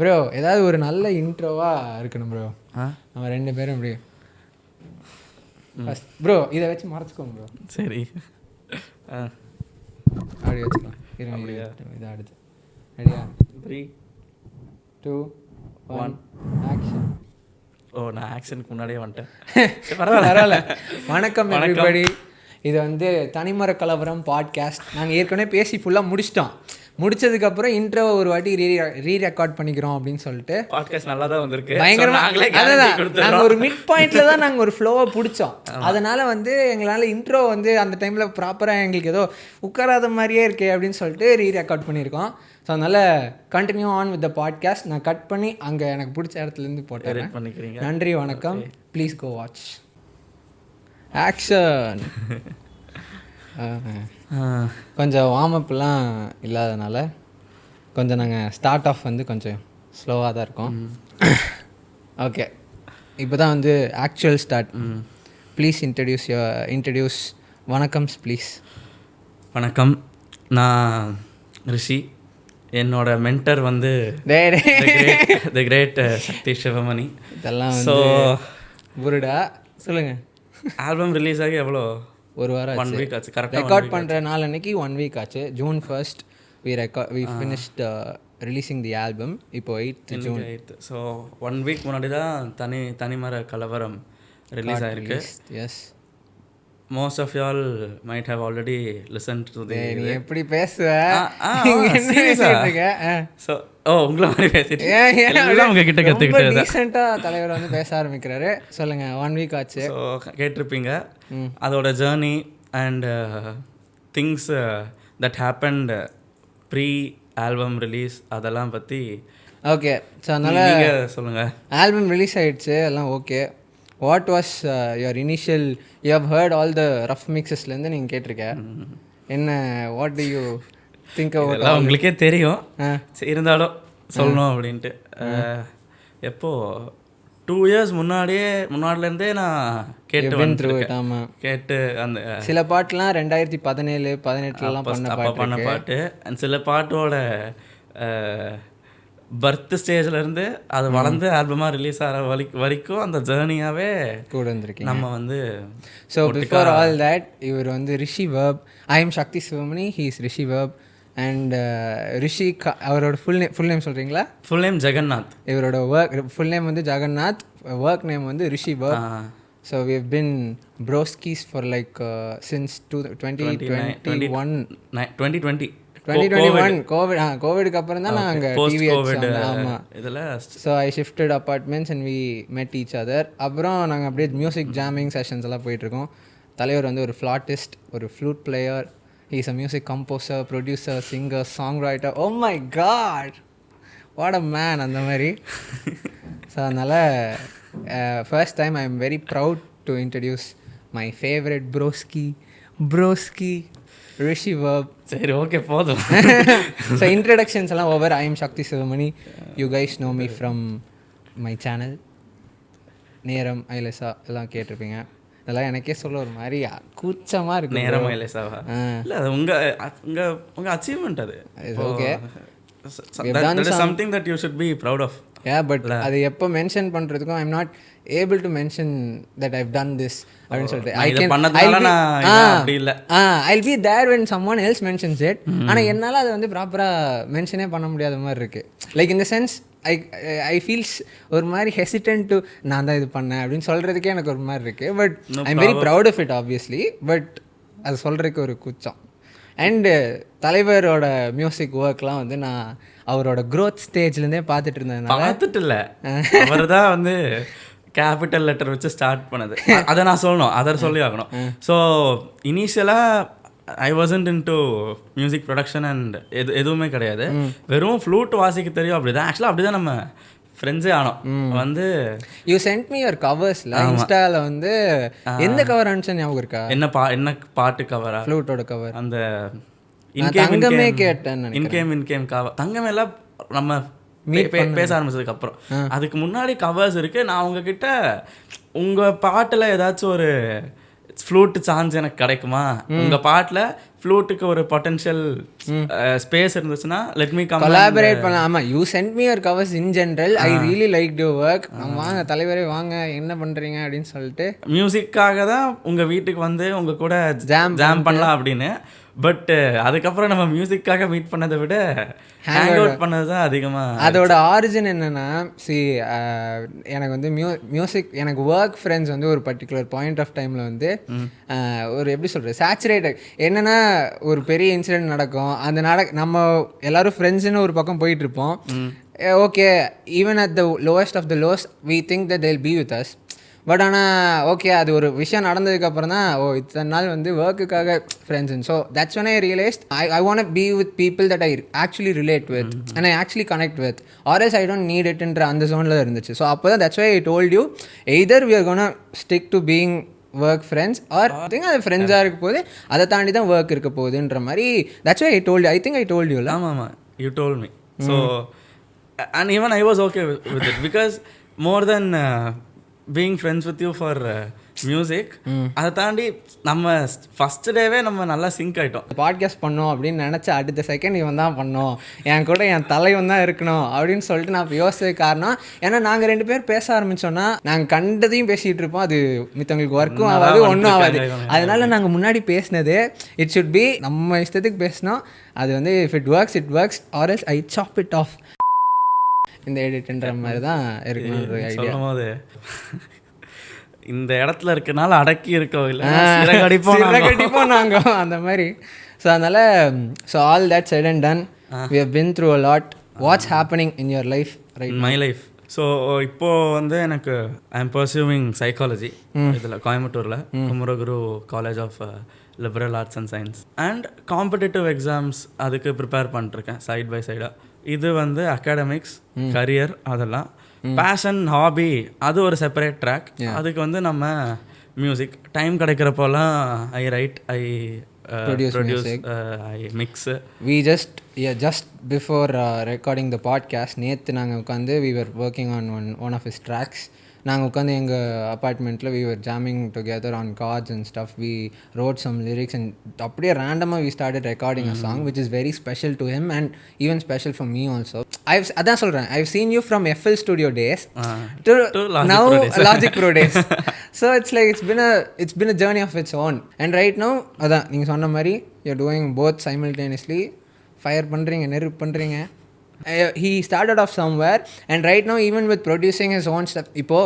Bro ஏதாவது ஒரு நல்ல இன்ட்ரோவாக இருக்கணும் ப்ரோ. நம்ம 2 பேரும் இப்படி ஃபஸ்ட் ப்ரோ இதை வச்சு மறைச்சிக்கோங்க ப்ரோ. சரி அப்படி வச்சுக்கலாம். இதை அடுத்து ரெடியா? 3 2 1 ஆக்ஷன். ஓ நான் ஆக்ஷனுக்கு முன்னாடியே வந்துட்டேன். பரவாயில்ல. வணக்கம் எவ்ரிபடி. இது வந்து தனிமர கலவரம் பாட்காஸ்ட். நாங்கள் ஏற்கனவே பேசி ஃபுல்லாக முடிச்சதுக்கப்புறம் இன்ட்ரோ ஒரு வாட்டி ரீரெக்கார்ட் பண்ணிக்கிறோம் அப்படின்னு சொல்லிட்டு பாட்காஸ்ட் நல்லா தான் வந்திருக்கு. பயங்கரமாக நாங்கள் ஒரு மிட் பாயிண்டில் தான் நாங்கள் ஒரு ஃப்ளோவை பிடிச்சோம். அதனால் வந்து எங்களால் இன்ட்ரோ வந்து அந்த டைமில் ப்ராப்பராக எங்களுக்கு ஏதோ உட்காராத மாதிரியே இருக்கே அப்படின்னு சொல்லிட்டு ரீரெக்கார்ட் பண்ணியிருக்கோம். ஸோ அதனால் continue on with the podcast. நான் கட் பண்ணி அங்கே எனக்கு பிடிச்ச இடத்துலேருந்து போட்டேன். பண்ணிக்கிறீங்க. நன்றி, வணக்கம். Please go watch. ஆக்ஷன். கொஞ்சம் வார்ம்அப்லாம் இல்லாதனால கொஞ்சம் நாங்கள் ஸ்டார்ட் ஆஃப் வந்து கொஞ்சம் ஸ்லோவாக தான் இருக்கோம். ஓகே, இப்போ தான் வந்து ஆக்சுவல் ஸ்டார்ட். Please introduce. வணக்கம்ஸ் ப்ளீஸ். வணக்கம், நான் ரிஷி. என்னோட மென்டர் வந்து தி கிரேட் சக்தி சிவமணி. இதெல்லாம் வந்து புருடா சொல்லுங்கள். ஆல்பம் ரிலீஸ் ஆகி எவ்வளோ? ஒரு வாரம் 1 வீக் ஆச்சு. கரெக்டாக ரெக்கார்ட் பண்ணுற நாள் அன்னைக்கு 1 வீக் ஆச்சு. June 1st we finished releasing the album. இப்போ 8th June. ஸோ 1 வீக் முன்னாடி தான் தனிமர கலவரம் ரிலீஸ் ஆகிருக்கு. Yes, most of you all might have already listened to the. நீ எப்படி பேசுவ? ஸோ உங்களை மாதிரி பேசிட்டு எல்லாம் உங்ககிட்ட கற்றுக்கிட்டு ரீசெண்டாக தலைவர் வந்து பேச ஆரம்பிக்கிறாரு. சொல்லுங்கள். 1 வீக் ஆச்சு. ஸோ கேட்டிருப்பீங்க அதோட journey and things that happened pre album release அதெல்லாம் பற்றி. ஓகே, ஸோ அதனால் நீங்கள் சொல்லுங்கள். ஆல்பம் ரிலீஸ் ஆகிடுச்சு, எல்லாம் okay. What was your initial, you have heard all the rough மிக்ஸஸ்லேருந்து நீங்கள் கேட்டிருக்கேன். என்ன, what do you think about? உங்களுக்கே தெரியும், இருந்தாலும் சொல்லணும் அப்படின்ட்டு. எப்போது 2 years முன்னாடிலேருந்தே நான் கேட்டு அந்த சில பாட்டுலாம் 2017, 2018 பண்ண பாட்டு. அண்ட் சில பாட்டோட பர்த் ஸ்டேஜ்லேருந்து அது வளர்ந்து ஆல்பமாக ரிலீஸ் ஆகிற வரைக்கும் அந்த ஜேர்னியாகவே கூட இருந்திருக்கீங்க நம்ம வந்து. ஸோ பிஃபோர் ஆல் தட், இவர் வந்து Rixhiverb. I am Shakthi Sivamani, he is Rixhiverb. And Rishi அவரோட ஃபுல் நேம் சொல்கிறீங்களா? Full name Jagannath. இவரோட ஃபுல் நேம் வந்து ஜெகநாத், ஒர்க் நேம் வந்து Rixhiverb. So we have been broskis for like since 2021 கோவிடுக்கு அப்புறம் தான் நாங்கள் டிவி. ஆமாம், இதில். So I shifted apartments and we met each other. அப்புறம் நாங்கள் அப்படியே மியூசிக் ஜாமிங் செஷன்ஸ் எல்லாம் போயிட்டுருக்கோம். தலைவர் வந்து ஒரு ஃப்ளாட்டிஸ்ட், ஒரு flute player. He is a music composer, producer, singer, songwriter. Oh my god, what a man, அந்த மாதிரி. ஸோ அதனால் first time I am very proud to introduce my favourite broski Rixhiverb. சரி, okay, போதும். So introductions எல்லாம் over. I am Shakthi Sivamani. You guys know me from my channel நேரம் ஐலசா எல்லாம் கேட்டிருப்பீங்க. இதெல்லாம் எனக்கே சொல்ல ஒரு மாதிரி கூச்சமாக இருக்கு. நேரம் ஐலசாவா? இல்லை, அது உங்கள் அச்சீவ்மெண்ட். அது okay, something that you should be proud of. Yeah, but அது எப்போ மென்ஷன் பண்ணுறதுக்கும் I'm not able to mention that I've done this அப்படின்னு சொல்லிட்டு I'll be there when someone else mentions it. ஆனால் என்னால் அதை வந்து ப்ராப்பராக மென்ஷனே பண்ண முடியாத மாதிரி இருக்குது. Like in the sense I feels ஒரு மாதிரி ஹெசிடென்ட் டு நான் தான் இது பண்ணேன் அப்படின்னு சொல்கிறதுக்கே எனக்கு ஒரு மாதிரி இருக்குது. But I'm very proud of it obviously. But அது சொல்கிறதுக்கு ஒரு கூச்சம். அண்டு தலைவரோட மியூசிக் ஒர்க்லாம் வந்து நான் அவரோட க்ரோத் ஸ்டேஜ்லேருந்தே பார்த்துட்டு இருந்தேன். பார்த்துட்டு இல்லை, அவர் தான் வந்து கேபிட்டல் லெட்டர் வச்சு ஸ்டார்ட் பண்ணது. அதை நான் சொல்லணும், அதை சொல்லி ஆகணும். ஸோ இனிஷியலாக I wasn't into music production and எதுவுமே கிடையாது. வெறும் ஃப்ளூட் வாசிக்க தெரியும், அப்படி தான். ஆக்சுவலாக அப்படி தான் நம்ம ஃப்ரெண்ட்ஸே ஆனோம். வந்து யூ சென்ட் மீ யுவர் கவர்ஸ்ல இன்ஸ்டால வந்து எந்த கவர் அனுப்பிச்சேன் ஞாபகம் இருக்கா? என்ன பாட்டு கவரா? ஃப்ளூட்டோட கவர். அந்த தங்கமே கேட்டேன். Income cover. தங்கமே எல்லாம் நம்ம பேச ஆரம்பிச்சதுக்கு அப்புறம். அதுக்கு முன்னாடி கவர்ஸ் இருக்கு. நான் உங்ககிட்ட உங்க பாட்டுல ஏதாச்சும் ஒரு ஃப்ளூட் சான்ஸ் எனக்கு கிடைக்குமா, உங்க பாட்டுல ஃப்ளூட்டுக்கு ஒரு பொட்டன்ஷியல் ஸ்பேஸ் இருந்துச்சுன்னா லெட் மீ கம் கொலாபரேட் பண்ணலாம். ஆமாம், you sent me your covers in general, I really like your work, வாங்க தலைவரே வாங்க என்ன பண்ணுறீங்க அப்படின்னு சொல்லிட்டு மியூசிக்காக தான் உங்கள் வீட்டுக்கு வந்து உங்கள் கூட ஜாம் பண்ணலாம் அப்படின்னு. பட் அதுக்கப்புறம் நம்ம மியூசிக்காக மீட் பண்ணதை விட ஹேங் அவுட் பண்ணது தான் அதிகமாக. அதோட ஆரிஜின் என்னென்னா, எனக்கு வந்து மியூசிக் எனக்கு ஒர்க் ஃப்ரெண்ட்ஸ் வந்து ஒரு பர்டிகுலர் பாயிண்ட் ஆஃப் டைமில் வந்து ஒரு எப்படி சொல்கிறது சேச்சுரேட்டட் என்னென்னா ஒரு பெரிய இன்சிடென்ட் நடக்கும். அந்த நம்ம எல்லோரும் ஃப்ரெண்ட்ஸுன்னு ஒரு பக்கம் போயிட்டுருப்போம். Okay, even at the lowest of the lows we think that they'll be with us. But ஆனால் ஓகே, அது ஒரு விஷயம் நடந்ததுக்கப்புறம் தான் இத்தனை நாள் வந்து ஒர்க்குக்காக ஃப்ரெண்ட்ஸுன்னு. So that's one I realised I want be with people that I actually relate with and I actually connect with, or else I don't need இட்ன்ற அந்த ஜோனில் இருந்துச்சு. ஸோ அப்போ தான் that's why I told you either we are gonna stick to being work friends or think அது ஃப்ரெண்ட்ஸாக இருக்க போது அதை தாண்டி தான் ஒர்க் இருக்க போகுதுன்ற மாதிரி. That's why I told you. I think I told you. ஆமாம், you told me. So and even I was okay with it because more than being friends with you for music, அதை தாண்டி நம்ம first டேவே நம்ம நல்லா sink ஆகிட்டோம். Podcast பண்ணோம் அப்படின்னு நினச்சா அடுத்த செகண்ட் இவன் தான் பண்ணோம், என் கூட என் தலைவன் தான் இருக்கணும் அப்படின்னு சொல்லிட்டு நான் இப்போ யோசிச்சது காரணம். ஏன்னா நாங்கள் 2 பேர் பேச ஆரம்பித்தோன்னா நாங்கள் கண்டதையும் பேசிகிட்டு இருப்போம், அது மித்தவங்களுக்கு ஒர்க்கும் ஆகாது ஒன்றும் ஆகாது. அதனால நாங்கள் முன்னாடி பேசினது இட் ஷுட் பி நம்ம இஷ்டத்துக்கு பேசினோம். அது வந்து if it works it works, R else ஐ சாப் இட் ஆஃப் இந்த எடிட்ன்ற மாதிரி தான் இருக்கணும் ஐடியா. போது இந்த இடத்துல இருக்கனால அடக்கி இருக்கோம், இல்லை சிறகடிப்போம் நாங்கள் அந்த மாதிரி. ஸோ அதனால் so all that said and done, we have been through a lot. What's happening in your life right? My life. So இப்போது வந்து எனக்கு ஐ எம் பர்சியூவிங் சைக்காலஜி இதில் கோயம்புத்தூரில் Kumaraguru college of liberal arts and science and competitive exams அதுக்கு prepare பண்ணிட்டுருக்கேன் side by சைடாக. இது வந்து அகாடமிக்ஸ், கரியர், அதெல்லாம் பேஷன், ஹாபி அது ஒரு செப்பரேட் ட்ராக். அதுக்கு வந்து நம்ம மியூசிக் டைம் கிடைக்கிறப்போலாம் I write, I produce, I mix. We just before recording the podcast நேற்று நாங்கள் உட்காந்து we were working on one of his tracks. நாங்கள் உட்காந்து எங்கள் அப்பார்ட்மெண்ட்டில் we were jamming together on chords and stuff. We wrote some lyrics and அப்படியே ரேண்டமாக we started recording a song which is very special to him and even special for me also. அதான் சொல்கிறேன், I've seen you from FL Studio days to now Logic Pro days. So it's like it's been a journey of its own. And right now அதான் நீங்கள் சொன்ன மாதிரி you're doing both simultaneously. Fire பண்ணுறீங்க, நெருப்பு பண்ணுறீங்க. He started off somewhere and right now even with producing his own stuff, இப்போ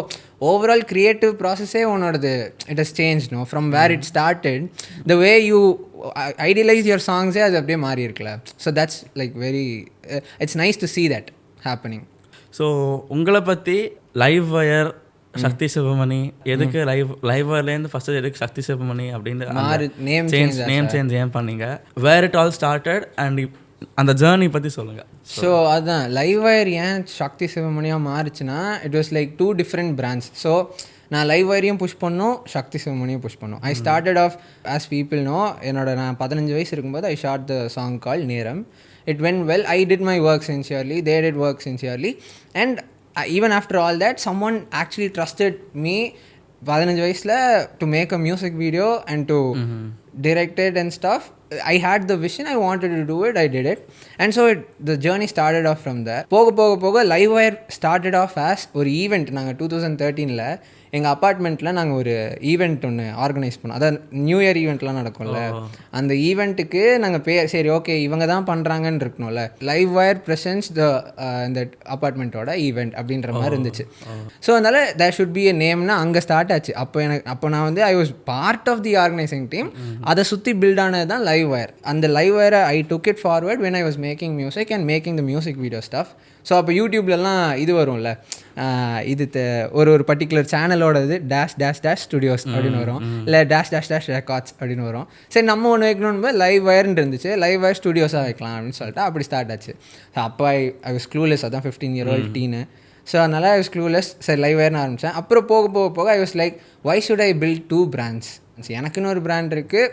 overall creative process உன்னோடது it has changed no from where it started. The way you idealize your songs அது அப்படியே மாறி இருக்குல்ல. So that's like very it's nice to see that happening. So உங்களை பற்றி live wire சக்தி சிவமணி எதுக்கு live வயர்லேருந்து first எதுக்கு சக்தி சிவமணி அப்படின்னு name change ஏன் பண்ணீங்க? Where it all started and அந்த ஜேர்னி பற்றி சொல்லுங்கள். ஸோ அதுதான் லைவ் வயர் ஏன் சக்தி சிவமணியாக மாறிச்சுன்னா it was like 2 different brands. So நான் லைவ் வயரையும் புஷ் பண்ணோம், சக்தி சிவமணியும் புஷ் பண்ணோம். I started off as people know, நான் 15 வயசு இருக்கும்போது ஐ ஷார்ட் த சாங் கால் நேரம். It went well. I did my work sincerely, they did work sincerely and even after all that someone actually trusted me 15 வயசில் to make a music video and to direct it and stuff. I had the vision, I wanted to do it, I did it and so the journey started off from there. போக live wire started off as ஒரு event. நாங்கள் 2013ல் எங்கள் அப்பார்ட்மெண்ட்டில் நாங்கள் ஒரு event ஒன்று organise பண்ணோம். அதான் நியூ இயர் ஈவெண்ட்லாம் நடக்கும்ல, அந்த ஈவெண்ட்டுக்கு நாங்கள் சரி ஓகே இவங்க தான் பண்ணுறாங்கன்னு இருக்கணும்ல, லைவ் வயர் ப்ரெசன்ஸ் இந்த அப்பார்ட்மெண்ட்டோட ஈவெண்ட் அப்படின்ற மாதிரி இருந்துச்சு. ஸோ அதனால் தேர் ஷுட் பி எ நேம்னா அங்கே ஸ்டார்ட் ஆச்சு. அப்போ நான் வந்து I was part of the organising team. அதை சுற்றி பில்ட் ஆனது தான் லைவ் வயர். அந்த லைவ் வயரை I took it forward when I was making music and making the music video stuff. So அப்போ யூடியூப்லலாம் இது வரும்ல, இது ஒரு பர்டிகுலர் சேனலோடது டேஷ் ஸ்டுடியோஸ் அப்படின்னு வரும், இல்லை டேஷ் ரெக்கார்ட்ஸ் அப்படின்னு வரும். சரி நம்ம ஒன்று வைக்கணும்னு லைவ் வயர்னு இருந்துச்சு, லைவ் வயர் ஸ்டுடியோஸாக வைக்கலாம் அப்படின்னு சொல்லிட்டு அப்படி ஸ்டார்ட் ஆச்சு. அப்போ ஐ வாஸ் க்ளூலெஸ். அதான் 15 year old டீனு. ஸோ அதனால் ஐ வாஸ் க்ளூலெஸ். சரி லைவ் வயர்னு ஆரம்பித்தேன். அப்புறம் போக I was like why should I build 2 brands? எனக்குன்னு ஒரு பிராண்ட் இருக்குது,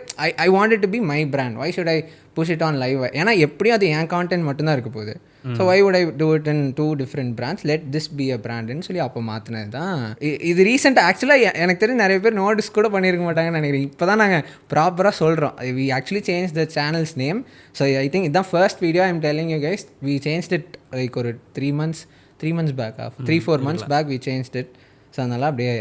I wanted to be my brand, why should I push it on live wire? ஏன்னா எப்படியும் அது என் கான்டென்ட் மட்டும்தான் இருக்க போகுது. So why would I do it in 2 different brands, let this be a brandன்னு சொல்லி அப்போ மாற்றினது தான் இது. ரீசெண்டாக ஆக்சுவலாக எனக்கு தெரிஞ்சு நிறைய பேர் நோட்டீஸ் கூட பண்ணியிருக்க மாட்டாங்கன்னு நினைக்கிறேன். இப்போ தான் நாங்கள் ப்ராப்பராக சொல்கிறோம். We actually change the channel's name. So I think இதுதான் first video I am telling you guys. We change it like ஒரு 3 months back, 3-4 months back we change it. So அதனால அப்படியே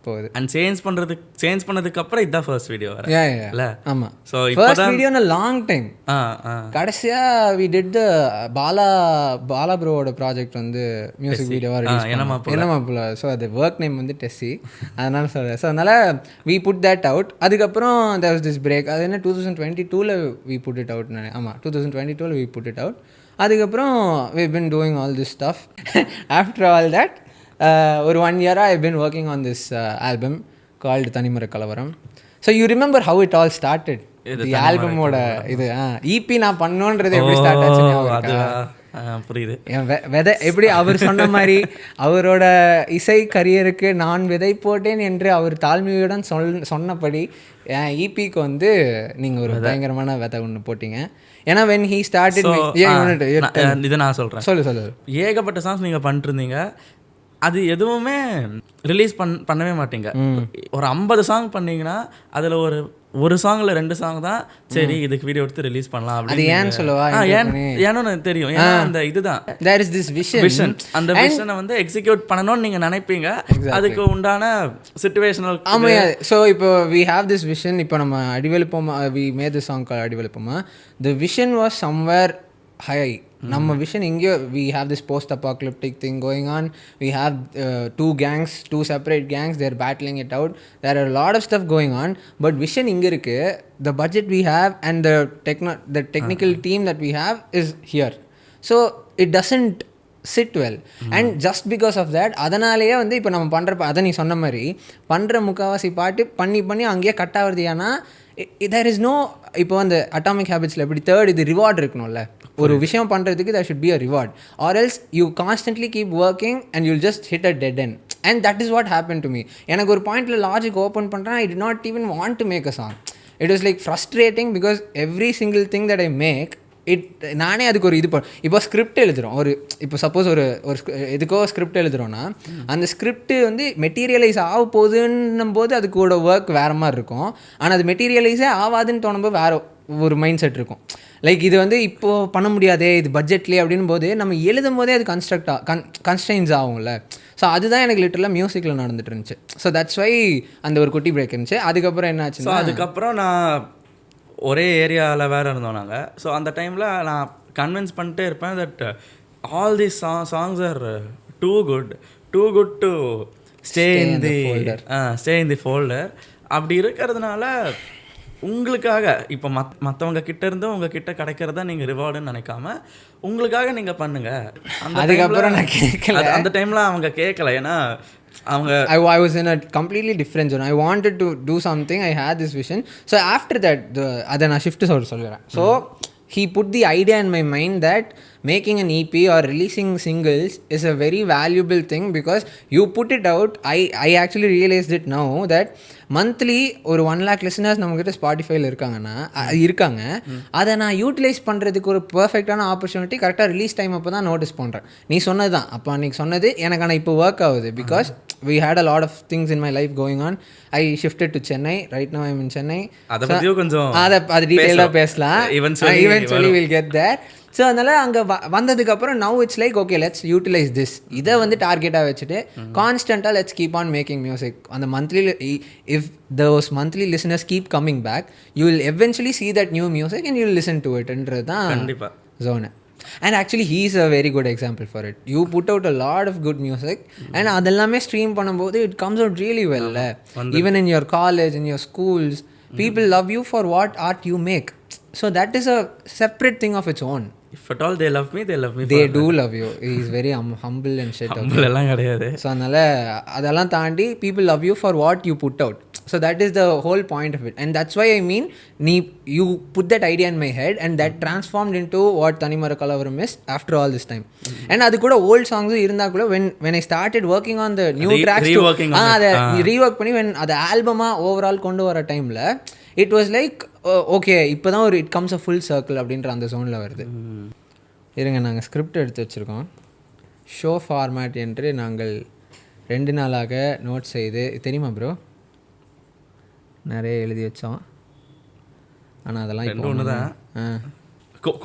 போகுது. அண்ட் சேஞ்ச் பண்ணதுக்கு அப்புறம் இதுதான் ஃபர்ஸ்ட் வீடியோ வர இல்ல. ஆமா, so first video in a long time. கடைசியா we did the பாலா ப்ரோவோட ப்ராஜெக்ட் வந்து மியூசிக் வீடியோவா ரிலீஸ் என்னமாப்புல. ஸோ அது ஒர்க் நேம் வந்து டெஸ்ஸி, அதனால சொல்றேன். ஸோ அதனால we put that out. அதுக்கப்புறம் there was this break. அது என்ன 2022ல we put it out. ஆமா 2022ல we put it out. அதுக்கப்புறம் we've been doing all this stuff. After all that ஒரு 1 year I've been working on this album called Thanimara Kalavaram. So you remember how it all started? The album ஓட இது EP நான் பண்ணோன்றது எப்படி start ஆச்சுன்னு புரியுது. எப்படி அவர் சொன்ன மாதிரி அவரோட இசை கரியருக்கு நான் விதை போட்டேன் என்று அவர் தாழ்மையுடன் சொன்னபடி EPக்கு வந்து நீங்கள் ஒரு பயங்கரமான விதை ஒன்று போட்டீங்க. ஏன்னா when he started இதை நான் சொல்கிறேன். சொல்லு. ஏகப்பட்ட சாங்ஸ் நீங்கள் பண்ணிருந்தீங்க. அது எதுவுமே ரிலீஸ் பண்ணவே மாட்டீங்க. ஒரு 50 சாங் பண்ணீங்கன்னா அதில் ஒரு சாங்ல 2 சாங் தான் சரி இதுக்கு வீடியோ எடுத்து ரிலீஸ் பண்ணலாம் அப்படின்னு. ஏன்னு சொல்லுவா? ஏன்னு தெரியும். ஏன்னா அந்த இதுதான் there is this vision. அந்த விஷனை வந்து எக்ஸிக்யூட் பண்ணணும்னு நீங்க நினைப்பீங்க. அதுக்கு உண்டான சிச்சுவேஷனல். ஆமா. ஸோ இப்போ we have this vision. இப்போ நம்ம அடிவெளுப்போமா, we made the song called அடிவெளுப்போமா. The vision was somewhere high. நம்ம விஷன் இங்கே we have this post apocalyptic thing going on. We have 2 separate gangs, they're battling it out. There are a lot of stuff going on, but vision இங்கே இருக்கு. The budget we have and the technical team that we have is here. So it doesn't sit well. And just because of that, அதனாலேயே வந்து இப்போ நம்ம பண்ணுற அதை நீ சொன்ன மாதிரி பண்ணுற முக்கால்வாசி பாட்டு பண்ணி அங்கேயே கட் ஆகுறது. ஏன்னா there is no, இப்போ அந்த அட்டாமிக் ஹேபிட்ஸில் எப்படி தேர்ட் இது ரிவார்ட் இருக்கணும்ல. ஒரு விஷயம் பண்ணுறதுக்கு there should be a reward, or else you constantly keep working and you'll just hit a dead end. And that is what happened to me. எனக்கு ஒரு பாயிண்டில் லாஜிக் ஓப்பன் பண்ணுறேன். I did not even want to make a song. It was like frustrating because every single thing that I make நானே அதுக்கு ஒரு இது இப்போ script எழுதுகிறோம். இப்போ சப்போஸ் ஒரு இதுக்கோ ஸ்கிரிப்ட் எழுதுகிறோன்னா அந்த ஸ்கிரிப்ட் வந்து மெட்டீரியலைஸ் ஆக போகுதுன்னும் போது அதுக்கோட ஒர்க் வேறு மாதிரி இருக்கும். ஆனால் அது மெட்டீரியலைஸே ஆகாதுன்னு தோணும்போது வேறு ஒரு மைண்ட் செட் இருக்கும். லைக் இது வந்து இப்போது பண்ண முடியாதே, இது பட்ஜெட்லேயே அப்படின் போது நம்ம எழுதும் போதே அது கன்ஸ்ட்ரெயின்ஸ் ஆகும்ல. ஸோ அதுதான் எனக்கு லிட்டரலாக மியூசிக்கில் நடந்துட்டு இருந்துச்சு. ஸோ தட்ஸ் வை அந்த ஒரு குட்டி பிரேக் இருந்துச்சு. அதுக்கப்புறம் என்ன ஆச்சு? அதுக்கப்புறம் நான் ஒரே ஏரியாவில் வேறு இருந்தோம் நாங்கள். ஸோ அந்த டைமில் நான் கன்வின்ஸ் பண்ணிட்டே இருப்பேன் that all these songs are too good to stay in the folder. அப்படி இருக்கிறதுனால உங்களுக்காக இப்போ மற்றவங்க கிட்ட இருந்து உங்ககிட்ட கிடைக்கிறதா நீங்கள் ரிவார்டுன்னு நினைக்காம உங்களுக்காக நீங்கள் பண்ணுங்க. அதுக்கப்புறம் நான் கேட்கல. அந்த டைமில் அவங்க கேட்கல. ஏன்னா I was in a completely different zone. I wanted to do something. I had this vision. So after that அதை நான் ஷிஃப்ட் சொல்கிறேன். So he put the idea in my mind that making an EP or releasing singles is a very valuable thing because you put it out. I actually realized it now that monthly ஒரு 1 lakh listeners நம்மக்கிட்ட ஸ்பாட்டிஃபைல இருக்காங்க. அதை நான் utilise பண்ணுறதுக்கு ஒரு பர்ஃபெக்டான opportunity கரெக்டாக release time அப்போ தான் நோட்டீஸ் பண்ணுறேன். நீ சொன்னது தான் அப்போ அன்றைக்கி சொன்னது எனக்கு. ஆனால் இப்போ ஒர்க் ஆகுது because we had a lot of things in my life going on. I shifted to Chennai. Right now I'm in Chennai. அதை பற்றியோ கொஞ்சம் அது டீட்டெயிலாக பேசலாம். Eventually we'll get there. So அதனால் அங்கே வந்ததுக்கப்புறம் now it's like okay let's utilise this. இதை வந்து டார்கெட்டாக வச்சுட்டு கான்ஸ்டண்ட்டாக let's keep on making music. அந்த monthly if those monthly listeners keep coming back you will eventually see that new music and you will listen to it ன்றது தான் கண்டிப்பாக zone. And actually he is a very good example for it. You put out a lot of good music and அதெல்லாமே stream பண்ணும்போது it comes out really well. Even in your college, in your schools, people love you for what art you make. So that is a separate thing of its own. If at all they love me, they do love you. He is very humble and shit. Humble எல்லாம் கிடையாது. So அதனால அதெல்லாம் தாண்டி people love you for what you put out. So that is the whole point of it. And that's why I mean you put that idea in my head and that transformed into what Thanimara Kalavaram is after all this time. And அது கூட old songs இருந்தா கூட when I started working on the new tracks அதை rework பண்ணி when அது ஆல்பமா overall கொண்டு வர டைமில் it was like okay இப்போ தான் ஒரு it comes a full circle அப்படின்ற அந்த ஜோனில் வருது. இருங்க, நாங்கள் ஸ்கிரிப்ட் எடுத்து வச்சுருக்கோம். ஷோ ஃபார்மேட் என்று நாங்கள் 2 நாளாக நோட் செய்து, தெரியுமா ப்ரோ, நிறைய எழுதி வச்சோம். ஆனால் அதெல்லாம் இப்போ ஒன்று தான்.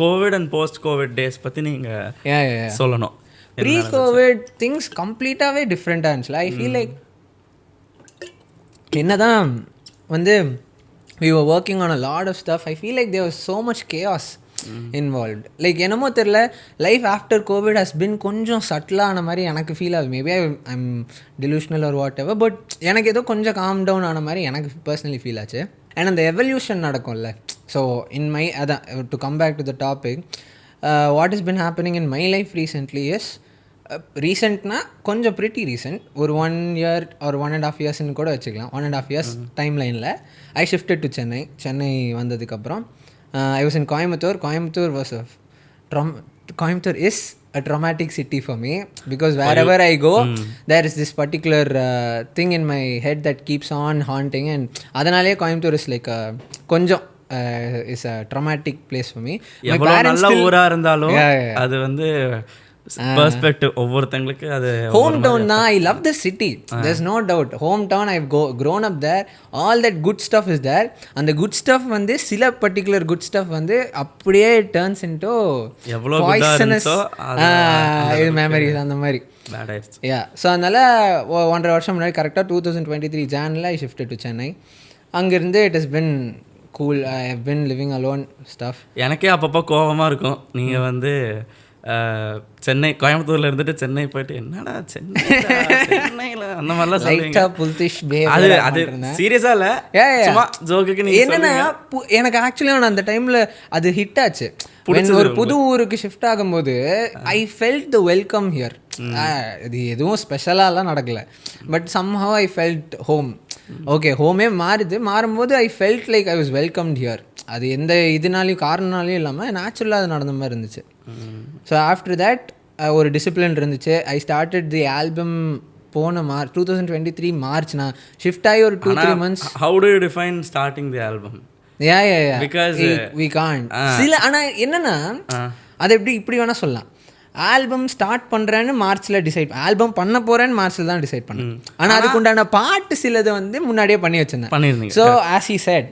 Covid and post Covid days பற்றி நீங்கள் சொல்லணும். ப்ரீ கோவிட் திங்ஸ் கம்ப்ளீட்டாகவே டிஃப்ரெண்ட்டாக இருந்துச்சுல. ஐ ஃபீல் லைக் என்ன தான் வந்து we were working on a lot of stuff. I feel like there was so much chaos involved. Like என்னமோ தெரியல, life after Covid has been கொஞ்சம் சட்டிலான மாதிரி எனக்கு ஃபீல் ஆகுது. Maybe I'm delusional or whatever, but எனக்கு ஏதோ கொஞ்சம் காம் டவுன் ஆன மாதிரி எனக்கு பர்சனலி ஃபீல் ஆச்சு. அண்ட் அந்த எவல்யூஷன் நடக்கும்ல. ஸோ இன் மை அதான் to come back to the topic, what is been happening in my life recently is, ரீசெண்ட்னா கொஞ்சம் ப்ரிட்டி ரீசெண்ட், ஒரு 1 year ஒரு 1.5 yearsன்னு கூட வச்சுக்கலாம். 1.5 years டைம் லைனில் ஐ ஷிஃப்டட் டு சென்னை வந்ததுக்கப்புறம் I was in Coimbatore. Coimbatore is a traumatic city for me because wherever I go there is this particular thing in my head that keeps on haunting, and adanaale Coimbatore is like konjam is a traumatic place for me. எவ்வளோ நல்ல ஊராக இருந்தாலும் அது வந்து perspective ஒவ்வொருத்தங்களுக்கு அது hometown தான். I love the city, there is no doubt. Hometown I grown up there, all that good stuff is there. அந்த good stuff வந்து சில பர்டிகுலர் குட் ஸ்டஃப் வந்து அப்படியே டர்ன்ஸ் இன்டோ பாய்சனஸ் மெமரிஸ் அந்த மாதிரி. So அதனால் 1.5 வருஷம் முன்னாடி கரெக்டாக 2023 ஜானில் ஐ ஷிஃப்டட் டு சென்னை. அங்கேருந்து it is been cool. I have been living alone stuff. எனக்கே அப்பப்போ கோபமாக இருக்கும், நீங்கள் வந்து சென்னை கோயம்புத்தூர்ல இருந்துட்டு சென்னை போயிட்டு என்னடா சென்னையில அந்த மாதிரிலாம் சொல்லுவீங்க. அது சீரியஸா இல்ல, சும்மா ஜோக்குக்கு. நீங்க என்னன்னா எனக்கு ஆக்சுவலி அந்த டைம்ல அது ஹிட் ஆச்சு. ஒரு புது ஊருக்கு ஷிஃப்ட் ஆகும்போது I felt the welcome here. இது எதுவும் ஸ்பெஷலாலாம் நடக்கல, but somehow I felt home. Okay, ஹோமே மாறும்போது I felt like I was welcomed here. அது எந்த இதனாலையும் காரணனாலையும் இல்லாமல் நேச்சுரலாக அது நடந்த மாதிரி இருந்துச்சு. ஸோ ஆஃப்டர் தேட் ஒரு டிசிப்ளின் இருந்துச்சு. ஐ ஸ்டார்டட் தி ஆல்பம் போன 2023 மார்ச். நான் ஷிஃப்ட் ஆகி ஒரு 2-3 months. How do you define starting the album? Because we can't. சில ஆனால் என்னன்னா அது இப்படி வேணால் சொல்லலாம். ஆல்பம் ஸ்டார்ட் பண்ணுறேன்னு மார்ச்சில் டிசைட், ஆல்பம் பண்ண போகிறேன்னு மார்ச்சில் தான் டிசைட் பண்ணேன். ஆனால் அதுக்கு உண்டான பாட்டு சிலது வந்து முன்னாடியே பண்ணி வச்சுருந்தேன். So as he said,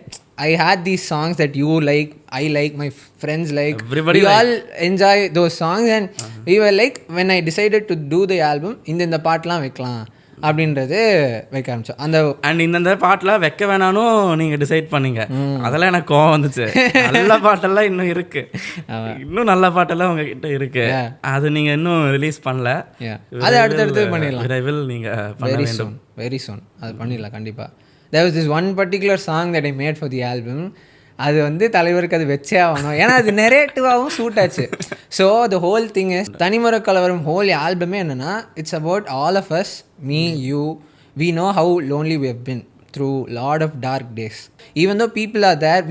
I had these songs that you like, I like, my friends like, everybody we all enjoy those songs, and we were like, when I decided to do the album, இந்த பாட்டெலாம் வைக்கலாம் அப்படின்றது வைக்க ஆரம்பிச்சோம். And இந்த பாட்டெலாம் வைக்க வேணாலும் நீங்கள் டிசைட் பண்ணீங்க. அதெல்லாம் எனக்கு கோவம் வந்துச்சு. நல்ல பாட்டெல்லாம் இன்னும் இருக்கு, இன்னும் நல்ல பாட்டெல்லாம் உங்ககிட்ட இருக்கு, அது நீங்கள் இன்னும் ரிலீஸ் பண்ணல. அது அடுத்தடுத்து பண்ணிடலாம், விரைவில் நீங்கள் பண்ண வேண்டும். வெரி சூன் அது பண்ணிடலாம் கண்டிப்பாக. There was this one particular song that I made for the album. அது வந்து தலைவருக்கு அது வச்சே ஆகணும், ஏன்னா அது நெரேட்டிவாகவும் சூட் ஆச்சு. So the whole thing is, Thanimara Kalavaram whole ஆல்பமே என்னென்னா, it's about all of us, me, you. We know how lonely we have been through lot of dark days. Even though people are there,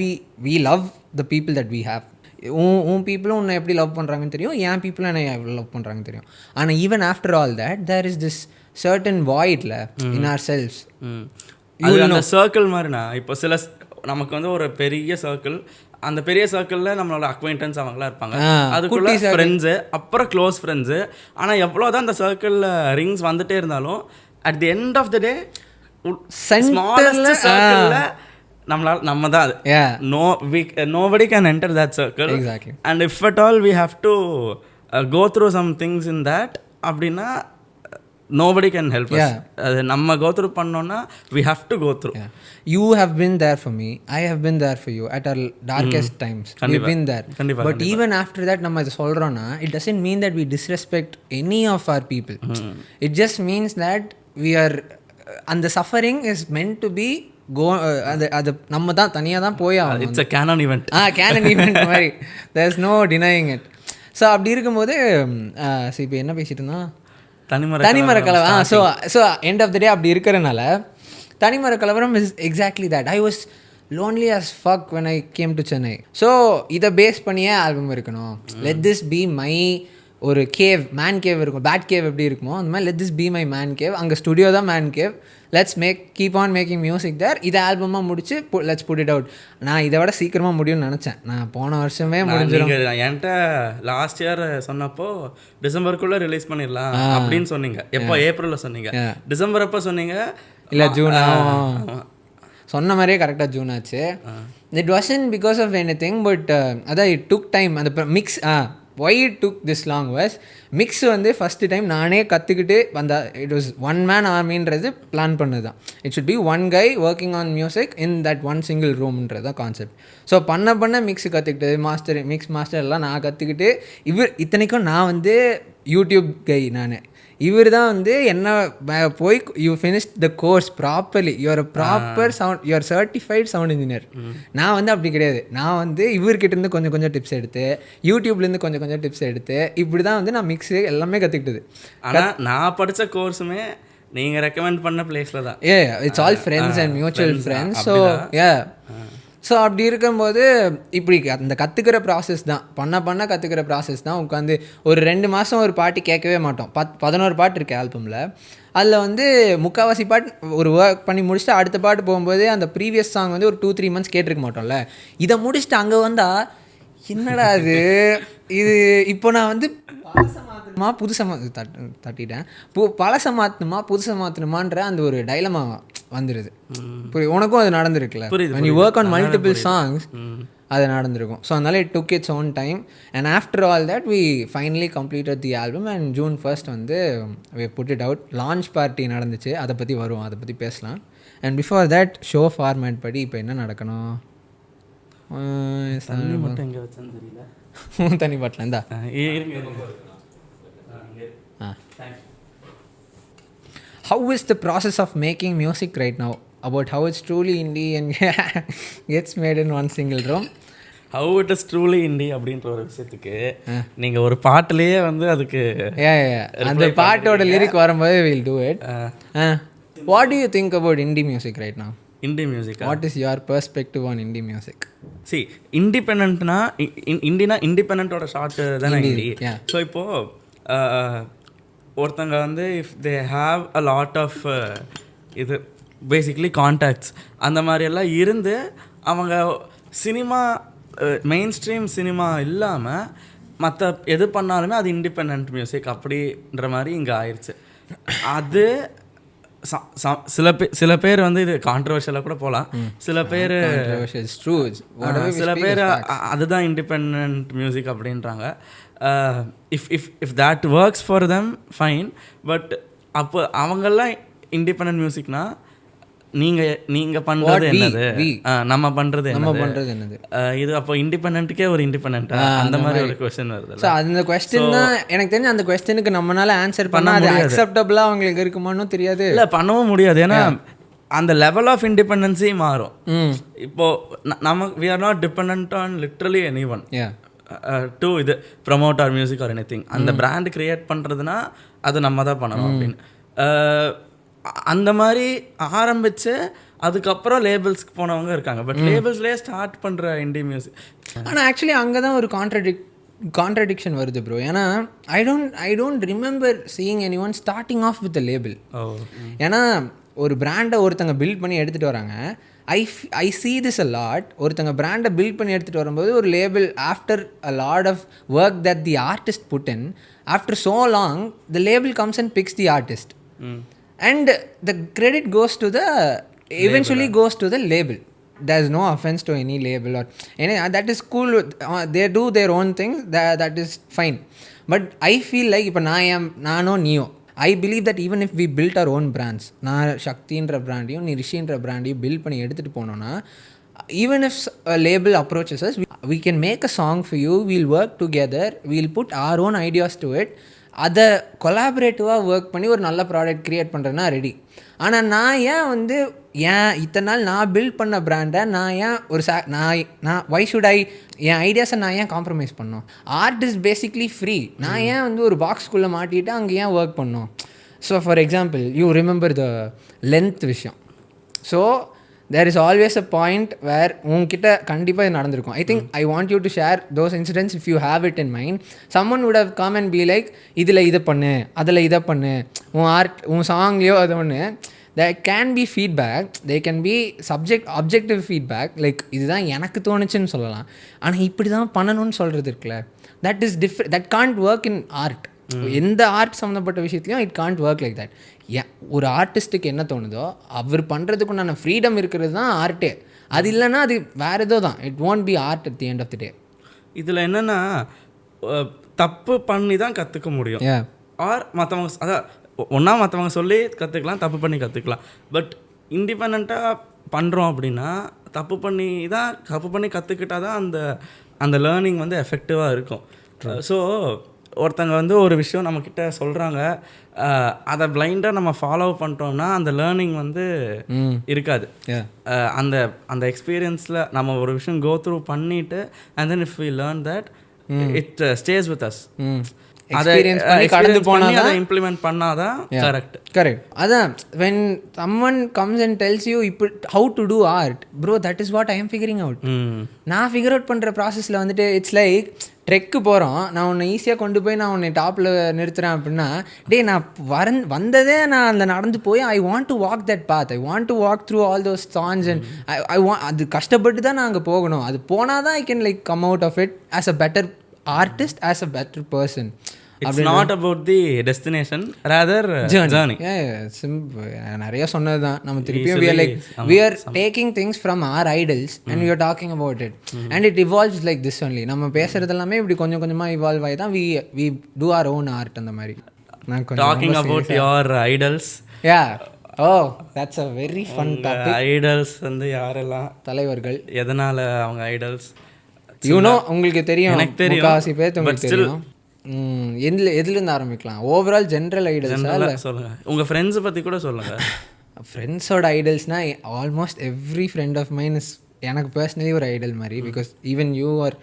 we love the people that we have. உன் பீப்புளும் உன்னை எப்படி love பண்ணுறாங்கன்னு தெரியும், என் பீப்புளும் என்னை எவ்வளோ love பண்ணுறாங்கன்னு தெரியும். ஆனால் even after all that there is this certain void in ourselves. அது அந்த சர்க்கிள் மாதிரினா, இப்போ சில நமக்கு வந்து ஒரு பெரிய சர்க்கிள், அந்த பெரிய சர்க்கிளில் நம்மளோட அக்வைண்டன்ஸ் அவங்களாம் இருப்பாங்க, அதுக்குள்ள ஃப்ரெண்ட்ஸு, அப்புறம் க்ளோஸ் ஃப்ரெண்ட்ஸு. ஆனால் எவ்வளோதான் அந்த சர்க்கிளில் ரிங்ஸ் வந்துட்டே இருந்தாலும் at the end of the day smallest சர்க்கிளில் நம்ம தான் அது. Nobody can enter that circle. Exactly. And if at all we have to go through some things in that, அப்படின்னா nobody can help us. அது நம்ம go through பண்ணோம்னா we have to go through. You have been there for me, I have been there for you at our darkest times. We've been there. But even after that நம்ம இது சொல்றோம்னா, it doesn't mean that we disrespect any of our people. It just means that we are, and the suffering is meant to be அது நம்ம தான் தனியாக தான் போய் ஆகும். It's a canon event. canon event மாதிரி, there is no denying it. So அப்படி இருக்கும்போது இப்போ என்ன பேசிட்டு இருந்தா, Thanimara Kalavaram. So end of the day அப்படி இருக்கிறனால Thanimara Kalavaram is exactly that. I was lonely as fuck when I came to Chennai. So இதை பேஸ் பண்ணியே ஆல்பம் இருக்கணும். லெட் திஸ் பி மை ஒரு கேவ், மேன் கேவ் இருக்கும், பேட் கேவ் எப்படி இருக்குமோ அந்த மாதிரி let this be my man cave. அங்கே ஸ்டுடியோ தான் man cave. Let's keep on making music தேர். இதை ஆல்பமாக முடிச்சு லெட்ஸ் புட் இட் அவுட். நான் இதை விட சீக்கிரமாக முடியும்னு நினச்சேன். நான் போன வருஷமே முடிஞ்சிடும். என்கிட்ட லாஸ்ட் இயர் சொன்னப்போ டிசம்பருக்குள்ளே ரிலீஸ் பண்ணிடலாம் அப்படின்னு சொன்னீங்க. எப்போ? ஏப்ரலில் சொன்னீங்க. டிசம்பர் அப்போ சொன்னீங்க இல்லை ஜூன். சொன்ன மாதிரியே கரெக்டாக ஜூன் ஆச்சு. It wasn't because of anything, but அதான் இட் டுக் டைம். அந்த mix why it took this long was mix வந்து ஃபஸ்ட்டு டைம் நானே கற்றுக்கிட்டு அந்த இட் வாஸ் ஒன் மேன் ஆர்மின்றது பிளான் பண்ணது தான். It should be one guy working on music in that one single ரூம்ன்றது தான் கான்செப்ட். ஸோ பண்ண மிக்ஸ் கற்றுக்கிட்டது, மிக்ஸ் மாஸ்டர் எல்லாம் நான் கற்றுக்கிட்டு, இத்தனைக்கும் நான் வந்து யூடியூப் கை. இவர் தான் வந்து என்ன போய் you finish the course properly, you're proper sound, you're certified sound engineer. நான் வந்து அப்படி கிடையாது. நான் வந்து இவர்கிட்டேருந்து கொஞ்சம் டிப்ஸ் எடுத்து, யூடியூப்லேருந்து கொஞ்சம் டிப்ஸ் எடுத்து, இப்படி தான் வந்து நான் மிக்ஸு எல்லாமே கற்றுக்கிட்டது. ஆனால் நான் படித்த கோர்ஸுமே நீங்கள் ரெக்கமெண்ட் பண்ண பிளேஸில் தான். It's all friends and mutual friends. So அப்படி இருக்கும்போது இப்படி அந்த கற்றுக்கிற ப்ராசஸ் தான், பண்ண கற்றுக்கிற ப்ராசஸ் தான். உட்காந்து ஒரு 2 மாதம் ஒரு பாட்டு கேட்கவே மாட்டோம். 11 பாட்டு இருக்குது ஆல்பமில். அதில் வந்து முக்கால்வாசி பாட்டு ஒரு ஒர்க் பண்ணி முடிச்சுட்டு அடுத்த பாட்டு போகும்போது அந்த ப்ரீவியஸ் சாங் வந்து ஒரு 2-3 மந்த்ஸ் கேட்டிருக்க மாட்டோம்ல. இதை முடிச்சுட்டு அங்கே வந்தால் என்னடா இது இப்போ நான் வந்து புதுசை தட்டிட்டேன், பழசை மாற்றணுமா புதுசை மாற்றணுமான்ற அந்த ஒரு டைலமா வந்துடுது. உனக்கும் அது நடந்திருக்குல்ல, when you work on multiple songs அது நடந்திருக்கும். ஸோ அதனால it took its own time and after all that we finally completed the album and June 1st வந்து we put it out. Launch party நடந்துச்சு, அதை பற்றி வருவோம், அதை பற்றி பேசலாம். and before that show format படி இப்போ என்ன நடக்கணும்? தண்ணி பாட்டில் இருந்தா how is the process of making music right now? About how it's truly indie and gets made in one single room. how it is truly indie அப்படின்ற ஒரு விஷயத்துக்கு நீங்கள் ஒரு பாட்டிலேயே வந்து அதுக்கு அந்த பாட்டோட லிரிக் வரும்போது we'll do it. What do you think about indie music right now? indie music, what is your perspective on indie music? see independentனா இண்டினா இண்டிபெண்டன்ட்டோட ஷார்ட் தானே indie. ஸோ இப்போது ஒருத்தங்க வந்து if they have a lot of இது basically contacts அந்த மாதிரியெல்லாம் இருந்து அவங்க சினிமா மெயின் ஸ்ட்ரீம் சினிமா இல்லாமல் மற்ற எது பண்ணாலுமே அது இண்டிபெண்ட் மியூசிக் அப்படின்ற மாதிரி இங்கே ஆயிடுச்சு. அது சில பேர் வந்து இது கான்ட்ரவர்ஷியலாக கூட போகலாம். சில பேர் அதுதான் இண்டிபெண்ட் மியூசிக் அப்படின்றாங்க. If that works for them fine. But அப்போ அவங்கெல்லாம் இண்டிபெண்ட் மியூசிக்னா நீங்கள் பண்ணுறது என்னது, நம்ம பண்ணுறது என்னது, இது அப்போ இண்டிபெண்ட்டுக்கே ஒரு இண்டிபெண்டா அந்த மாதிரி ஒரு கொஸ்டின் வருது. ஸோ அந்த கொஸ்டின் தான் எனக்கு தெரிஞ்சு. அந்த கொஸ்டினுக்கு நம்மளால ஆன்சர் பண்ண அது அக்செப்டபிளாக அவங்களுக்கு இருக்குமான்னு தெரியாது. இல்லை, பண்ணவும் முடியாது. ஏன்னா அந்த லெவல் ஆஃப் இண்டிபெண்டன்ஸே மாறும். இப்போது நம்ம we are not depend on literally anyone to இது promote or music or anything. அந்த பிராண்ட் கிரியேட் பண்ணுறதுனா அது நம்ம தான் பண்ணணும் அப்படின்னு. அந்த மாதிரி ஆரம்பித்து அதுக்கப்புறம் லேபிள்ஸ்க்கு போனவங்க இருக்காங்க. பட் லேபிள்ஸ்லேயே ஸ்டார்ட் பண்ணுற இண்டி மியூசிக். ஆனால் ஆக்சுவலி அங்கே தான் ஒரு கான்ட்ரடிக்ஷன் வருது ப்ரோ. ஏன்னா I don't remember seeing any one starting off with label. ஏன்னா ஒரு பிராண்டை ஒருத்தங்க பில்ட் பண்ணி எடுத்துகிட்டு வராங்க. ஐ see this a lot. ஒருத்தங்க பிராண்டை பில்ட் பண்ணி எடுத்துகிட்டு வரும்போது ஒரு label after a lot of work that the artist put in, after so long the label comes and picks the artist and the credit goes to the eventually goes to the label. There is no offense to any label or any that is cool. They do their own things, that is fine. But I feel like ipo nano neo I believe that even if we built our own brands, na Shakti indra brand you ni Rishi indra brand you build பண்ணி எடுத்துட்டு போனோம்னா, even if a label approaches us, we can make a song for you, we'll work together, we'll put our own ideas to it, அதை கொலாபரேட்டிவாக work பண்ணி ஒரு நல்ல product create பண்ணுறேன்னா ready. ஆனால் நான் ஏன் வந்து இத்தனை நாள் நான் பில்ட் பண்ண பிராண்டை நான் ஏன் ஒரு நான் வை ஷுட் ஐ என் ஐடியாஸை நான் ஏன் காம்ப்ரமைஸ் பண்ணோம்? Art is basically free. நான் ஏன் வந்து ஒரு பாக்ஸ்குள்ளே மாட்டிட்டு அங்கே ஏன் ஒர்க் பண்ணோம்? So for example you remember the length விஷயம். ஸோ there is always a point where உங்ககிட்ட கண்டிப்பாக இது நடந்திருக்கும். I think I want you to share those incidents if you have it in mind. Someone would have come and be like, இதில் இதை பண்ணு, அதில் இதை பண்ணு, உன் ஆர்ட் உன் சாங்லேயோ அது ஒன்று. There can be feedback, there can be objective feedback, like இதுதான் எனக்கு தோணுச்சுன்னு சொல்லலாம். ஆனால் இப்படி தான் பண்ணணும்னு சொல்கிறது இருக்குல்ல, that is different, that can't work in art. எந்த ஆர்ட் சம்மந்தப்பட்ட விஷயத்துலையும் it can't work like that. ஒரு ஆர்டிஸ்ட்டுக்கு என்ன தோணுதோ அவர் பண்ணுறதுக்கு உண்டான ஃப்ரீடம் இருக்கிறது தான் ஆர்ட்டே. அது இல்லைன்னா அது வேறு ஏதோ தான். It won't be art at the end of the day. இதில் என்னென்னா தப்பு பண்ணி தான் கற்றுக்க முடியும். ஆர் மற்றவங்க அதான் ஒன்றா மற்றவங்க சொல்லி கற்றுக்கலாம், தப்பு பண்ணி கற்றுக்கலாம். பட் இண்டிபெண்ட்டாக பண்ணுறோம் அப்படின்னா தப்பு பண்ணி கற்றுக்கிட்டால் தான் அந்த லேர்னிங் வந்து எஃபெக்டிவாக இருக்கும். ஸோ ஒருத்தங்க வந்து ஒரு விஷயம் நம்மக்கிட்ட சொல்கிறாங்க, அதை பிளைண்டாக நம்ம ஃபாலோ பண்ணிட்டோம்னா அந்த லேர்னிங் வந்து இருக்காது. அந்த எக்ஸ்பீரியன்ஸில் நம்ம ஒரு விஷயம் கோ த்ரூ பண்ணிவிட்டு and then if we learn that it stays with us. அதை கடந்து போனால் அதை இம்ப்ளிமெண்ட் பண்ணாதான் கரெக்ட். அதான் when someone comes and tells you இப்போ how to do art, bro, that is what I am figuring out. நான் figure out பண்ணுற ப்ராசஸில் வந்துட்டு இட்ஸ் லைக் ட்ரெக்கு போகிறோம், நான் உன்னை ஈஸியாக கொண்டு போய் நான் உன்னை டாப்பில் நிறுத்துகிறேன் அப்படின்னா, நான் வந்ததே நான் அந்த நடந்து போய் I want to walk that path, I want to walk through all those chances and அது கஷ்டப்பட்டு தான் நான் அங்கே போகணும். அது போனால் தான் I can like come out of it as a better artist, as a better person. It's not about the destination, rather journey. நிறைய சொன்னது தான். நம்ம திருப்பியும் we are taking things from our idols and we are talking about it and it evolves like this only. நம்ம பேசுறது எல்லாமே இப்படி கொஞ்சம் கொஞ்சமாக இவால்வ் ஆகி தான் we do our own art. அந்த மாதிரி talking about your idols. Oh, that's a very fun topic. Idols வந்து யாரெல்லாம் தலைவர்கள், எதனால அவங்க idols, உங்களுக்கு தெரியும், எனக்கு தெரியும், முக்காசி பேர் உங்களுக்கு தெரியும். எதுலேருந்து ஆரம்பிக்கலாம்? ஓவரால் ஜென்ரல் ஐடல்ஸா இல்லை சொல்லுங்கள். உங்கள் ஃப்ரெண்ட்ஸை பற்றி கூட சொல்லுங்கள். ஃப்ரெண்ட்ஸோட ஐடல்ஸ்னால் almost every friend of mine is எனக்கு பர்சனலி ஒரு ஐடல் மாதிரி. Because even you are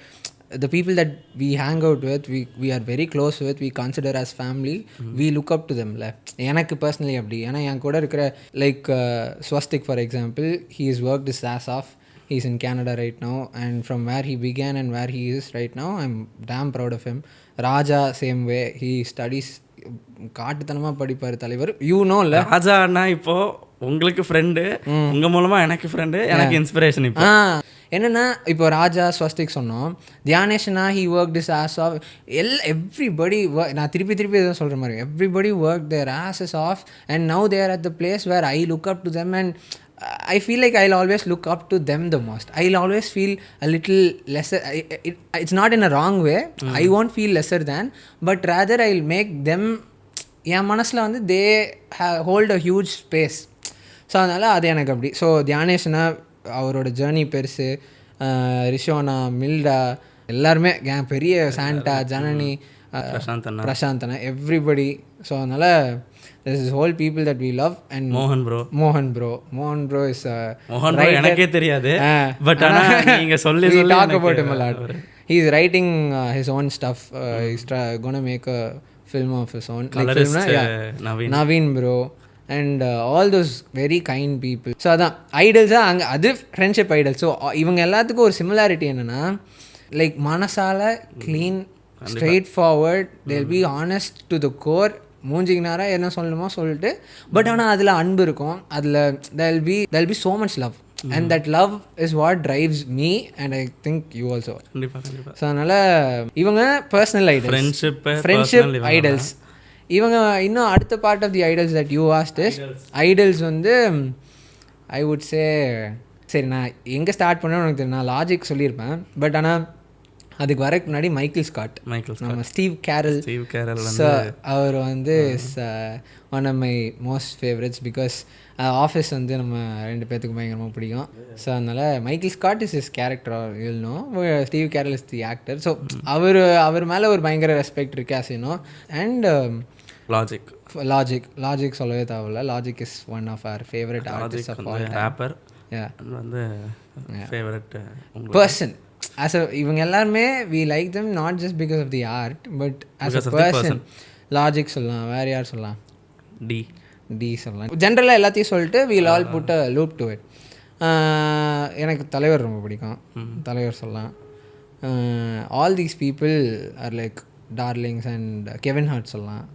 the people that we hang out with, we are very close with, we consider as family, we look up to them. எனக்கு personally அப்படி. ஏன்னா என் கூட இருக்கிற like Swastik for example, he has worked his ass off. He's in Canada right now, and from where he began and where he is right now, I'm damn proud of him. Raja same way, he studies, காட்டுத்தனமாக படிப்பார் தலைவர். யூனோல ராஜா அண்ணா இப்போ உங்களுக்கு friend, உங்கள் மூலமாக எனக்கு friend, எனக்கு inspiration. இப்போ என்னென்னா இப்போ ராஜா ஸ்வஸ்திக் சொன்னோம், தியானேஷனா he work this ass off everybody நான் திருப்பி எதாவது சொல்கிற மாதிரி everybody work their asses off and now they're at the place where I look up to them and I feel like I'll always look up to them the most. I'll always feel a little lesser. It's not in a wrong way. I won't feel lesser than, but rather I'll make them, என் மனசில் வந்து they hold a huge space. So அதனால் அது எனக்கு அப்படி. So தியானேஷனா அவரோட journey பெருசு, ரிஷோனா, மில்டா எல்லாருமே பெரிய, சாண்டா, ஜனனி, பிரசாந்தனா, எவ்ரிபடி. ஸோ அதனால் this is whole people that we love. And Mohan bro is எனக்கே தெரியாது, பட் ஆனா நீங்க சொல்லி we talk about him a lot. He is writing his own stuff. He's going to make a film of his own, like film Naveen bro and all those very kind people. So அதான் ஐடல்ஸா அங்கே அது friendship Idol. So இவங்க எல்லாத்துக்கும் ஒரு similarity என்னென்னா, like மனசால clean, straight forward, they'll be honest to the core, மூஞ்சிக்கு நேரம் என்ன சொல்லணுமோ சொல்லிட்டு, பட் ஆனால் அதில் அன்பு இருக்கும், அதில் there'll be so much love and that love is what drives me and I think you also. So அதனால் இவங்க பர்சனல் ஐடல்ஸ், ஃப்ரெண்ட்ஷிப் ஐடல்ஸ். இவங்க இன்னும் அடுத்த part of the idols that you asked is idols வந்து I would say, சரி நான் எங்கே start பண்ணேன்னு எனக்கு தெரியும், நான் லாஜிக் சொல்லியிருப்பேன், பட் ஆனால் அதுக்கு வரக்கு முன்னாடி மைக்கேல் ஸ்காட், நம்ம ஸ்டீவ் கேரல் அவர் வந்து one of my most favourites. Because office வந்து நம்ம ரெண்டு பேர்த்துக்கு பயங்கரமாக பிடிக்கும். ஸோ அதனால் Michael Scott is is character இல்லைனோ, Steve Carell is the actor. So அவர் மேலே ஒரு பயங்கர ரெஸ்பெக்ட் இருக்கு ஆசினோ. அண்ட் லாஜிக் சொல்லவே தேவையில்ல, logic is one of our favourite artist of all time. வந்து ஃபேவரட் பர்சன். இவங்க எல்லாருமே we like them not just because of the art but as a person. Logic சொல்லலாம், வேறு யார் சொல்லலாம், டி சொல்லலாம். ஜென்ரலாக எல்லாத்தையும் சொல்லிட்டு we'll all put a loop to it. எனக்கு தலைவர் ரொம்ப பிடிக்கும். தலைவர் சொல்லலாம். All these people are like darlings. And Kevin Hart சொல்லலாம்.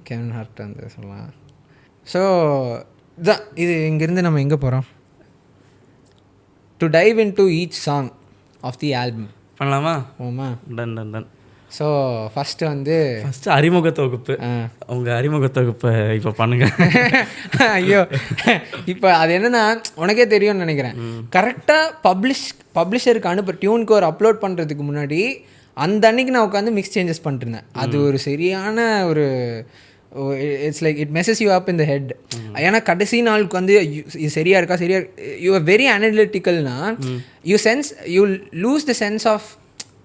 கெவின் ஹார்ட் வந்து சொல்லலாம். ஸோ இதுதான். இது இங்கேருந்து நம்ம எங்கே போகிறோம்? To dive into each song of the album பண்ணலாமா? ஓமா, done done done. So first வந்து அறிமுக தொகுப்பு. உங்கள் அறிமுக தொகுப்பை இப்போ பண்ணுங்க. ஐயோ, இப்போ அது என்னென்னா உனக்கே தெரியும்னு நினைக்கிறேன். கரெக்டாக பப்ளிஷருக்கு அனுப்ப டியூன் கோர் அப்லோட் பண்ணுறதுக்கு முன்னாடி அந்த அன்னைக்கு நான் உட்காந்து மிக்ஸ் சேஞ்சஸ் பண்ணிட்டுருந்தேன். அது ஒரு சரியான ஒரு it's like it messes you up in the head. ஏன்னா கடைசி நாளுக்கு வந்து இது சரியா இருக்கா சரியா, யூ ஆர் வெரி அனலிட்டிக்கல்னா you lose the sense of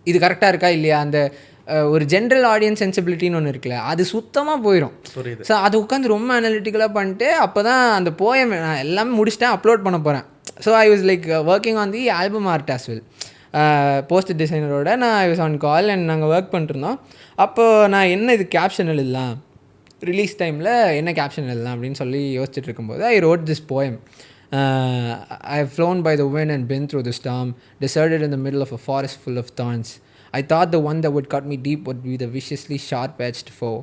இது கரெக்டாக இருக்கா இல்லையா. அந்த ஒரு ஜென்ரல் ஆடியன்ஸ் சென்சிபிலிட்டின்னு ஒன்று இருக்குல்ல, அது சுத்தமாக போயிடும். ஸோ அது உட்காந்து ரொம்ப அனலிட்டிக்கலாக பண்ணிட்டு அப்போ தான் அந்த போயம் நான் எல்லாமே முடிச்சுட்டேன், அப்லோட் பண்ண போகிறேன். So I was like working on the album art as well. Poster டிசைனரோட நான் I was on call and நாங்கள் ஒர்க் பண்ணிட்டுருந்தோம். அப்போது நான் என்ன இது கேப்ஷன் எழுதலாம், ரிலீஸ் டைமில் என்ன கேப்ஷன் எழுதலாம் அப்படின்னு சொல்லி யோசிச்சுட்டு இருக்கும்போது I wrote this poem. I have flown by the wind and been through the storm, deserted in the middle of a forest full of thorns. I thought the one that would cut me deep would be the viciously sharp-edged foe,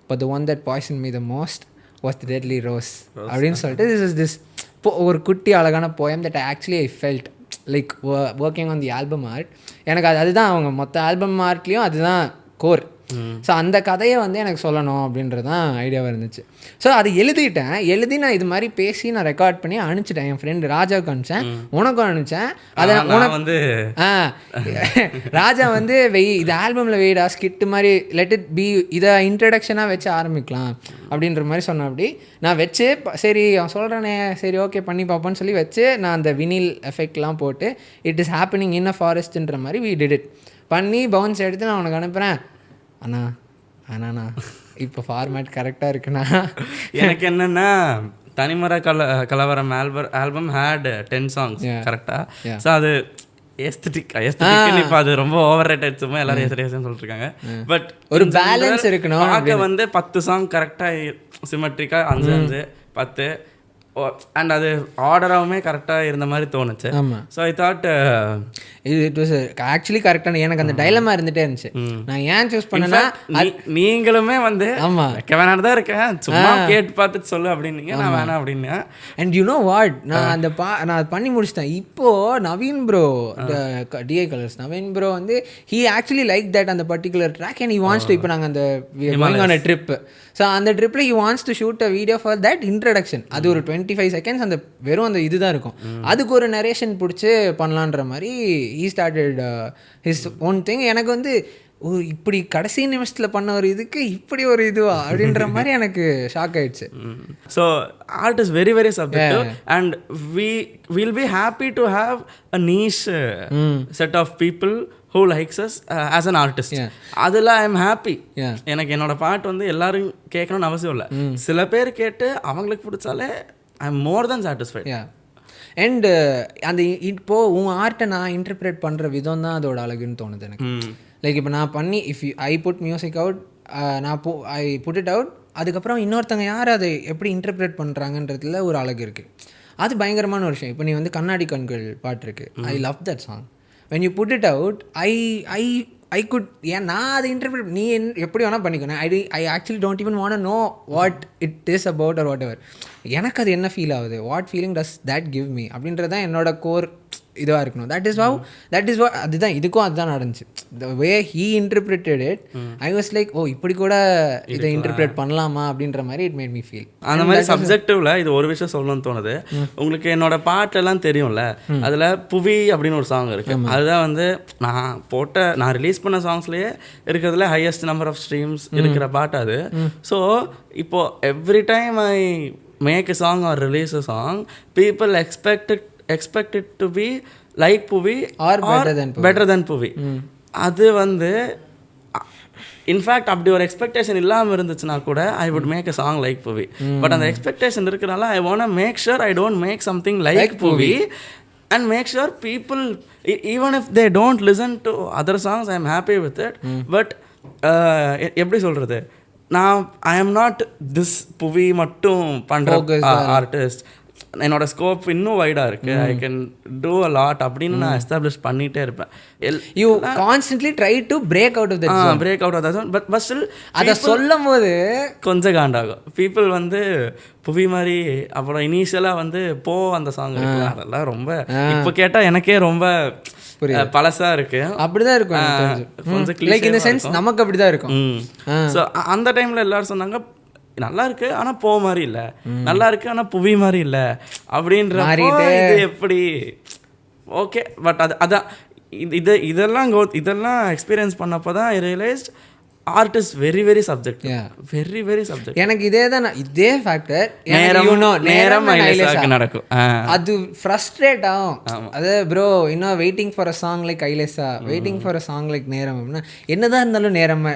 but the one that poisoned me the most was the deadly rose. அப்படின்னு சொல்லிட்டு this ஒரு குட்டி அழகான poem that actually I felt like working on the album art. எனக்கு அதுதான் அவங்க மொத்த album ஆர்ட்லேயும் அதுதான் கோர். ஸோ அந்த கதையை வந்து எனக்கு சொல்லணும் அப்படின்றது தான் ஐடியாவாக இருந்துச்சு. ஸோ அது எழுதி நான் இது மாதிரி பேசி நான் ரெக்கார்ட் பண்ணி அனுப்பிச்சிட்டேன். என் ஃப்ரெண்டு ராஜாவுக்கு அனுப்பிச்சேன், உனக்கும் அனுப்பிச்சேன். அதை உனக்கு வந்து ராஜா வந்து இது ஆல்பமில் வெயிடா ஸ்கிட்டு மாதிரி லெட் இட் பி, இதை இன்ட்ரடக்ஷனாக வச்சு ஆரம்பிக்கலாம் அப்படின்ற மாதிரி சொன்னேன். அப்படி நான் வச்சு சரி அவன் சொல்கிறேனே சரி ஓகே பண்ணி பார்ப்போன்னு சொல்லி வச்சு நான் அந்த வினில் எஃபெக்ட்லாம் போட்டு இட் இஸ் ஹேப்பனிங் இன் அ ஃபாரஸ்ட்ன்ற மாதிரி வி டிட் இட் பண்ணி பவுன்ஸ் எடுத்து நான் உனக்கு அனுப்புகிறேன். அண்ணா இப்போ ஃபார்மேட் கரெக்டாக இருக்குண்ணா. எனக்கு என்னென்னா தனிமர கலவரம் ஆல்பம் ஹேட் 10 songs கரெக்டாக. ஸோ அது எஸ்தட்டிக் இப்போ அது ரொம்ப ஓவர் ரேட்டட், சும்மா எல்லாரும் எஸ்தட்டிக்ஸ்னு சொல்லிட்டு இருக்காங்க. பட் ஒரு பேலன்ஸ் இருக்கணும். பார்க்க வந்து 10 songs கரெக்டாக சிமெட்ரிக்காக 5 10 அண்ட் அது ஆர்டராகவுமே கரெக்டாக இருந்த மாதிரி தோணுச்சு. So I thought it was actually கரெக்டான. எனக்கு அந்த டைலமா இருந்துகிட்டே இருந்துச்சு. நான் ஏன் சூஸ் பண்ணேன்னா நீங்களுமே வந்து ஆமாம் வேணாம் தான் இருக்கேன், சும்மா கேட்டு பார்த்துட்டு சொல்லு அப்படின்னீங்க, நான் வேணாம் அப்படின்னா. அண்ட் யூ நோ வாட், நான் அந்த நான் பண்ணி முடிச்சிட்டேன். இப்போது Naveen bro DI colours Naveen bro வந்து ஹீ ஆக்சுவலி லைக் தட் அந்த particular track and he wants to. இப்போ நாங்கள் அந்த going on a trip. So அந்த ட்ரிப்பில் he wants to shoot a video for that introduction. அது ஒரு 25 seconds அந்த வெறும் அந்த இதுதான் இருக்கும். அதுக்கு ஒரு நரேஷன் பிடிச்சி பண்ணலான்ற மாதிரி he started his own thing. எனக்கு வந்து இப்படி கடைசி நிமிஷத்தில் பண்ண ஒரு இதுக்கு இப்படி ஒரு இதுவா அப்படின்ற மாதிரி எனக்கு ஷாக் ஆயிடுச்சு. So art is very very subjective and we will be happy to have a niche set of people who likes us as an artist. அதில் ஐ எம் ஹாப்பி. எனக்கு என்னோட பாட்டு வந்து எல்லாரும் கேட்கணும்னு அவசியம் இல்லை. சில பேர் கேட்டு அவங்களுக்கு பிடிச்சாலே I am more than satisfied. And அந்த இப்போது உன் ஆர்ட்டை நான் இன்டர்பிரேட் பண்ணுற விதம் தான் அதோட அழகுன்னு தோணுது எனக்கு. லைக் இப்போ நான் பண்ணி if I put music out, I put it out, அதுக்கப்புறம் இன்னொருத்தங்க யார் அதை எப்படி இன்டர்பிரேட் பண்ணுறாங்கன்றதுல ஒரு அழகு இருக்குது. அது பயங்கரமான ஒரு விஷயம். இப்போ நீ வந்து கண்ணாடி கண்கள் பாட்டு இருக்குது, I love that song. when you put it out I could, ஏன் நான் அதை இன்டர்பிரேட் நீ எப்படி வேணால் பண்ணிக்கணும். I actually don't even want to know what it is about or whatever. எனக்கு அது என்ன ஃபீல் ஆகுது, what feeling does that give me அப்படின்றது தான் என்னோட கோர் இதுவாக இருக்கணும். தட் இஸ் வாட் அதுதான் இதுக்கும் அதுதான் நடந்துச்சு. The way he interpreted it I was like oh இப்படி கூட இதை இன்டர்பிரேட் பண்ணலாமா அப்படின்ற மாதிரி இட் மேட் மீ ஃபீல். அந்த மாதிரி சப்ஜெக்டிவ்ல இது ஒரு விஷயம் சொல்லணும்னு தோணுது. உங்களுக்கு என்னோட பாட்டெல்லாம் தெரியும்ல, அதில் புவி அப்படின்னு ஒரு சாங் இருக்கு. அதுதான் வந்து நான் ரிலீஸ் பண்ண சாங்ஸ்லேயே இருக்கிறதுல ஹையஸ்ட் நம்பர் ஆஃப் ஸ்ட்ரீம்ஸ் இருக்கிற பாட்டு அது. ஸோ இப்போ every time I make a song or release a song, people expect it to be like Puvi or better than Puvi. அது வந்து இன்ஃபேக்ட் அப்படி ஒரு எக்ஸ்பெக்டேஷன் இல்லாமல் இருந்துச்சுன்னா கூட I would make a song like Puvi. But அந்த expectation இருக்கிறனால I want make sure I don't make something like Puvi and make sure people even if they don't listen to other songs I am happy with it. But எப்படி சொல்கிறது, நான் I am not this புவி மட்டும் பண்ணுற artist. என்னோட scope இன்னும் வைடாக இருக்குது, I can do a lot அப்படின்னு நான் எஸ்டாப்ளிஷ் பண்ணிகிட்டே இருப்பேன். You constantly try to break out of that zone. Break out of that zone. But still அதை சொல்லும் போது கொஞ்சம் காண்டாகும். பீப்புள் வந்து புவி மாதிரி அப்புறம் இனிஷியலாக வந்து அந்த சாங் இருக்குல்ல, அதெல்லாம் ரொம்ப இப்போ கேட்டால் எனக்கே ரொம்ப பழசா இருக்கு. அப்படிதான் இருக்கும் கொஞ்சம் லைக் இன் தி சென்ஸ் நமக்கு அப்படிதான் இருக்கும். ஸோ அந்த டைம்ல எல்லாரும் சொன்னாங்க நல்லா இருக்கு ஆனா மாதிரி இல்ல, நல்லா இருக்கு ஆனா புவி மாதிரி இல்ல அப்படின்ற இது எப்படி ஓகே. பட் அதான் இதெல்லாம் எக்ஸ்பீரியன்ஸ் பண்ணப்போதான் I realised art is very very subject, very very subject. எனக்கு இதே ஃபேக்டர் நேரம் நடக்கும், அது ஃப்ரஸ்ட்ரேட் ஆகும். அது ப்ரோ இன்னும் waiting for a song like ஐலேசா, waiting for a song like நேரம் அப்படின்னா என்னதான் இருந்தாலும் நேரம்.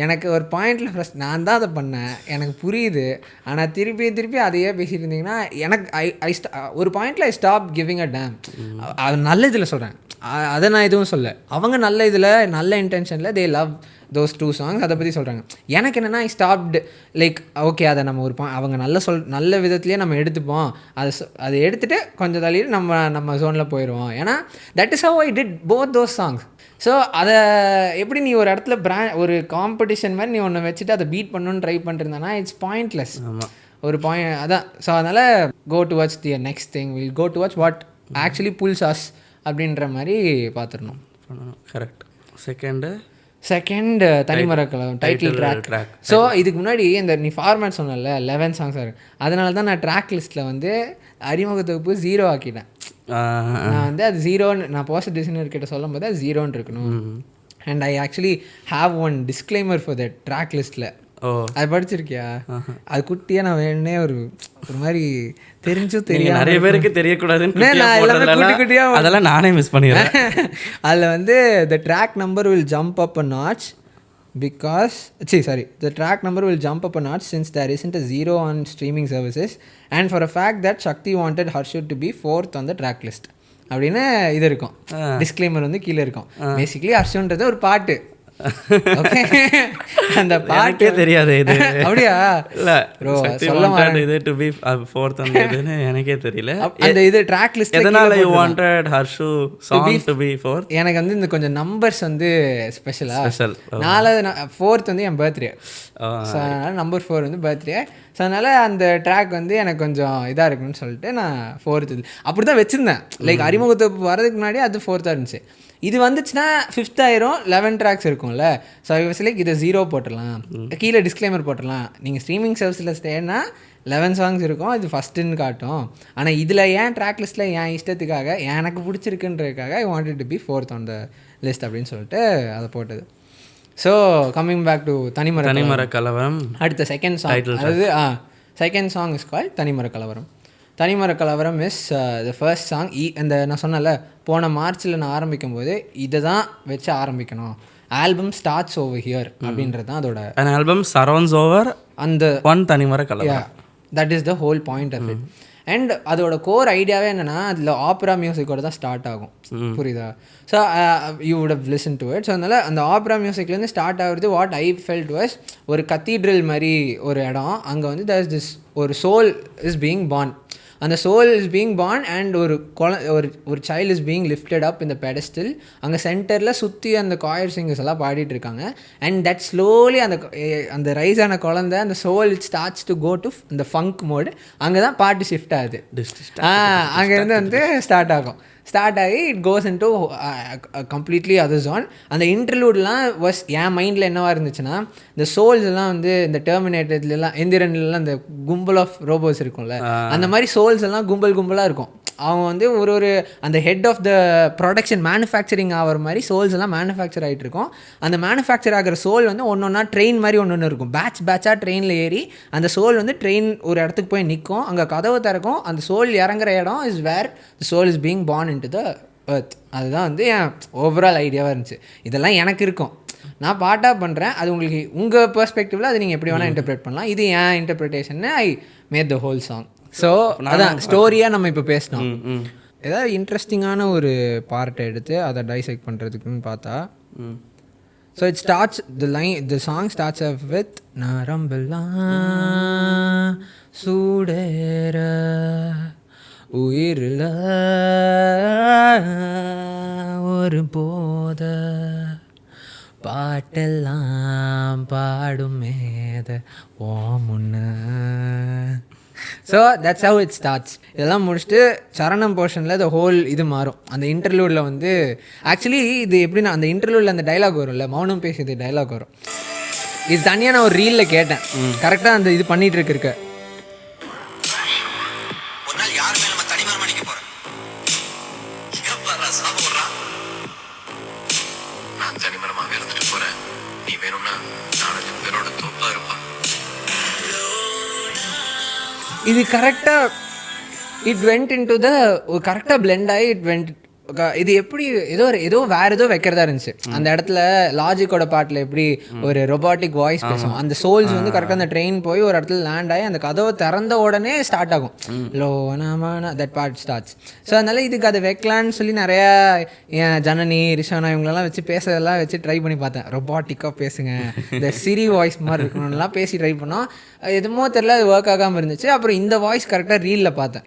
எனக்கு ஒரு பாயிண்ட்ல நான் தான் அதை பண்ணேன், எனக்கு புரியுது. ஆனால் திருப்பி அதையே பேசிட்டு இருந்தீங்கன்னா எனக்கு ஒரு பாயிண்ட்ல I stop giving a damn. அது நல்ல இதில் சொல்கிறேன், அதை நான் எதுவும் சொல்ல. அவங்க நல்ல இதில் நல்ல இன்டென்ஷனில் தே லவ் தோஸ் 2 songs, அதை பற்றி சொல்கிறாங்க. எனக்கு என்னென்னா ஐ ஸ்டாப்டு லைக் ஓகே அதை நம்ம ஒரு அவங்க நல்ல விதத்துலேயே நம்ம எடுத்துப்போம், அதை எடுத்துகிட்டு கொஞ்சம் தள்ளிட்டு நம்ம ஜோனில் போயிடுவோம். ஏன்னா that is have I did both those songs. So அதை எப்படி நீ ஒரு இடத்துல ஒரு காம்படிஷன் மாதிரி நீ ஒன்று வச்சுட்டு அதை பீட் பண்ணணுன்னு ட்ரை பண்ணிருந்தேன்னா இட்ஸ் பாயிண்ட்லெஸ். ஒரு பாயிண்ட் அதான். ஸோ அதனால் go towards the next thing, will go towards what actually pulls us அப்படின்ற மாதிரி பார்த்துடணும். கரெக்ட். செகண்ட் தனிமர கலவரம் டைட்டில் ட்ராக். ஸோ இதுக்கு முன்னாடி நீ ஃபார்மேட் சொன்னல 11 சாங்ஸ் இருக்கு, அதனால தான் நான் ட்ராக் லிஸ்ட்டில் வந்து அறிமுக தொகுப்பு 0 ஆக்கிட்டேன். நான் வந்து அது 0 நான் போஸ்டர் டிசைனர் கிட்ட சொல்லும் போது அது 0 இருக்கணும். And I actually have one disclaimer for that track லிஸ்ட்டில். அது படிச்சிருக்கியா? அது குட்டியா நான் வேணே ஒரு மாதிரி தெரிஞ்சும் தெரியும் நிறைய பேருக்கு தெரியக்கூடாதுன்னு அதெல்லாம் நானே மிஸ் பண்ணிடுறேன். அதில் வந்து the track number will jump up a notch because the track number will jump up a notch since there isn't a 0 on streaming services and for a fact that Shakti wanted Harshu to be 4th on the track list அப்படின்னு இது இருக்கும். Disclaimer வந்து கீழே இருக்கும். Basically ஹர்ஷுன்றது ஒரு பாட்டு. அந்த பாட்டே தெரியாது இது அப்படியா? இல்ல சொல்ல மாட்டேன் இது டு பீ 4th அந்த எனக்கே தெரியல. அந்த இது ட்ராக் லிஸ்ட் எதனால you wanted Harshu song to be 4th? எனக்கு வந்து இந்த கொஞ்சம் நம்பர்ஸ் வந்து ஸ்பெஷல் 4th வந்து என் பர்த்டே. ஸோ அதனால நம்பர் 4 வந்து பர்த்டே. ஸோ அதனால் அந்த ட்ராக் வந்து எனக்கு கொஞ்சம் இதாக இருக்குன்னு சொல்லிட்டு நான் 4th அப்படி தான் வச்சுருந்தேன். லைக் அறிமுகத்தை வரதுக்கு முன்னாடி அது 4th இருந்துச்சு. இது வந்துச்சுன்னா 5th ஆயிரும். 11 ட்ராக்ஸ் இருக்கும்ல. ஸோ லைக் இதை 0 போட்டுடலாம், கீழே டிஸ்க்ளைமர் போட்டுடலாம். நீங்கள் ஸ்ட்ரீமிங் சர்வீஸில் ஸ்டேன்னா 11 சாங்ஸ் இருக்கும், இது ஃபஸ்ட்டுன்னு காட்டும். ஆனால் இதில் ஏன் ட்ராக் லிஸ்ட்டில் என் இஷ்டத்துக்காக எனக்கு பிடிச்சிருக்குன்றதுக்காக I wanted to be 4th on the list அப்படின்னு சொல்லிட்டு அதை போட்டது. So coming back to Thanimara Kalavaram. அடுத்த செகண்ட் சாங், அதாவது second song is called Thanimara Kalavaram. Thanimara Kalavaram is the first song. அந்த நான் சொன்னல போன மார்ச்சில் நான் ஆரம்பிக்கும் போது இதை தான் வச்சு ஆரம்பிக்கணும். ஆல்பம் ஸ்டார்ட்ஸ் ஓவர் ஹியர் அப்படின்றது தான் அதோட ஆல்பம் சரௌண்ட்ஸ் ஓவர் அந்த ஒன் தனிமர கலவரம். That is the whole point of it. And அதோட கோர் ஐடியாவே என்னென்னா அதில் ஆப்ரா மியூசிக்கோட தான் ஸ்டார்ட் ஆகும். புரியுதா? So you would have listen to it. So அதனால் அந்த ஆப்ரா மியூசிக்லேருந்து ஸ்டார்ட் ஆகுறது வாட் ஐ ஃபெல்ட் வாஸ் ஒரு கத்தீட்ரல் மாதிரி ஒரு இடம். அங்கே வந்து தேர் இஸ் திஸ் ஒரு சோல் இஸ் பீயிங் பார்ன். அந்த soul is being born and ஒரு சைல்டு இஸ் பீயிங் லிஃப்டட் அப் இந்த பெடஸ்டில். அங்கே சென்டரில் சுற்றி அந்த காயர் சிங்கர்ஸ் எல்லாம் பாடிட்டு இருக்காங்க. அண்ட் தட் ஸ்லோலி அந்த ரைஸ் ஆன குழந்தை அந்த soul it starts to go to இந்த ஃபங்க் மோடு. அங்கே தான் பாட்டு ஷிஃப்ட் ஆகுது. அங்கேருந்து வந்து ஸ்டார்ட் ஆகும். ஸ்டார்ட் ஆகி it goes in to completely other zone. அந்த இன்டர்லூட்லாம் வாஸ் என் மைண்டில் என்னவாக இருந்துச்சுன்னா இந்த சோல்ஸ் எல்லாம் வந்து இந்த டெர்மினேட்டர்லாம் எந்திரன்லாம் இந்த கும்பல் ஆஃப் ரோபோஸ் இருக்கும்ல, அந்த மாதிரி சோல்ஸ் எல்லாம் கும்பலாக இருக்கும். அவங்க வந்து ஒரு அந்த head of the production manufacturing ஆகிற மாதிரி சோல்ஸ் எல்லாம் மேனுஃபேக்சர் ஆகிட்டு இருக்கும். அந்த மேனுஃபேக்சர் ஆகிற சோல் வந்து ஒன்றா ட்ரெயின் மாதிரி ஒன்று இருக்கும். பேட்சாக ட்ரெயினில் ஏறி அந்த சோல் வந்து ட்ரெயின் ஒரு இடத்துக்கு போய் நிற்கும். அங்கே கதவு திறக்கும். அந்த சோல் இறங்குற இடம் is where the soul is being born in to the earth. அதுதான் வந்து என் ஓவரால் ஐடியாவாக இருந்துச்சு. இதெல்லாம் எனக்கு இருக்கும், நான் பாட்டாக பண்ணுறேன். அது உங்களுக்கு உங்கள் பெர்ஸ்பெக்டிவில் அது நீங்கள் எப்படி வேணால் இன்டர்பிரேட் பண்ணலாம். இது என் interpretation. I made the whole song. So அதான் ஸ்டோரியாக நம்ம இப்போ பேசினோம். ஏதாவது இன்ட்ரெஸ்டிங்கான ஒரு பார்ட்டை எடுத்து அதை டைசெக்ட் பண்ணுறதுக்குன்னு பார்த்தா so it starts the song starts off with நரம்பெல்லாம் சூடேற உயிரில் ஒரு போத பாட்டெல்லாம் பாடும் மேத ஓ முன்ன. So that's how it starts. இதெல்லாம் முடிச்சுட்டு சரணம் போர்ஷனில் த ஹோல் இது மாறும். அந்த இன்டர்வியூவில் வந்து ஆக்சுவலி இது எப்படின்னா அந்த இன்டர்வியூவில் அந்த டைலாக் வரும்ல, மௌனம் பேசியது டைலாக் வரும். இது தனியாக நான் ஒரு ரீலில் கேட்டேன். கரெக்டாக அந்த இது பண்ணிகிட்டு இருக்க இது கரெக்டாக இட் வெண்ட் இன் டு த கரெக்டாக பிளெண்ட் ஆகி இட் வெண்ட். இது எப்படி ஏதோ வேற ஏதோ வைக்கிறதா இருந்துச்சு அந்த இடத்துல. லாஜிக்கோட பாட்டில் எப்படி ஒரு ரொபாட்டிக் வாய்ஸ் பேசும், அந்த சோல்ஸ் வந்து கரெக்டாக அந்த ட்ரெயின் போய் ஒரு இடத்துல லேண்ட் ஆகி அந்த கதவை திறந்த உடனே ஸ்டார்ட் ஆகும். லோனாமான தட் பார்ட் ஸ்டார்ட்ஸ். ஸோ அதனால இதுக்கு அதை வைக்கலான்னு சொல்லி நிறையா ஜனனி ரிஷானா இவங்களெல்லாம் வச்சு பேசுறதெல்லாம் வச்சு ட்ரை பண்ணி பார்த்தேன். ரொபாட்டிக்காக பேசுங்க, இந்த சிரி வாய்ஸ் மாதிரி இருக்கணும்லாம் பேசி ட்ரை பண்ணோம். எதுமோ தெரில, அது ஒர்க் ஆகாமல் இருந்துச்சு. அப்புறம் இந்த வாய்ஸ் கரெக்டாக ரீலில் பார்த்தேன்.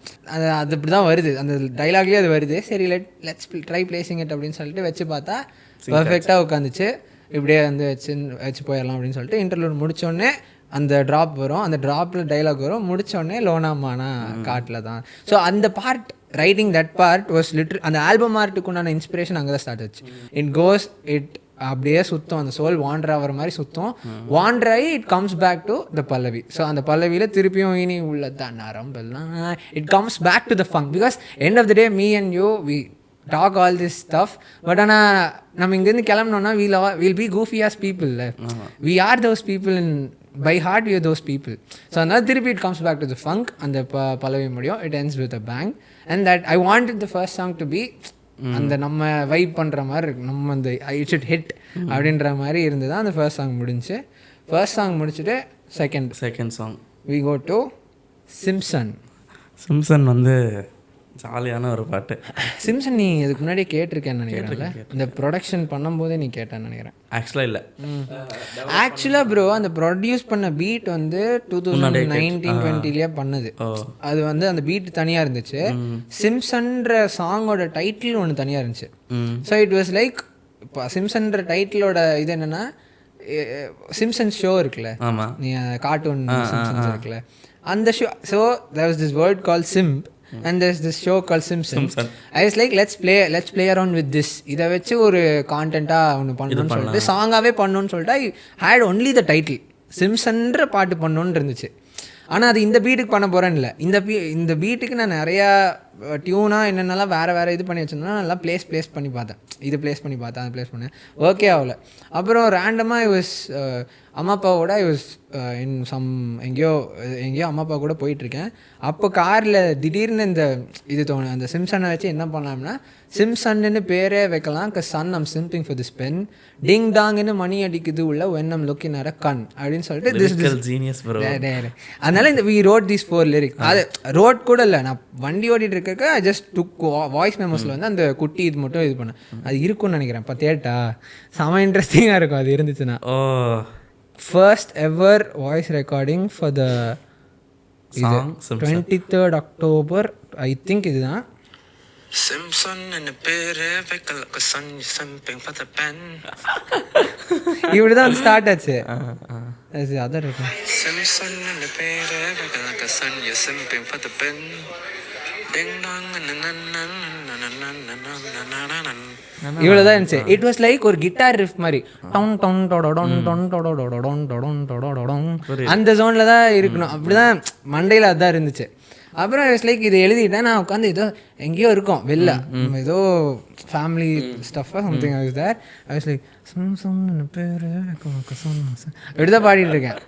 அது இப்படி தான் வருது, அந்த டைலாக்லேயே அது வருது. சரி லெட்ஸ் ட்ரை பிளேசிங் இட் அப்படின்னு சொல்லிட்டு வச்சு பார்த்தா பர்ஃபெக்டாக உட்காந்துச்சு. இப்படியே வந்து வச்சு போயிடலாம் அப்படின்னு சொல்லிட்டு இன்டர்வியூ முடித்தோடனே அந்த ட்ராப் வரும். அந்த ட்ராப்பில் டைலாக் வரும். முடித்தோடனே லோனாமானா காட்டில் தான். ஸோ அந்த part writing that part was litre. அந்த ஆல்பம் ஆர்ட்டுக்கு உண்டான இன்ஸ்பிரேஷன் அங்கே தான் ஸ்டார்ட் ஆச்சு. இட் கோஸ் இட் அப்படியே சுத்தம், அந்த சோல் வாண்டர் ஆகிற மாதிரி சுத்தம். வாண்டர் ஆகி it comes back to the pallavi. So அந்த பல்லவியில் திருப்பியும் இனி உள்ளதான் நரம்பெல்லாம் it comes back to the funk. Because end of the day me and you we talk all this stuff. But ஆனால் நம்ம இங்கேருந்து கிளம்பினோன்னா will be goofy as people. We are those people in by heart, we are those people. So அதனால் திருப்பி it comes back to the funk. அந்த பல்லவி முடியும், it ends with a bang. And that I wanted the first song to be அந்த நம்ம vibe பண்ணுற மாதிரி இருக்கு, நம்ம அந்த இட் ஷுட் ஹிட் அப்படின்ற மாதிரி இருந்து தான் அந்த ஃபர்ஸ்ட் சாங் முடிஞ்சு. ஃபர்ஸ்ட் சாங் முடிச்சுட்டு second song we go to Simpson. Simpson வந்து ஜாலியான ஒரு பாட்டு. சிம்சன் நீ இதுக்கு முன்னாடியே கேட்டிருக்கேன்னு நினைக்கிறேன்ல, இந்த ப்ரொடக்ஷன் பண்ணும்போதே நீ கேட்டேன்னு நினைக்கிறேன். ஆக்சுவலாக ப்ரோ அந்த ப்ரொடியூஸ் பண்ண பீட் வந்து 2019-20 பண்ணது. அது வந்து அந்த பீட் தனியாக இருந்துச்சு. சிம்சன்ற சாங்கோட டைட்டில் ஒன்று தனியாக இருந்துச்சு. ஸோ இட் வாஸ் லைக் இப்போ சிம்சன்ற டைட்டிலோட இது என்னென்னா சிம்சன் ஷோ இருக்குல்ல, நீ கார்ட்டூன் சிம்சன்ஸ் இருக்குல்ல அந்த show. So there was this word call simp and there's this show called Simpsons. I was like let's play around with this. இதை வச்சு ஒரு கான்டென்ட்டாக ஒன்று பண்ணணும்னு சொல்லிட்டு சாங்காகவே பண்ணணும்னு சொல்லிட்டு I had only the title சிம்சன்ற பாட்டு பண்ணணுன்னு இருந்துச்சு. ஆனால் அது இந்த பீட்டுக்கு பண்ண போகிறேன்னு இந்த பீட்டுக்கு நான் நிறையா டியூனாக என்னென்னலாம் வேறு இது பண்ணி வச்சுருந்தேன்னா நல்லா ப்ளேஸ் பண்ணி பார்த்தேன். இது ப்ளேஸ் பண்ணி பார்த்தேன், அது ப்ளேஸ் பண்ணேன், ஓகே ஆகல. அப்புறம் ரேண்டமாக ஐ வாஸ் அம்மா அப்பாவோட ஐ வாஸ் இன் சம் எங்கேயோ அம்மா அப்பா கூட போயிட்டுருக்கேன். அப்போ காரில் திடீர்னு இந்த இது தோணும், அந்த சிம்சனை வச்சு என்ன பண்ணலாம்னா சிம்சன்னு பேரே வைக்கலாம். Son I'm simping for this pen, ding டாங்னு மணி அடிக்குது உள்ள when I'm looking at a கண் அப்படின்னு சொல்லிட்டு அதனால இந்த வி ரோட் தீஸ் 4 லிரிக்ஸ். அது ரோட் கூட இல்லை, நான் வண்டி ஓட்டிகிட்டு இருக்க ஐ ஜஸ்ட் டுக் வாய்ஸ் மெமோஸில் வந்து அந்த குட்டி இது மட்டும் இது பண்ணேன். அது இருக்கும்னு நினைக்கிறேன். இப்போ தேட்டா செம இன்ட்ரெஸ்டிங்காக இருக்கும் அது இருந்துச்சுன்னா. First ever voice recording for the 23rd October I think இதுதான். சிம்சன் என்ன பேரு வைக்கல son simping for the pen இப்படி தான் ஸ்டார்ட் ஆச்சு. அதர் இருக்கும் சிம்சன் என்ன பேரு வைக்கல son simping for the pen ding dong இவ்வளோதான் இருந்துச்சு. இட் வாஸ் லைக் ஒரு கிட்டார் ரிஃப் மாதிரி அந்த ஜோனில் தான் இருக்கணும், அப்படிதான் மண்டையில் அதுதான் இருந்துச்சு. அப்புறம் இட்ஸ் லைக் இது எழுதிட்டேன். நான் உட்காந்து ஏதோ எங்கேயோ இருக்கும் வெளில ஏதோ ஃபேமிலி ஸ்டஃபாக something as there. I was like பேர் இப்படிதான் பாடிட்டு இருக்கேன்.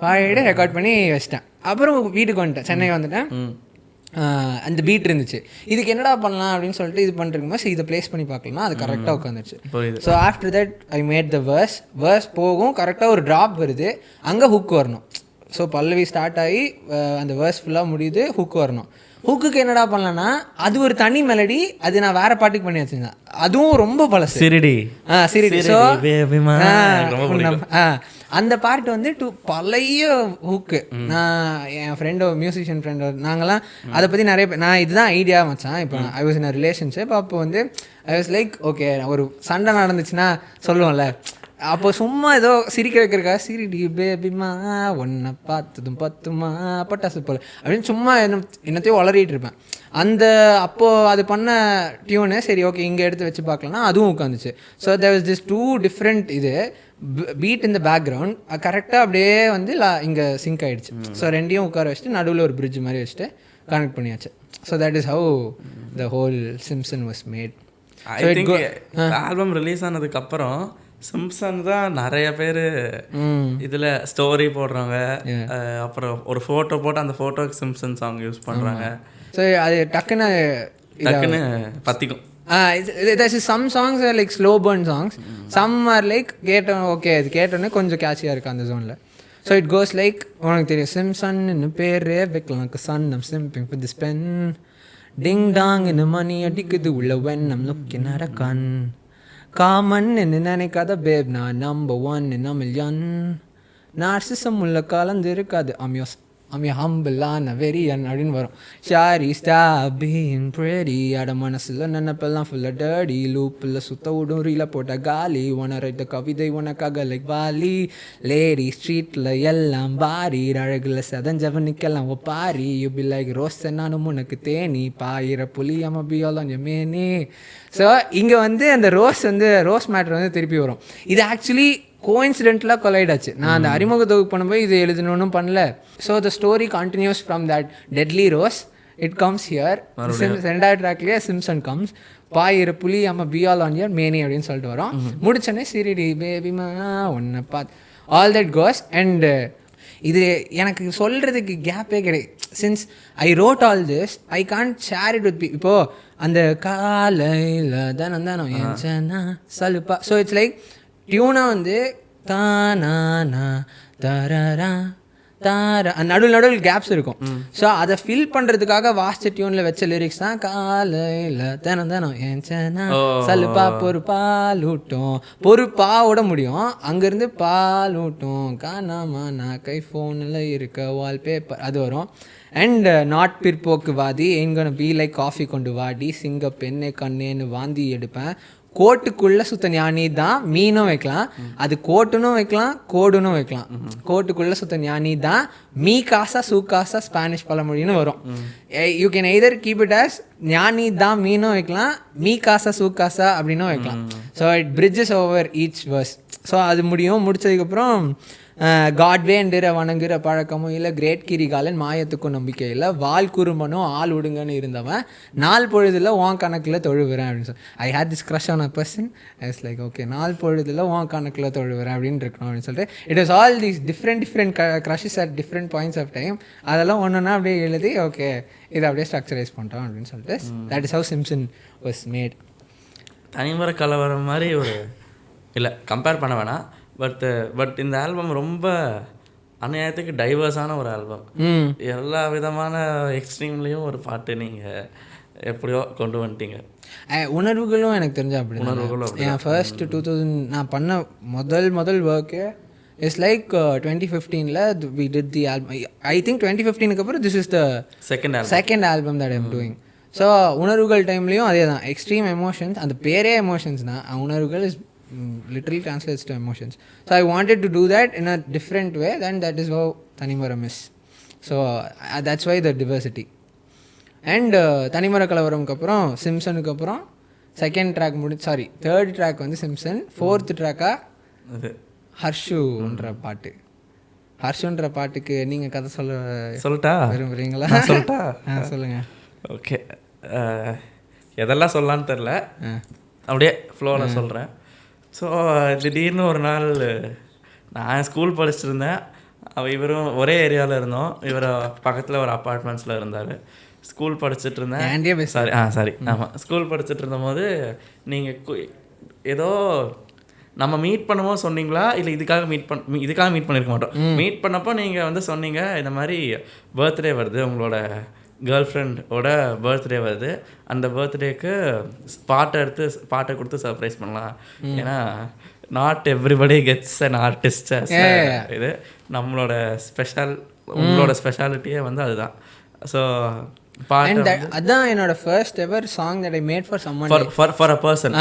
பாடிட்டு ரெக்கார்ட் பண்ணி வச்சிட்டேன். அப்புறம் வீட்டுக்கு வந்துட்டேன், சென்னை வந்துட்டேன். அந்த பீட் இருந்துச்சு. இதுக்கு என்னடா பண்ணலாம் அப்படின்னு சொல்லிட்டு இது பண்ணிருக்கும்போது சரி இதை ப்ளேஸ் பண்ணி பார்க்கலாம். அது கரெக்டாக உட்காந்துருச்சு. So after that I made the verse போகும், கரெக்டாக ஒரு ட்ராப் வருது, அங்கே ஹுக் வரணும். ஸோ பல்லவி ஸ்டார்ட் ஆகி அந்த வேர்ஸ் ஃபுல்லாக முடியுது, ஹுக் வரணும். ஹுக்குக்கு என்னடா பண்ணலன்னா அது ஒரு தனி மெலடி, அது நான் வேற பாட்டுக்கு பண்ணி வச்சுருந்தேன். அதுவும் ரொம்ப பழசு, சிரிடி. ஸோ அந்த பாட்டு வந்து பழைய ஹூக்கு. நான் என் ஃப்ரெண்டு மியூசிஷியன் ஃப்ரெண்டு நாங்கள்லாம் அதை பற்றி நிறைய நான் இதுதான் ஐடியா மச்சான். இப்போ I was in a relationship. அப்போ வந்து ஐ வாஸ் லைக் ஓகே ஒரு சண்டை நடந்துச்சுன்னா சொல்லுவோம்ல, அப்போ சும்மா ஏதோ சிரிக்க வைக்கிறக்கா சிரிடி பேபிமா ஒன்றை பார்த்ததும் பத்துமா பட்டாசு போல அப்படின்னு சும்மா என்னத்தையும் வளரிட்டு இருப்பேன். அந்த அப்போது அது பண்ண டியூனு சரி ஓகே இங்கே எடுத்து வச்சு பார்க்கலன்னா அதுவும் உட்காந்துச்சு. So there was this 2 different இது பீட் இன் த பேக்ரவுண்ட் கரெக்டாக அப்படியே வந்து இங்கே சிங்க் ஆகிடுச்சு. ஸோ ரெண்டையும் உட்கார வச்சுட்டு நடுவில் ஒரு பிரிட்ஜ் மாதிரி வச்சுட்டு கனெக்ட் பண்ணியாச்சு. So that is how the whole Simpson was mat. Album release ஆனதுக்கப்புறம் சிம்சன் தான் நிறைய பேர் இதில் ஸ்டோரி போடுறாங்க. அப்புறம் ஒரு ஃபோட்டோ போட்டு அந்த ஃபோட்டோக்கு சிம்சன் சாங் யூஸ் பண்ணுறாங்க. ஸோ அது டக்குன்னு பற்றிக்கும். Some songs are like slow burn songs, some are like கேட்டோம் ஓகே அது கேட்டோன்னே கொஞ்சம் கேட்சியாக இருக்குது அந்த ஜோனில். ஸோ இட் கோஸ் லைக் உனக்கு தெரியும் சிம்சன்னு பேரே வைக்கலாம் சன் நம் simping for this pen ding dong இந்த மணி அடிக்குது உள்ள வென் நம் நோக்கி நடக்கான் காமன் என்ன நினைக்காத பேப் நான் number 1 in a million narcissism உள்ள கலந்து இருக்காது I'm your humble and a very அப்படின்னு வரும். ஷாரி ஸ்டாப் பீயிங் ப்ரெடி அட மனசில் நினைப்பெல்லாம் ஃபுல்லாக டர்டி லூப்பில் சுத்த விடும் ரீல போட்ட காலி உன ரைத்த கவிதை உனக்காக லைக் வாலி லேடி ஸ்ட்ரீட்டில் எல்லாம் பாரி அழகில் செதஞ்சவனுக்கெல்லாம் ஒப்பாரி யூ பி லைக் ரோஸ் நானும் உனக்கு தேனி பாயிர புலி அம்ம பியோலாம் மேனி. ஸோ இங்கே வந்து அந்த ரோஸ் மேட்ரு வந்து திருப்பி வரும். இது ஆக்சுவலி கோயின்சிடென்ட்லாக கொலைட் ஆச்சு. நான் அந்த அறிமுக தொகுப்பு பண்ணும்போது இது எழுதணும்னு பண்ணல. So the story continues from that deadly rose it comes here. ரெண்டாவது ட்ராக்லேயே சிம்சன் கம்ஸ் பாயிர புலி அம்ம பியால் ஆன் யர் மேனி அப்படின்னு சொல்லிட்டு வரோம். முடிச்சோன்னே சிரிடி பேபிமா ஒன்றை பார்த்து ஆல் தட் கோஸ். அண்ட் இது எனக்கு சொல்கிறதுக்கு கேப்பே கிடையாது. Since I wrote all this I can't share it with இப்போது அந்த காலையில் தானம் ஏன்னா சலுப்பா. ஸோ இட்ஸ் லைக் டியூனாக வந்து தானா தரரா தாரா நடுவில் கேப்ஸ் இருக்கும். ஸோ அதை ஃபில் பண்ணுறதுக்காக வாசிச்ச டியூனில் வச்ச லிரிக்ஸ் தான் காலையில் தானம் ஏன்னா சலுப்பா பொறுப்பாலூட்டும் பொறுப்பாவோட முடியும். அங்கேருந்து பாலூட்டும் காணாமா நான் கை ஃபோனில் இருக்க வால்பேப்பர் அது வரும். அண்ட் நாட் பிற்போக்குவாதி எங்கன்னு பி லைக் காஃபி கொண்டு வாடி சிங்க பெண்ணே கண்ணேன்னு வாந்தி எடுப்பேன் கோட்டுக்குள்ளே சுத்த ஞானி தான் மீனும் வைக்கலாம், அது கோட்டுனும் வைக்கலாம் கோடுனும் வைக்கலாம். கோட்டுக்குள்ளே சுத்த ஞானி தான் மீ காசா சூக்காசா ஸ்பானிஷ் பழமொழின்னு வரும். You can either keep it as ஞானி தான் மீனும் வைக்கலாம் மீ காசா சூக்காசா அப்படின்னும் வைக்கலாம். So it bridges over each verse. So அது முடிச்சதுக்கப்புறம் காட்வேண்டிற வணங்குற பழக்கமும் இல்லை கிரேட் கிரிகாலன் மாயத்துக்கும் நம்பிக்கை இல்லை வால் குறும்பனும் ஆள் விடுங்கன்னு இருந்தவன் நாள் பொழுதில் உன் கணக்கில் தொழுவுறேன் அப்படின்னு சொல்லி I had this crush on a person. It's like okay நாள் பொழுதில் உன் கணக்கில் தொழுவுறேன் அப்படின்னு இருக்கணும் அப்படின்னு சொல்லிட்டு it was all these different crushes at different points of time. அதெல்லாம் ஒன்றுன்னா அப்படியே எழுதி ஓகே இதை அப்படியே ஸ்ட்ரக்சரைஸ் பண்ணுறோம் அப்படின்னு சொல்லிட்டு that is how Simpson was made. Thanimara Kalavaram மாதிரி ஒரு இல்லை கம்பேர் பண்ண வேணாம். பட் இந்த ஆல்பம் ரொம்ப அநியாயத்துக்கு டைவர்ஸான ஒரு ஆல்பம். எல்லா விதமான எக்ஸ்ட்ரீம்லேயும் ஒரு பாட்டு நீங்கள் எப்படியோ கொண்டு வந்துட்டீங்க. உணர்வுகளும் எனக்கு தெரிஞ்ச அப்படி உணர்வுகளும் என் ஃபர்ஸ்ட் 2000 நான் பண்ண முதல் work it's like 2015 we did the album. I think 2015 அப்புறம் this is the second album that I'm doing. So உணர்வுகள் டைம்லேயும் அதே தான் எக்ஸ்ட்ரீம் எமோஷன்ஸ். அந்த பேரே எமோஷன்ஸ் தான். உணர்வுகள் is literally translates to emotions. So I wanted to do that in a different way, then that is how Thanimara is. So that's why the diversity. And Thanimara Kalavaram அப்புறம் சிம்சனுக்கு அப்புறம் second track third track வந்து Simpson. Fourth ட்ராக்கா ஹர்ஷுன்ற பாட்டு. ஹர்ஷுன்ற பாட்டுக்கு நீங்கள் கதை சொல்லட்டா விரும்புகிறீங்களா? சொல்லட்டா சொல்லுங்கள். ஓகே, எதெல்லாம் சொல்லலான்னு தெரில, அப்படியே ஃப்ளோவில் சொல்கிறேன். ஸோ திடீர்னு ஒரு நாள் நான் ஸ்கூல் படிச்சுட்டு இருந்தேன். இவரும் ஒரே ஏரியாவில் இருந்தோம். இவர் பக்கத்தில் ஒரு அப்பார்ட்மெண்ட்ஸில் இருந்தார். ஸ்கூல் படிச்சுட்டு இருந்தேன். சாரி ஆமாம், ஸ்கூல் படிச்சுட்டு இருந்தபோது நீங்கள் ஏதோ நம்ம மீட் பண்ணும்போது சொன்னீங்களா இல்லை இதுக்காக மீட் பண்ணியிருக்க மாட்டோம். மீட் பண்ணப்போ நீங்கள் வந்து சொன்னீங்க இந்த மாதிரி பர்த்டே வருது, உங்களோட கேர்ள் ஃப்ரெண்டோட பர்த்டே வருது, அந்த பர்த்டேக்கு பாட்டை கொடுத்து சர்ப்ரைஸ் பண்ணலாம். ஏன்னா not everybody gets an artist. இது நம்மளோட உங்களோட ஸ்பெஷாலிட்டியே வந்து அதுதான். ஸோ அதான் என்னோட first ever song that I made for summon, for a person,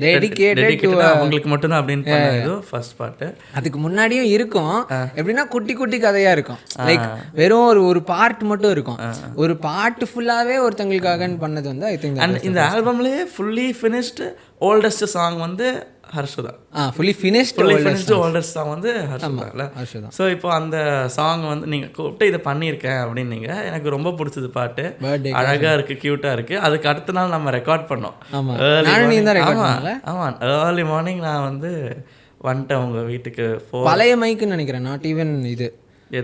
dedicated அவங்களுக்கு மட்டும் தான் அப்படின்னு பண்ணது ஃபர்ஸ்ட் பார்ட். அதுக்கு முன்னாடியும் இருக்கும், எப்படின்னா குட்டி குட்டி கதையா இருக்கும். லைக் வெறும் ஒரு பார்ட் மட்டும் இருக்கும். ஒரு பார்ட் ஃபுல்லாவே ஒருத்தங்களுக்காகன்னு பண்ணது வந்து ஐ திங்க். அண்ட் இந்த ஆல்பம்லயே ஃபுல்லி ஃபினிஷ்டு ஓல்டஸ்ட் சாங் வந்து ஹர்ஷு தான். ஃபுல்லி ஃபினிஷ்டு ஓல்டஸ்ட் சாங் வந்து ஹர்ஷு தான். ஸோ இப்போ அந்த சாங் வந்து நீங்கள் கூப்பிட்டு இதை பண்ணியிருக்கேன் அப்படின்னீங்க. எனக்கு ரொம்ப பிடிச்சது பாட்டு, அழகாக இருக்குது, க்யூட்டாக இருக்குது. அதுக்கு அடுத்த நாள் நம்ம ரெக்கார்ட் பண்ணோம். ஆமாம், ஏர்லி மார்னிங் நான் வந்து வந்துட்டேன் உங்கள் வீட்டுக்கு. பழைய மைக்குன்னு நினைக்கிறேன், நாட் ஈவன் இது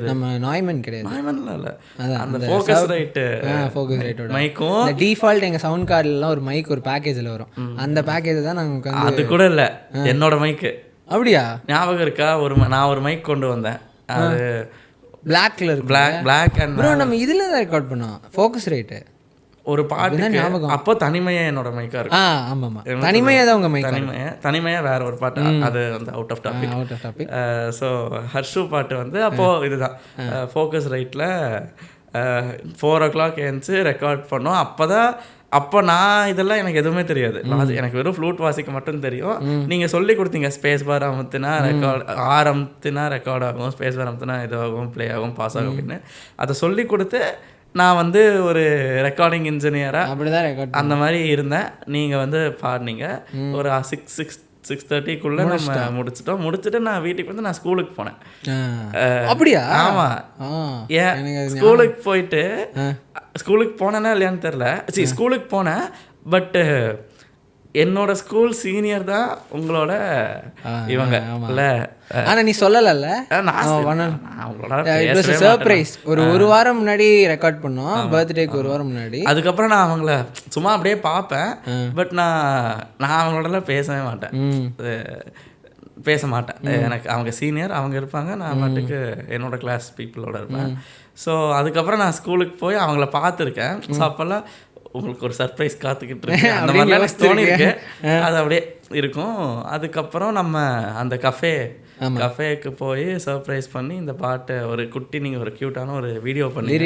நம்ம நாய்மன் கிடையாது. நாய்மன்ல இல்ல, அந்த ஃபோக்கஸ் ரைட் மைக்கும் டிஃபால்ட் எங்க சவுண்ட் கார்டுல ஒரு மைக் ஒரு பேக்கேஜ்ல வரும். அந்த பேக்கேஜ் தான் நாங்க அது கூட இல்ல என்னோட மைக். அப்படியா? ஞாபகம் இருக்கா? நான் ஒரு மைக் கொண்டு வந்தேன், அது பிளாக்ல இருக்கு. பிளாக் அண்ட் ப்ரோ நம்ம இதுல தான் ரெக்கார்ட் பண்ணோம் ஃபோக்கஸ் ரைட் ஒரு பாட்டு ஞாபகம். அப்போ தனிமையா என்னோட மைக்கா இருக்கு. ஆமாமா, தனிமையா தான் உங்க மைக். தனிமையா வேற ஒரு பாட்டு, அது வந்து out of topic. So Harshu பாட்டு வந்து அப்போ இதுதான் ஃபோக்கஸ் ரைட்ல 4 o'clock எழுந்துச்சு ரெக்கார்ட் பண்ணோம். அப்போ நான் இதெல்லாம் எனக்கு எதுவுமே தெரியாது. எனக்கு வெறும் ஃப்ளூட் வாசிக்க மட்டும் தெரியும். நீங்கள் சொல்லி கொடுத்தீங்க ஸ்பேஸ் பார் அமுத்துனா அமுத்துனா ரெக்கார்ட் ஆகும், ஸ்பேஸ் பார் அமுத்துனா இதுவாகும், ப்ளே ஆகும், பாஸ் ஆகும் அப்படின்னு. அதை சொல்லி கொடுத்து நான் வந்து ஒரு ரெக்கார்டிங் இன்ஜினியராக அப்படிதான் அந்த மாதிரி இருந்தேன். நீங்கள் வந்து பாடினீங்க. ஒரு 6:30 நம்ம முடிச்சுட்டு நான் வீட்டுக்கு வந்து நான் ஸ்கூலுக்கு போனேன். அப்படியா? ஆமாம், ஏன் ஸ்கூலுக்கு போயிட்டு ஸ்கூலுக்கு போனேன்னா இல்லையான்னு தெரில. சரி, ஸ்கூலுக்கு போனேன். பட்டு என்னோட ஸ்கூல் சீனியர் தான் உங்களோட இவங்க இல்ல. ஆனா நீ சொல்லல, சர்ப்ரைஸ். ஒரு வாரம் முன்னாடி ரெக்கார்ட் பண்ணோம், பர்த்டேக்கு ஒரு வாரம் முன்னாடி. அதுக்கப்புறம் நான் அவங்கள சும்மா அப்படியே பார்ப்பேன். பட் நான் அவங்களோடலாம் பேச மாட்டேன். எனக்கு அவங்க சீனியர், அவங்க இருப்பாங்க, நான் பாட்டுக்கு என்னோட கிளாஸ் பீப்புளோட இருப்பேன். ஸோ அதுக்கப்புறம் நான் ஸ்கூலுக்கு போய் அவங்கள பார்த்துருக்கேன். ஸோ அப்போல்லாம் உங்களுக்கு ஒரு சர்ப்ரைஸ் காத்துக்கிட்டு இருக்கு அந்த மாதிரிலாம் எனக்கு தோணிருக்கு. அது அப்படியே இருக்கும். அதுக்கப்புறம் நம்ம அந்த கஃபேக்கு போய் சர்ப்ரைஸ் பண்ணி இந்த பாட்டை ஒரு குட்டி நீங்கள் ஒரு க்யூட்டான ஒரு வீடியோ பண்ணி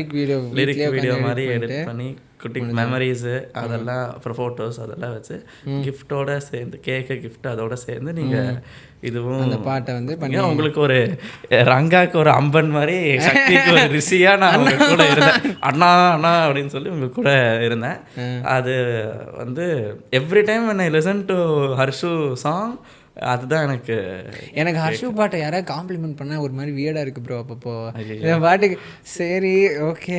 லிரிக் வீடியோ மாதிரி எடிட் பண்ணி குட்டி மெமரிஸு அதெல்லாம் அப்புறம் ஃபோட்டோஸ் அதெல்லாம் வச்சு கிஃப்டோட சேர்ந்து கேக்கு கிஃப்ட் அதோட சேர்ந்து நீங்கள் இதுவும் அந்த பாட்டை வந்து பண்ணி உங்களுக்கு ஒரு ரங்காக்கு ஒரு அம்பன் மாதிரி சக்திக்கு ஒரு ரிஷியா நான் அவங்க கூட இருந்தேன். அண்ணா அப்படின்னு சொல்லி உங்க கூட இருந்தேன். அது வந்து every time when I listen to Harshu song அதுதான் எனக்கு ஹர்ஷு பாட்டை யாராவது காம்ப்ளிமெண்ட் பண்ண ஒரு மாதிரி வியர்டா இருக்கு ப்ரோ. அப்பப்போ என் பாட்டுக்கு சரி ஓகே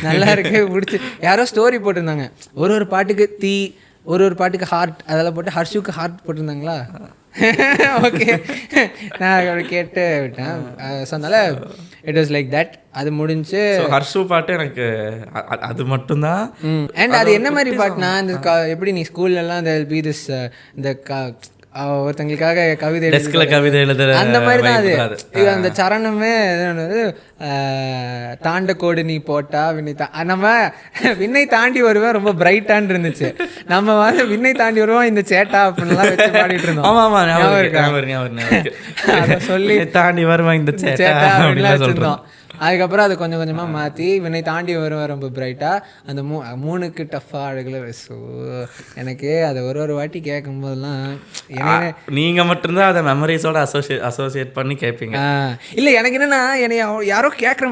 நல்லா இருக்கு பிடிச்சி. யாரோ ஸ்டோரி போட்டிருந்தாங்க, ஒரு பாட்டுக்கு தீ, ஒரு பாட்டுக்கு ஹார்ட், அதெல்லாம் போட்டு ஹர்ஷுக்கு ஹார்ட் போட்டிருந்தாங்களா. ஓகே, நான் அப்படி கேட்டு விட்டேன். ஸோ அதனால இட் வாஸ் லைக் தட். அது முடிஞ்சு ஹர்ஷு பாட்டு எனக்கு அது மட்டும்தான். அண்ட் அது என்ன மாதிரி பாட்டுனா, இந்த எப்படி நீ ஸ்கூல்லலாம் இந்த பி திஸ் இந்த ஒருத்தங்களுக்காக கவிதை எழுதுற அந்த மாதிரி தான் அது. அந்த சரணமே தாண்ட கோடு நீ போட்டா நம்ம விண்ணை தாண்டி வருவேன் ரொம்ப பிரைட்டான்னு இருந்துச்சு. நம்ம வந்து விண்ணை தாண்டி வருவோம் இந்த சேட்டா அப்படின்லாம் வச்சு பாடிட்டு இருந்தோம். அதை சொல்லி தாண்டி வருவேன் இந்த சேட்டா அப்படின்லாம் வச்சிருந்தோம். அதுக்கப்புறம் அதை கொஞ்சம் கொஞ்சமாக மாற்றி வினை தாண்டி வருவேன் ரொம்ப பிரைட்டாக. அந்த மூணுக்கு டஃப்பாக அழகில். ஸோ எனக்கு அதை ஒரு வாட்டி கேட்கும் போதெல்லாம் நீங்கள் மட்டும்தான் அதை மெமரிஸோட அசோசியேட் பண்ணி கேட்பீங்க. இல்லை, எனக்கு என்னென்னா என்னை யாரோ கேட்குற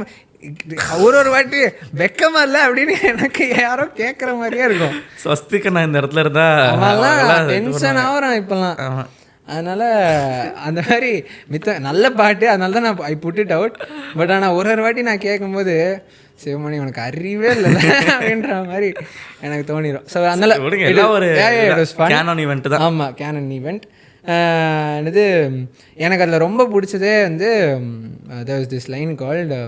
ஒரு வாட்டி வெக்கமா இல்லை அப்படின்னு எனக்கு யாரோ கேட்குற மாதிரியே இருக்கும். ஸ்வஸ்திக்கு நான் இந்த இடத்துல இருந்தா டென்ஷன் ஆகிறேன் இப்போல்லாம். அதனால் அந்த மாதிரி நல்ல பாட்டு, அதனால தான் நான் I put it out. But ஆனால் ஒரு வாட்டி நான் கேட்கும்போது சிவமணி உனக்கு அறிவே இல்லை அப்படின்ற மாதிரி எனக்கு தோணிடும். ஸோ அதனால ஆமாம், கேனன் ஈவெண்ட். இது எனக்கு அதில் ரொம்ப பிடிச்சதே வந்து there was this line called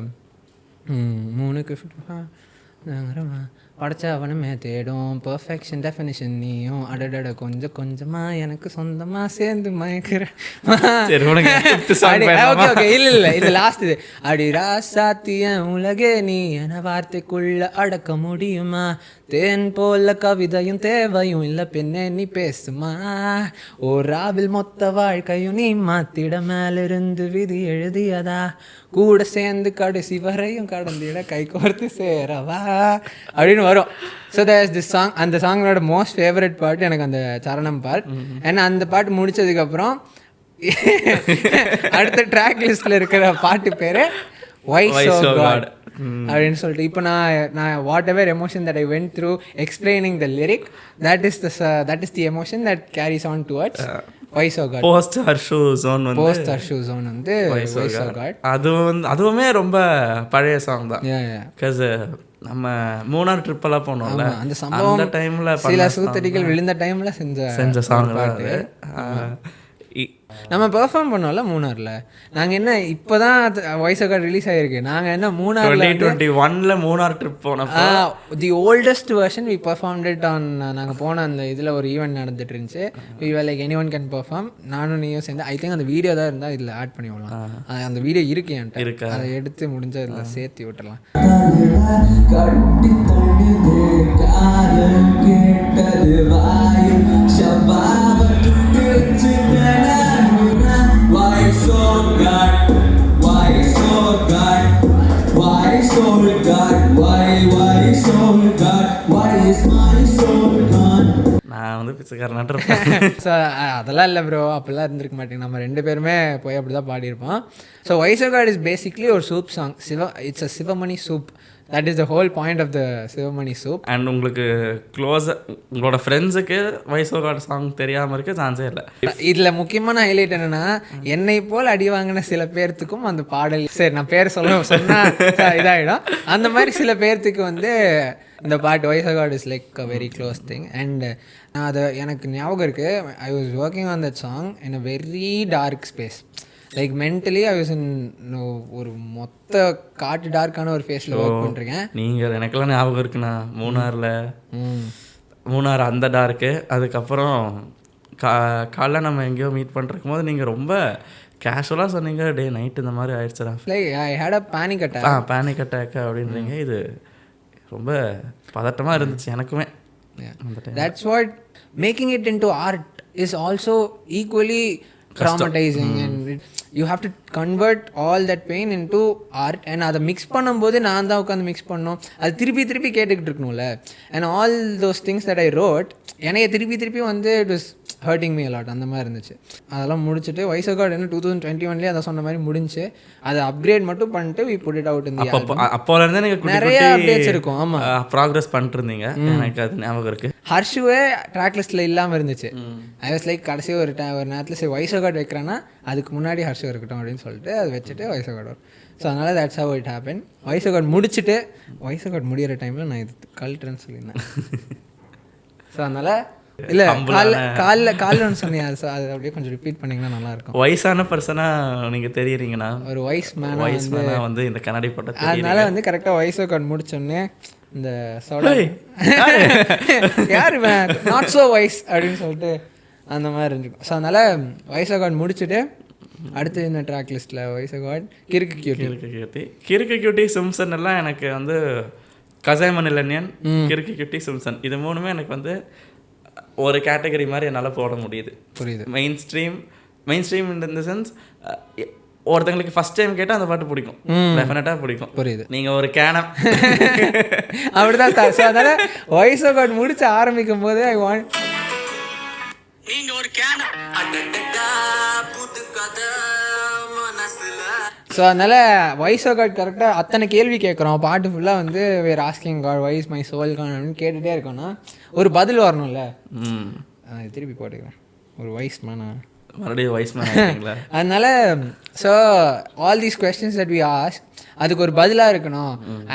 மூணுக்கு படைச்ச அவனுமே தேடும் பர்ஃபெக்ஷன் டெஃபினிஷன் நீயும் அடடட கொஞ்சம் கொஞ்சமாக எனக்கு சொந்தமாக சேர்ந்து மயக்கிறேன். ஓகே இல்லை இது லாஸ்ட் இது. அடி ராசாத்தியன் உலகே நீ என வார்த்தைக்குள்ள அடக்க முடியுமா, தேன் போல கவிதையும் தேவையும் இல்லை பெண்ணே நீ பேசுமா, ஓர் ராவில் மொத்த வாழ்க்கையும் நீ மாத்திட மேலிருந்து விதி எழுதியதா, கூட சேர்ந்து கடைசி வரையும் கடந்திட கை கோர்த்து சேரவா அப்படின்னு வரும். So there's this song. அந்த சாங்கோட மோஸ்ட் ஃபேவரட் பார்ட் எனக்கு அந்த சரணம் பார்ட். ஏன்னா அந்த பாட்டு முடிச்சதுக்கப்புறம் அடுத்த ட்ராக் லிஸ்ட்ல இருக்கிற பாட்டு பேரு Why So God அப்படின்னு சொல்லிட்டு இப்போ நான் whatever emotion that I went through explaining the lyric, that is the emotion that carries on towards Why So God. Post Harshu zone வந்து Why So God. அதுவுமே ரொம்ப பழைய சாங் தான். பிகாஸ் நம்ம மூணார் ட்ரிப்பெல்லாம் போனோம்ல, அந்த சம்பவம் டைம்ல சில சூத்தடிகள் விழுந்த டைம்ல செஞ்ச சாங் பாட்டு நம்ம பெர்ஃபார்ம் பண்ணோம்ல மூணார்ல. நாங்கள் என்ன இப்போ தான் வாய்ஸ் ஆஃப் காட் ரிலீஸ் ஆகிருக்கு. நாங்கள் என்ன மூணார்ல 2021 மூணார் ட்ரிப் போனோம். The oldest version we performed it on. நாங்கள் போன அந்த இதில் ஒரு ஈவெண்ட் நடந்துட்டு இருந்துச்சு. We were like anyone can perform. நானும் நீயும் சேர்ந்து ஐ திங்க் அந்த வீடியோ தான் இருந்தால் இதில் ஆட் பண்ணி விடலாம். அந்த வீடியோ இருக்கு என்கிட்ட, அதை எடுத்து முடிஞ்ச இதில் சேர்த்து விட்டுறலாம். Why so God? Why so God? Why soul God? Why soul God? Why is my soul God? நான் வந்து பிச்சைக்காரனாட்டு இருப்பேன். ஸோ அதெல்லாம் இல்லை ப்ரோ, அப்படிலாம் இருந்திருக்க மாட்டேங்க. நம்ம ரெண்டு பேருமே போய் அப்படி தான் பாடியிருப்போம். So Why So God is basically ஒரு soup song. It's a Sivamani soup. That is the whole point of the Sivamani soup. And உங்களுக்கு உங்களோட ஃப்ரெண்ட்ஸுக்கு Why So God சாங் தெரியாமல் இருக்க சான்ஸே இல்லை. இதில் முக்கியமான ஹைலைட் என்னென்னா, என்னை போல் அடி வாங்கின சில பேர்த்துக்கும் அந்த பாடல், சரி நான் பேர் சொன்னால் இதாகிடும், அந்த மாதிரி சில பேர்த்துக்கு வந்து இந்த பாட்டு Why So God is like a very close thing. And அது எனக்கு ஞாபகம் இருக்குது, I was working on that song in a very dark space. Like mentally I was in ஒரு மொத்த காட்டு டார்க்கான ஒரு ஃபேஸில் ஒர்க் பண்ணுறேன். நீங்கள் எனக்கெல்லாம் ஞாபகம் இருக்குண்ணா, மூணார் அந்த டார்க்கு. அதுக்கப்புறம் காலைல நம்ம எங்கேயோ மீட் பண்ணுறக்கும் போது நீங்கள் ரொம்ப கேஷுவலாக சொன்னீங்க, டே நைட் இந்த மாதிரி ஆயிடுச்சுடா, like I had a panic attack அப்படின்றீங்க. இது ரொம்ப பதட்டமாக இருந்துச்சு எனக்குமே. That's what making it into art is also equally traumatizing and you have to convert all that pain into art. and அதை மிக்ஸ் பண்ணும்போது நான் தான் உட்காந்து மிக்ஸ் பண்ணோம், அது திருப்பி கேட்டுக்கிட்டு இருக்கணும்ல. and all those things that I wrote என்னைய திருப்பி வந்து it was hurting me a lot. அந்த மாதிரி இருந்துச்சு. அதெல்லாம் முடிச்சுட்டு Why So God என்ன 2021 அதை சொன்ன மாதிரி முடிஞ்சு அதை அப்கிரேட் மட்டும் பண்ணிட்டு we put it out in the album. அப்போலேருந்து எனக்கு நிறைய அப்டேட்ஸ் இருக்கும். ஆமாம், ப்ராக்ரஸ் பண்ணிட்டு இருந்தீங்க, எனக்கு அது ஞாபகம் இருக்குது. ஹர்ஷுவே ட்ராக் லிஸ்ட்டில் இல்லாமல் இருந்துச்சு. ஐ வாஸ் லைக் கடைசி ஒரு நேரத்தில் சரி Why So God வைக்கிறேன்னா அதுக்கு முன்னாடி ஹர்ஷு இருக்கட்டும் அப்படின்னு சொல்லிட்டு அதை வச்சுட்டு Why So God வரும். ஸோ அதனால் that's how it happen. Why So God முடிச்சுட்டு Why So God முடிகிற டைமில் நான் இது கல்ட்டுறேன்னு சொல்லியிருந்தேன். ஸோ அதனால் இல்லை காலில் ஒன்று சொன்னீங்க, ஸோ அது அப்படியே கொஞ்சம் ரிப்பீட் பண்ணிங்கன்னா நல்லாயிருக்கும். வயசான பர்சனாக நீங்கள் தெரியுறீங்கன்னா, ஒரு வயசு வந்து இந்த கண்ணாடி போட்ட, அதனால வந்து கரெக்டாக Why So God முடிச்சோடனே இந்த சோடா யார் நாட் ஸோ வைஸ் அப்படின்னு சொல்லிட்டு அந்த மாதிரி இருந்துருக்கும். ஸோ அதனால் Why So God முடிச்சுட்டு அடுத்து இந்த ட்ராக் லிஸ்ட்டில் Why So God கிறுக்கு கியூட்டி சிம்சன் எல்லாம் எனக்கு வந்து கசைமன் இளநியன், கிறுக்கு கியூட்டி சிம்சன், இது மூணுமே எனக்கு வந்து ஒரு கேட்டகரி மாதிரி என்னால் போட முடியுது. புரியுது. Main stream in the sense, ஒருத்தங்களுக்கு ஃபர்ஸ்ட் டைம் கேட்டால் அந்த பாட்டு பிடிக்கும், டெஃபினட்டாக பிடிக்கும். புரியுது. நீங்கள் ஒரு கேனம் அப்படிதான். ஸோ அதனால் Why So God முடிச்சு ஆரம்பிக்கும் போது ஐ வாண்ட் நீங்கள் ஒரு கேனம். ஸோ அதனால் Why So God கரெக்டாக அத்தனை கேள்வி கேட்குறோம், பாட்டு ஃபுல்லாக வந்து we're asking God why is my soul gone அப்படின்னு கேட்டுகிட்டே இருக்கோன்னா ஒரு பதில் வரணும்ல. திருப்பி போட்டுக்கிறேன் ஒரு வைஸ் மேனா, மறுபடியும் வைஸ் மேனா. அதனால so all these questions that we ask அதுக்கு ஒரு பதிலாக இருக்கணும்.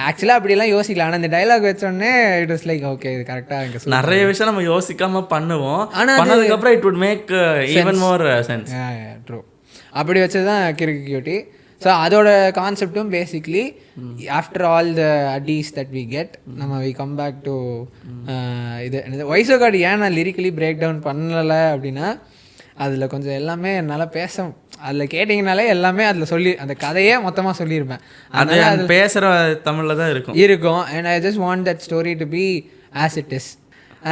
ஆக்சுவலாக அப்படியெல்லாம் யோசிக்கலாம், ஆனால் இந்த டைலாக் வச்சோடனே இட் வாஸ் லைக் ஓகே இது கரெக்டாக. நிறைய விஷயம் நம்ம யோசிக்காமல் பண்ணுவோம், ஆனால் அதுக்கப்புறம் it would make even more sense. True. அப்படி வச்சது தான் கிறுக்கு கியூட்டி. ஸோ அதோட கான்செப்டும் பேசிக்லி ஆஃப்டர் ஆல் த அடீஸ் தட் வி கெட் நம்ம வி கம் பேக் டு இது வாய்ஸ் கார்டு ஏன் நான் லிரிக்கலி பிரேக் டவுன் பண்ணலை அப்படின்னா அதில் கொஞ்சம் எல்லாமே என்னால் அதில் கேட்டிங்கனாலே எல்லாமே அதில் சொல்லி அந்த கதையே மொத்தமாக சொல்லியிருப்பேன். அதனால் அது பேசுகிற தமிழில் தான் இருக்கும் and I just want that story to be as it is.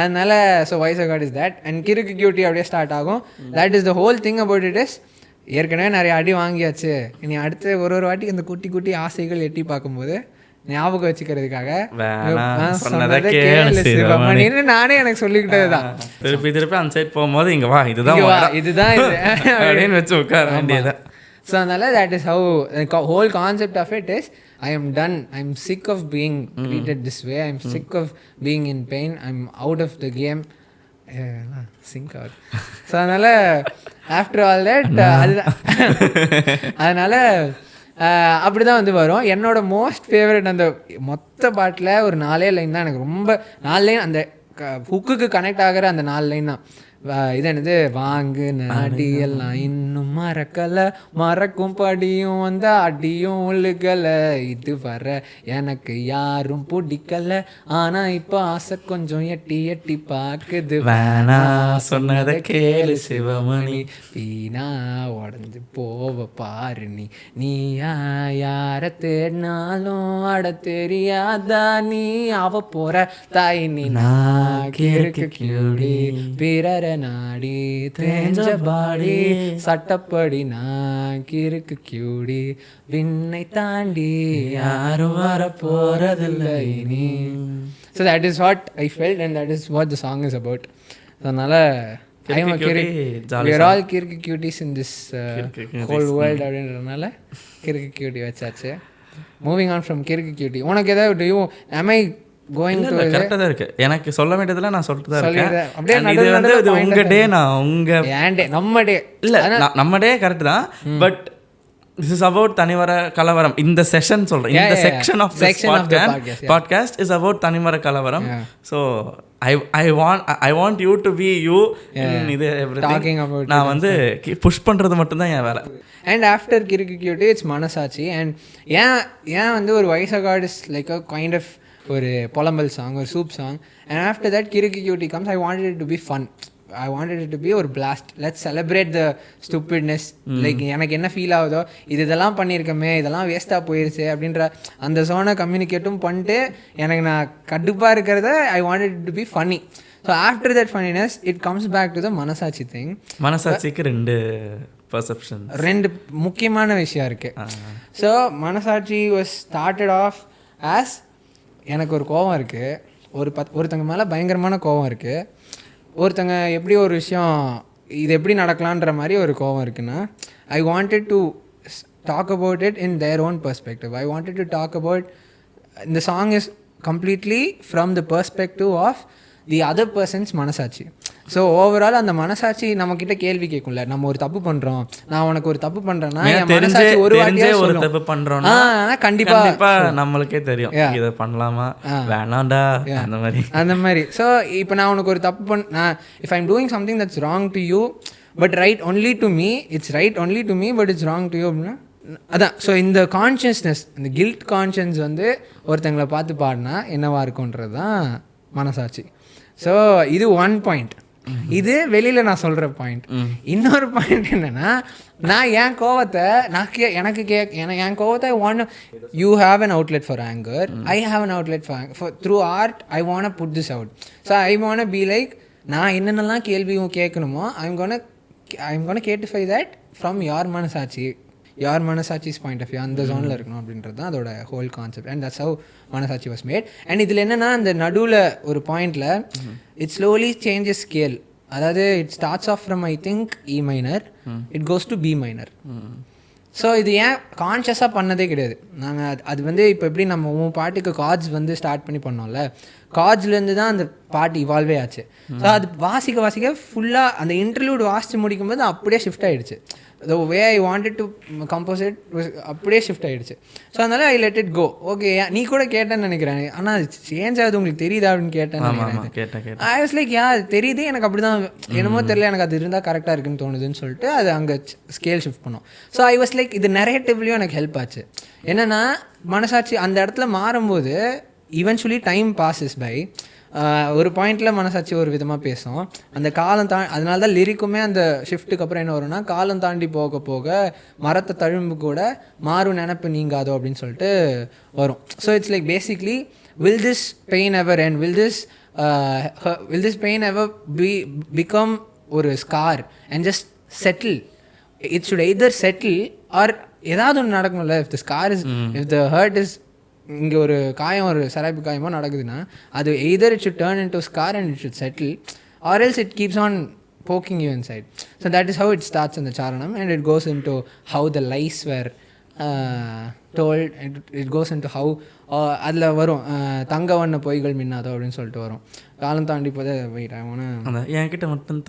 அதனால் so voice card is that and Kirukku Cutie அப்படியே ஸ்டார்ட் ஆகும். That is the whole thing about it is. ஏற்கனவே நிறைய அடி வாங்கியாச்சு, இனி அடுத்து ஒரு வாட்டி இந்த குட்டி குட்டி ஆசைகள் எட்டி பார்க்கும்போது ஞாபகம் வச்சுக்கிறதுக்காக நானே எனக்கு சொல்லிக்கிட்டது தான். திருப்பி அந்த சைட் போகும்போது இங்கே வா இதுதான் அப்படின்னு வச்சு உட்கார வேண்டியது. ஸோ அதனால that is how whole concept of it is I am done. I am sick of being treated this way. I am sick of being in pain. I am out of the game. Sink out. So அதனால் after all that அதனால் அப்படி தான் வந்து வரும். என்னோட most favourite அந்த மொத்த பாட்டில் ஒரு 4 லைன் தான் எனக்கு ரொம்ப 4 லைன் அந்த ஹுக்குக்கு கனெக்ட் ஆகிற அந்த 4 லைன் தான். இது என்னது வாங்கு நாடி எல்லாம் இன்னும் மறக்கலை, மறக்கும் படியும் வந்த அடியும் ஒழுகலை, இது வர எனக்கு யாரும் பிடிக்கலை, ஆனால் இப்போ ஆசை கொஞ்சம் எட்டி எட்டி பார்க்குது, வேணா சொன்னதை கேளு சிவமணி, வீணா உடஞ்சு போவ பாரு நீயா யாரை தேடினாலும் அட தெரியாதா நீ அவ போற தாய் நீ நாக்கு கியூடி பிறர நாடி தேஞ்ச பாடி சட்டப்படி நான் கிறுக்கு கியூடி விண்ணை தாண்டி யாரும் வர போறதில்லை நீ. So that is what I felt and that is what the song is about. அதனால we are all கிறுக்கு cuties in this whole world அப்படின்றதுனால கிறுக்கு cutie வச்சாச்சு. Moving on from கிறுக்கு cutie, உனக்கு ஏதாவது am I going to கரெக்டாக தான் இருக்கு. எனக்கு சொல்ல வேண்டியதுல நான் சொல்லிட்டு தான் இருக்கேன். இது வந்து இது உங்க டே, நான் உங்க டே, நம்ம டே இல்ல, நம்ம டே கரெக்ட் தான். But this is about Thanimara Kalavaram. இந்த செஷன் சொல்றேன், இந்த section of podcast is about Thanimara Kalavaram. So I want you to be you in இது talking about. நான் வந்து புஷ் பண்றது மட்டும் தான் என் வேலை. And after Kirukku Cutie it's Manasatchi. And ஏன் வந்து ஒரு voice card is like a kind of ஒரு புலம்பல் சாங், ஒரு soup song. And after that Kirukku Cutie comes. I wanted it to be fun. I wanted it to be ஒரு blast. Let's celebrate the stupidness. Like எனக்கு என்ன feel ஆகுதோ, இதெல்லாம் பண்ணியிருக்கமே, இதெல்லாம் வேஸ்ட்டாக போயிருச்சு அப்படின்ற அந்த சோனை கம்யூனிகேட்டும் பண்ணிட்டு எனக்கு நான் கடுப்பாக இருக்கிறத I wanted it to be funny. So after that funniness it comes back to the Manasatchi thing. மனசாட்சிக்கு 2 பர்செப்ஷன், 2 முக்கியமான விஷயம் இருக்குது. ஸோ மனசாட்சி வாஸ் ஸ்டார்டட் ஆஃப் ஆஸ் எனக்கு ஒரு கோவம் இருக்குது, ஒருத்தங்க மேலே பயங்கரமான கோவம் இருக்குது, ஒருத்தங்க எப்படி ஒரு விஷயம் இது எப்படி நடக்கலான்ற மாதிரி ஒரு கோவம் இருக்குன்னா, I wanted to talk about it in their own perspective. I wanted to talk about இந்த song is completely from the perspective of the other person's manasatchi. So overall அந்த மனசாட்சி நம்மக்கிட்ட கேள்வி கேட்கும்ல, நம்ம ஒரு தப்பு பண்ணுறோம், நான் உனக்கு ஒரு தப்பு பண்ணுறேன்னா என் மனசாட்சி ஒரு வாட்டியே ஒரு தப்பு பண்ணுறோன்னா கண்டிப்பாக நம்மளுக்கே தெரியும் இதை பண்ணலாமா வேணாண்டா அந்த மாதிரி. ஸோ இப்போ நான் உனக்கு ஒரு தப்பு நான் if I'm doing something that's wrong to you but right only to me, it's right only to me but it's wrong to you அப்படின்னா அதான். ஸோ இந்த கான்ஷியஸ்னஸ், இந்த கில்ட் கான்ஷியன்ஸ் வந்து ஒருத்தங்களை பார்த்து பாடினா என்னவா இருக்குன்றது தான் மனசாட்சி. ஸோ இது 1 பாயிண்ட். இது வெளியில் நான் சொல்கிற பாயிண்ட். இன்னொரு பாயிண்ட் என்னென்னா, நான் என் கோவத்தை என் கோவத்தை you have an outlet for anger, I have an outlet for through art. I want put this out. So I want be like, நான் என்னென்னலாம் கேள்வியும் கேட்கணுமோ ஐம் கோன கேட்டிஃபை தட் ஃப்ரம் யார் மனசாட்சி, யார் மனசாட்சிஸ் பாயிண்ட் ஆஃப் வியூ, அந்த ஜோனில் இருக்கணும் அப்படின்றது தான் அதோட whole concept. And that's how மனசாட்சி வாஸ் மேட். அண்ட் இதில் என்னென்னா, இந்த நடுவில் ஒரு பாயிண்டில் இட் ஸ்லோலி சேஞ்சஸ் ஸ்கேல். அதாவது it starts off from I think E minor, it goes to B minor. So இது ஏன் கான்ஷியஸாக பண்ணதே கிடையாது நாங்கள். அது வந்து இப்போ எப்படி நம்ம பாட்டுக்கு கார்ட்ஸ் வந்து ஸ்டார்ட் பண்ணி பண்ணோம்ல, கார்ட்ஸ்லேருந்து தான் அந்த பாட்டு இவால்வே ஆச்சு. ஸோ அது வாசிக்க ஃபுல்லாக அந்த இன்டர்வியூட் வாசித்து முடிக்கும்போது அப்படியே ஷிஃப்ட் ஆகிடுச்சு. the way I wanted to compose it was அப்படியே ஷிஃப்ட் ஆகிடுச்சு. ஸோ அதனால் I let it go. Okay, நீ கூட கேட்டேன்னு நினைக்கிறேன், ஆனால் சேஞ்ச் ஆகுது உங்களுக்கு தெரியுதா அப்படின்னு கேட்டேன். ஐ வாஸ் லைக் தெரியுது எனக்கு, அப்படி தான் என்னமோ தெரியல, எனக்கு அது இருந்தால் கரெக்டாக இருக்குன்னு தோணுதுன்னு சொல்லிட்டு அது அங்கே ஸ்கேல் ஷிஃப்ட் பண்ணோம். ஸோ ஐ வாஸ் லைக் இது நரேட்டிவ்லேயும் எனக்கு ஹெல்ப் ஆச்சு. என்னென்னா மனசாட்சி அந்த இடத்துல மாறும்போது ஈவென்ச்சுவலி டைம் பாஸஸ் பை. ஒரு பாயிண்டில் மனசாட்சி ஒரு விதமாக பேசும், அந்த காலம் அதனால தான் லிரிக்குமே அந்த ஷிஃப்ட்டுக்கு அப்புறம் என்ன வரும்னா, காலம் தாண்டி போக போக மரத்தை தழும்பு கூட மாறும் நினப்பு நீங்காதோ அப்படின்னு சொல்லிட்டு வரும். So it's like basically will this pain ever and will this pain ever become ஒரு scar and just settle. It should either settle or ஏதாவது ஒன்று நடக்கணும்ல. If the scar is, if the hurt is, இங்கே ஒரு காயம், ஒரு சராய்ப்பு காயமோ நடக்குதுன்னா அது either it should turn into scar and it should settle or else it keeps on poking you inside. So that is how it starts in the charanam, and it goes into how the lies were told, and it goes into how அதில் வரும் தங்க வண்ண பொய்கள் மின்னாதோ அப்படின்னு சொல்லிட்டு வரும். காலம் தாண்டி போதே வெயிட் என்கிட்ட மட்டும்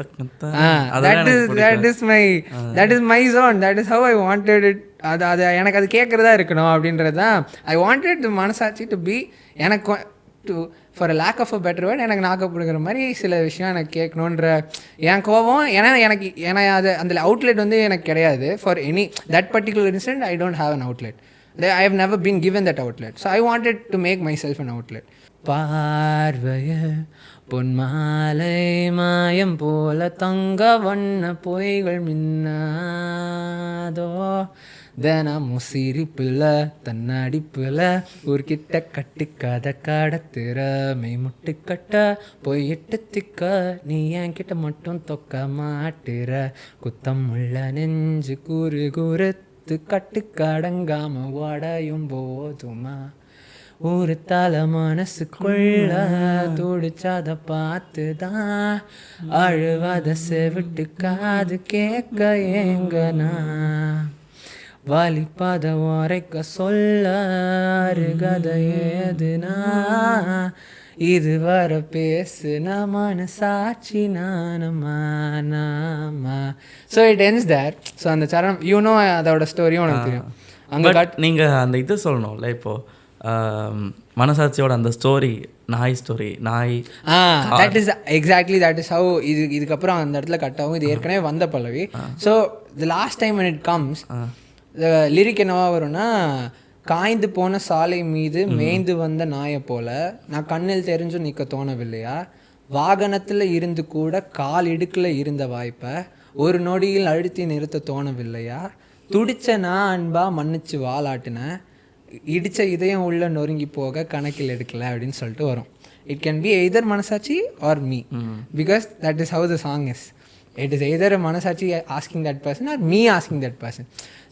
that is my zone, that is how I wanted it. அது எனக்கு அது கேட்குறதா இருக்கணும் அப்படின்றது தான். I wanted the மனசாட்சி to be எனக்கு to for a lack of a better word எனக்கு நாக்கப்படுகிற மாதிரி சில விஷயம் எனக்கு கேட்கணுன்ற என் கோபம். ஏன்னா அது அந்த அவுட்லெட் வந்து எனக்கு கிடையாது for any that particular incident. I don't have an outlet. I have never been given that outlet. So I wanted to make myself an outlet. பார்வைய பொன்மாலை மாயம் போல தங்க வண்ண பொய்கள் மின்னாதோ, தினமும் சிரிப்புல தன்னடிப்புல ஊர்கிட்ட கட்டிக்காத கடத்துற மெய் முட்டு கட்ட பொய்யிட்டு திக்க நீ என்கிட்ட மட்டும் தொக்க மாட்டுற குத்தம் உள்ள நெஞ்சு கூறு கூறுத்து கட்டு கடங்காம உடையும் போதுமா ஒரு தலை மனசுக்குள்ள துடிச்சாத பார்த்துதான் அழுவாத செவிட்டு காது கேட்க ஏங்கனா வலிப்பாத உரைக்க சொல்ல அருகத ஏதுனா இது வர பேசுன மனசாட்சி நானமா. So it ends there. So அந்த சரணம் யூனோ அதோட ஸ்டோரியும் உனக்கு தெரியும். அங்கே நீங்கள் அந்த இது சொல்லணும்ல, இப்போது மனசாட்சியோட அந்த ஸ்டோரி நாய் ஸ்டோரி நாய் that is exactly that is how இதுக்கப்புறம் அந்த இடத்துல கட் ஆகும். இது ஏற்கனவே வந்த பல்லவி. So the last time when it comes lyric என்னவா வரும்னா, காய்ந்து போன சாலை மீது மேய்ந்து வந்த நாயை போல நான் கண்ணில் தெரிஞ்சும் நிற்க தோணவில்லையா, வாகனத்தில் இருந்து கூட கால் இடுக்கில் இருந்த வாய்ப்பை ஒரு நொடியில் அழுத்தி நிறுத்த தோணவில்லையா, துடிச்ச நான் அன்பா மன்னிச்சு வாலாட்டினேன், இடித்த இதயம் உள்ள நொறுங்கி போக கணக்கில் எடுக்கல அப்படின்னு சொல்லிட்டு வரும். இட் கேன் பி எய்தர் மனசாட்சி or me, because that is how the song is. It is either a manasachi asking that person or me asking that person.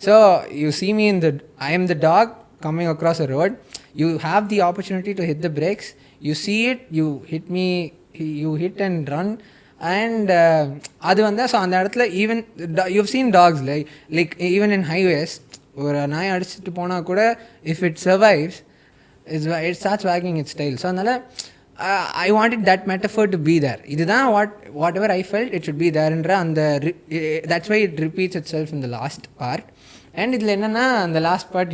So you see me I am the dog coming across a road. You have the opportunity to hit the brakes. You see it, you hit me, you hit and run. And அது வந்து so அந்த இடத்துல even you've seen dogs like even in highways ஒரு நாய் அடிச்சுட்டு போனால் கூட if it survives it starts wagging its tail. So அதனால் I wanted that metaphor to be there. இதுதான் whatever I felt it should be there என்ற அந்த that's why it repeats itself in the last part. And இதில் என்னென்னா அந்த last part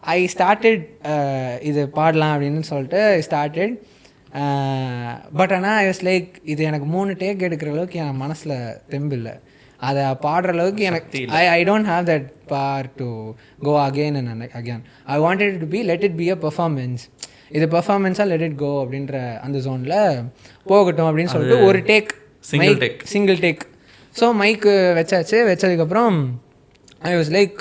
I started இது பாடலாம் அப்படின்னு சொல்லிட்டு started. பட் ஆனால் I was like இது எனக்கு 3 டேக் எடுக்கிற அளவுக்கு என் மனசில் தெம்பு இல்லை, அதை பாடுற அளவுக்கு எனக்கு I don't have that power to go again and again. I wanted it to be let it be a performance. இது பெர்ஃபார்மன்ஸாக லெட் இட் கோ அப்படின்ற அந்த ஜோனில் போகட்டும் அப்படின்னு சொல்லிட்டு ஒரு டேக் சிங்கிள் டேக். ஸோ மைக்கு வச்சதுக்கப்புறம் ஐ வாஸ் லைக்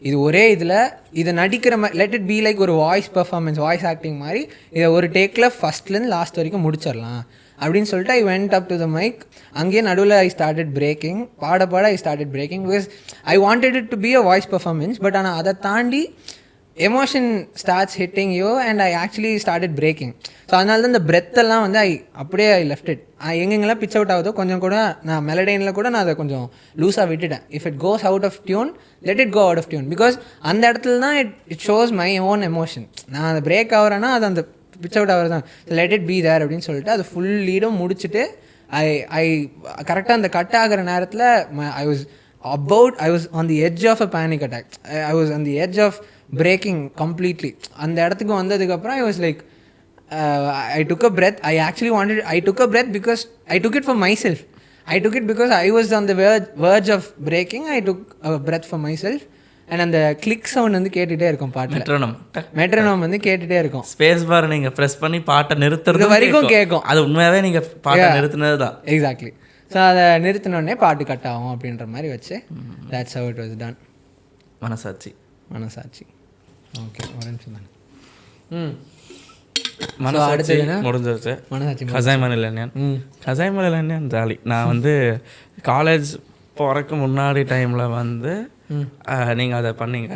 இது ஒரே இதில் இதை நடிக்கிற மாதிரி லெட் இட் பி லைக் ஒரு வாய்ஸ் பெர்ஃபார்மன்ஸ் வாய்ஸ் ஆக்டிங் மாதிரி இதை ஒரு டேக்கில் ஃபஸ்ட்லேருந்து லாஸ்ட் வரைக்கும் முடிச்சிடலாம் அப்படின்னு சொல்லிட்டு I went up to the mic. அங்கேயே நடுவில் ஐ ஸ்டார்டட் பிரேக்கிங், பாட I started breaking because I wanted it to be a voice performance. But ஆனால் அதை தாண்டி emotion starts hitting you and I actually started breaking. So அதனால தான் இந்த பிரெத்தெல்லாம் வந்து அப்படியே ஐ லெஃப்ட் இட். எங்கெங்கெல்லாம் பிச் அவுட் ஆகுதோ கொஞ்சம் கூட நான் மெலடைனில் கூட நான் அதை கொஞ்சம் லூஸாக விட்டுட்டேன். If it goes out of tune let it go out of tune, because அந்த இடத்துல தான் it shows my own emotion. நான் அதை பிரேக் ஆகிறேன்னா அது அந்த பிச் அவுட் ஆகிறது தான். லெட் இட் பி தேர் அப்படின்னு சொல்லிட்டு அது ஃபுல் லீடும் முடிச்சுட்டு ஐ கரெக்டாக அந்த கட் ஆகிற நேரத்தில் I was I was on the edge of a panic attack. I was on the edge of breaking completely. அந்த இடத்துக்கு வந்ததுக்கப்புறம் I was like, I took a breath. I took a breath because I took it for myself. I took it because I was on the verge of breaking. I took a breath for myself. And அந்த click sound வந்து கேட்டுகிட்டே இருக்கும் பாட்டில். Metronome வந்து கேட்டுகிட்டே இருக்கும். Space bar நீங்கள் press பண்ணி பாட்டை நிறுத்துறது வரைக்கும் கேட்கும். அது உண்மையாகவே நீங்கள் பாட்டை நிறுத்தினது தான். எக்ஸாக்ட்லி. ஸோ அதை நிறுத்தினோடனே பாட்டு கட் ஆகும் அப்படின்ற மாதிரி வச்சு that's how it was done. மனசாட்சி. ஓகே, ஒரு நிமிஷம் தானே. மனசாட்சி முடிஞ்சிருச்சு. கசாய்மலையான் ஜாலி. நான் வந்து காலேஜ் போகிறக்கு முன்னாடி டைமில் வந்து நீங்கள் அதை பண்ணீங்க.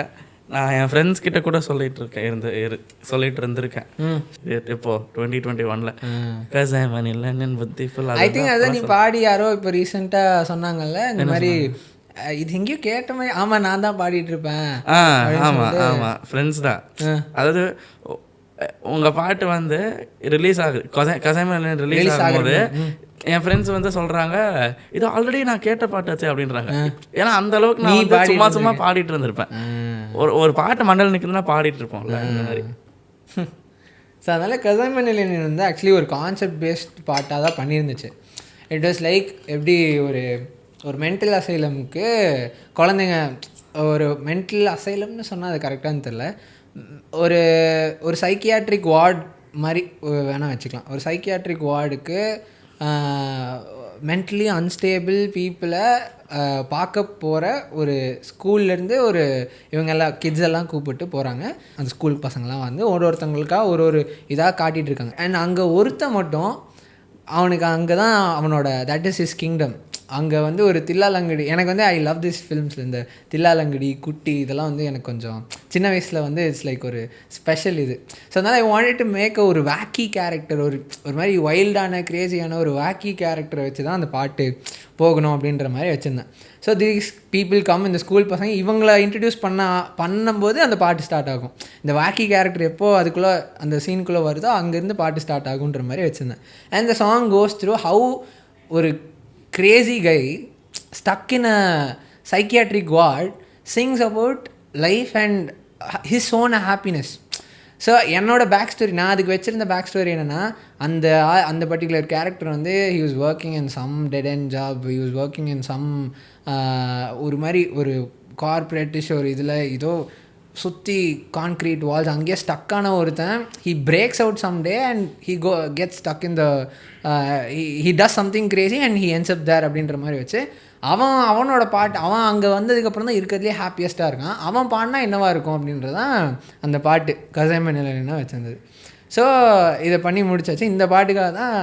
நான் என் ஃப்ரெண்ட்ஸ் கிட்ட கூட சொல்லிட்டு இருந்திருக்கேன் இப்போ 2021 கசாய்மலையான் புத்தி ஃபுல். ஐ திங்க் அதான் நீ பாடி யாரோ இப்போ ரீசெண்டாக சொன்னாங்கல்ல இந்த மாதிரி, இது எங்கேயோ கேட்ட மாதிரி. ஆமாம், நான் தான் பாடிட்டு இருப்பேன். ஆமாம் ஃப்ரெண்ட்ஸ் தான். அதாவது உங்கள் பாட்டு வந்து ரிலீஸ் ஆகுது, கசாய்மலையான் ரிலீஸ் ஆகும்போது என் ஃப்ரெண்ட்ஸ் வந்து சொல்கிறாங்க இது ஆல்ரெடி நான் கேட்ட பாட்டாச்சு அப்படின்றாங்க. ஏன்னா அந்த அளவுக்கு நான் சும்மா பாடிட்டு இருந்திருப்பேன். ஒரு பாட்டு மண்டல் நிற்குதுன்னா பாடிட்டு இருப்போம்ல இந்த மாதிரி. ஸோ அதனால் கசாய்மலையான் வந்து ஆக்சுவலி ஒரு கான்செப்ட் பேஸ்ட் பாட்டாக தான் பண்ணியிருந்துச்சு. இட் வாஸ் லைக் எப்படி ஒரு மென்டல் அசைலமுக்கு குழந்தைங்க, ஒரு மென்டல் அசைலம்னு சொன்னால் அது கரெக்டானு தெரில, ஒரு சைக்கியாட்ரிக் வார்டு மாதிரி வேணால் வச்சுக்கலாம். ஒரு சைக்கியாட்ரிக் வார்டுக்கு மென்டலி அன்ஸ்டேபிள் பீப்புளை பார்க்க போகிற ஒரு ஸ்கூல்லேருந்து இவங்கெல்லாம் கிட்ஸ் எல்லாம் கூப்பிட்டு போகிறாங்க. அந்த ஸ்கூல் பசங்கள்லாம் வந்து ஒருத்தவங்களுக்காக ஒரு இதாக காட்டிகிட்டு இருக்காங்க. அண்ட் அங்கே ஒருத்தன் மட்டும் அவனுக்கு அங்கே தான் அவனோட தட் இஸ் ஹிஸ் கிங்டம். அங்கே வந்து ஒரு தில்லாலங்கடி, எனக்கு வந்து ஐ லவ் திஸ் ஃபிலிம்ஸில் இந்த தில்லாலங்கடி குட்டி இதெல்லாம் வந்து எனக்கு கொஞ்சம் சின்ன வயசில் வந்து இட்ஸ் லைக் ஒரு ஸ்பெஷல் இது. ஸோ அதனால் ஐ வாண்டட் டு மேக் ஒரு வேக்கி கேரக்டர், ஒரு மாதிரி வைல்டான கிரேசியான ஒரு வேக்கி கேரக்டரை வச்சு தான் அந்த பாட்டு போகணும் அப்படின்ற மாதிரி வச்சுருந்தேன். ஸோ தீஸ் பீப்புள் கம், இந்த ஸ்கூல் பசங்க இவங்களை இன்ட்ரடியூஸ் பண்ணும்போது அந்த பாட்டு ஸ்டார்ட் ஆகும். இந்த வேக்கி கேரக்டர் எப்போது அதுக்குள்ளே அந்த சீனுக்குள்ளே வருதோ அங்கேருந்து பாட்டு ஸ்டார்ட் ஆகுன்ற மாதிரி வச்சுருந்தேன். And the song goes through how ஒரு crazy guy stuck in a psychiatric ward sings about life and his own happiness. So என்னோடய பேக் ஸ்டோரி, நான் அதுக்கு வச்சுருந்த பேக் ஸ்டோரி என்னென்னா, அந்த பர்டிகுலர் கேரக்டர் வந்து he was working in some dead end job, he was working in some ஒரு மாதிரி ஒரு கார்பரேட்டிஷ் ஒரு இதில் ஏதோ சுற்றி கான்க்ரீட் வால்ஸ் அங்கேயே ஸ்டக்கான ஒருத்தன், he breaks out some day and he get stuck in the he does something crazy and he ends up there அப்படின்ற மாதிரி வச்சு அவனோட பாட்டு, அவன் அங்கே வந்ததுக்கப்புறம் தான் இருக்கிறதுலே ஹாப்பியஸ்ட்டாக இருக்கான். அவன் பாடினா என்னவா இருக்கும் அப்படின்றதான் அந்த பாட்டு கசாய்மலையான் வச்சிருந்தது. ஸோ இதை பண்ணி முடிச்சாச்சு. இந்த பாட்டுக்காக தான்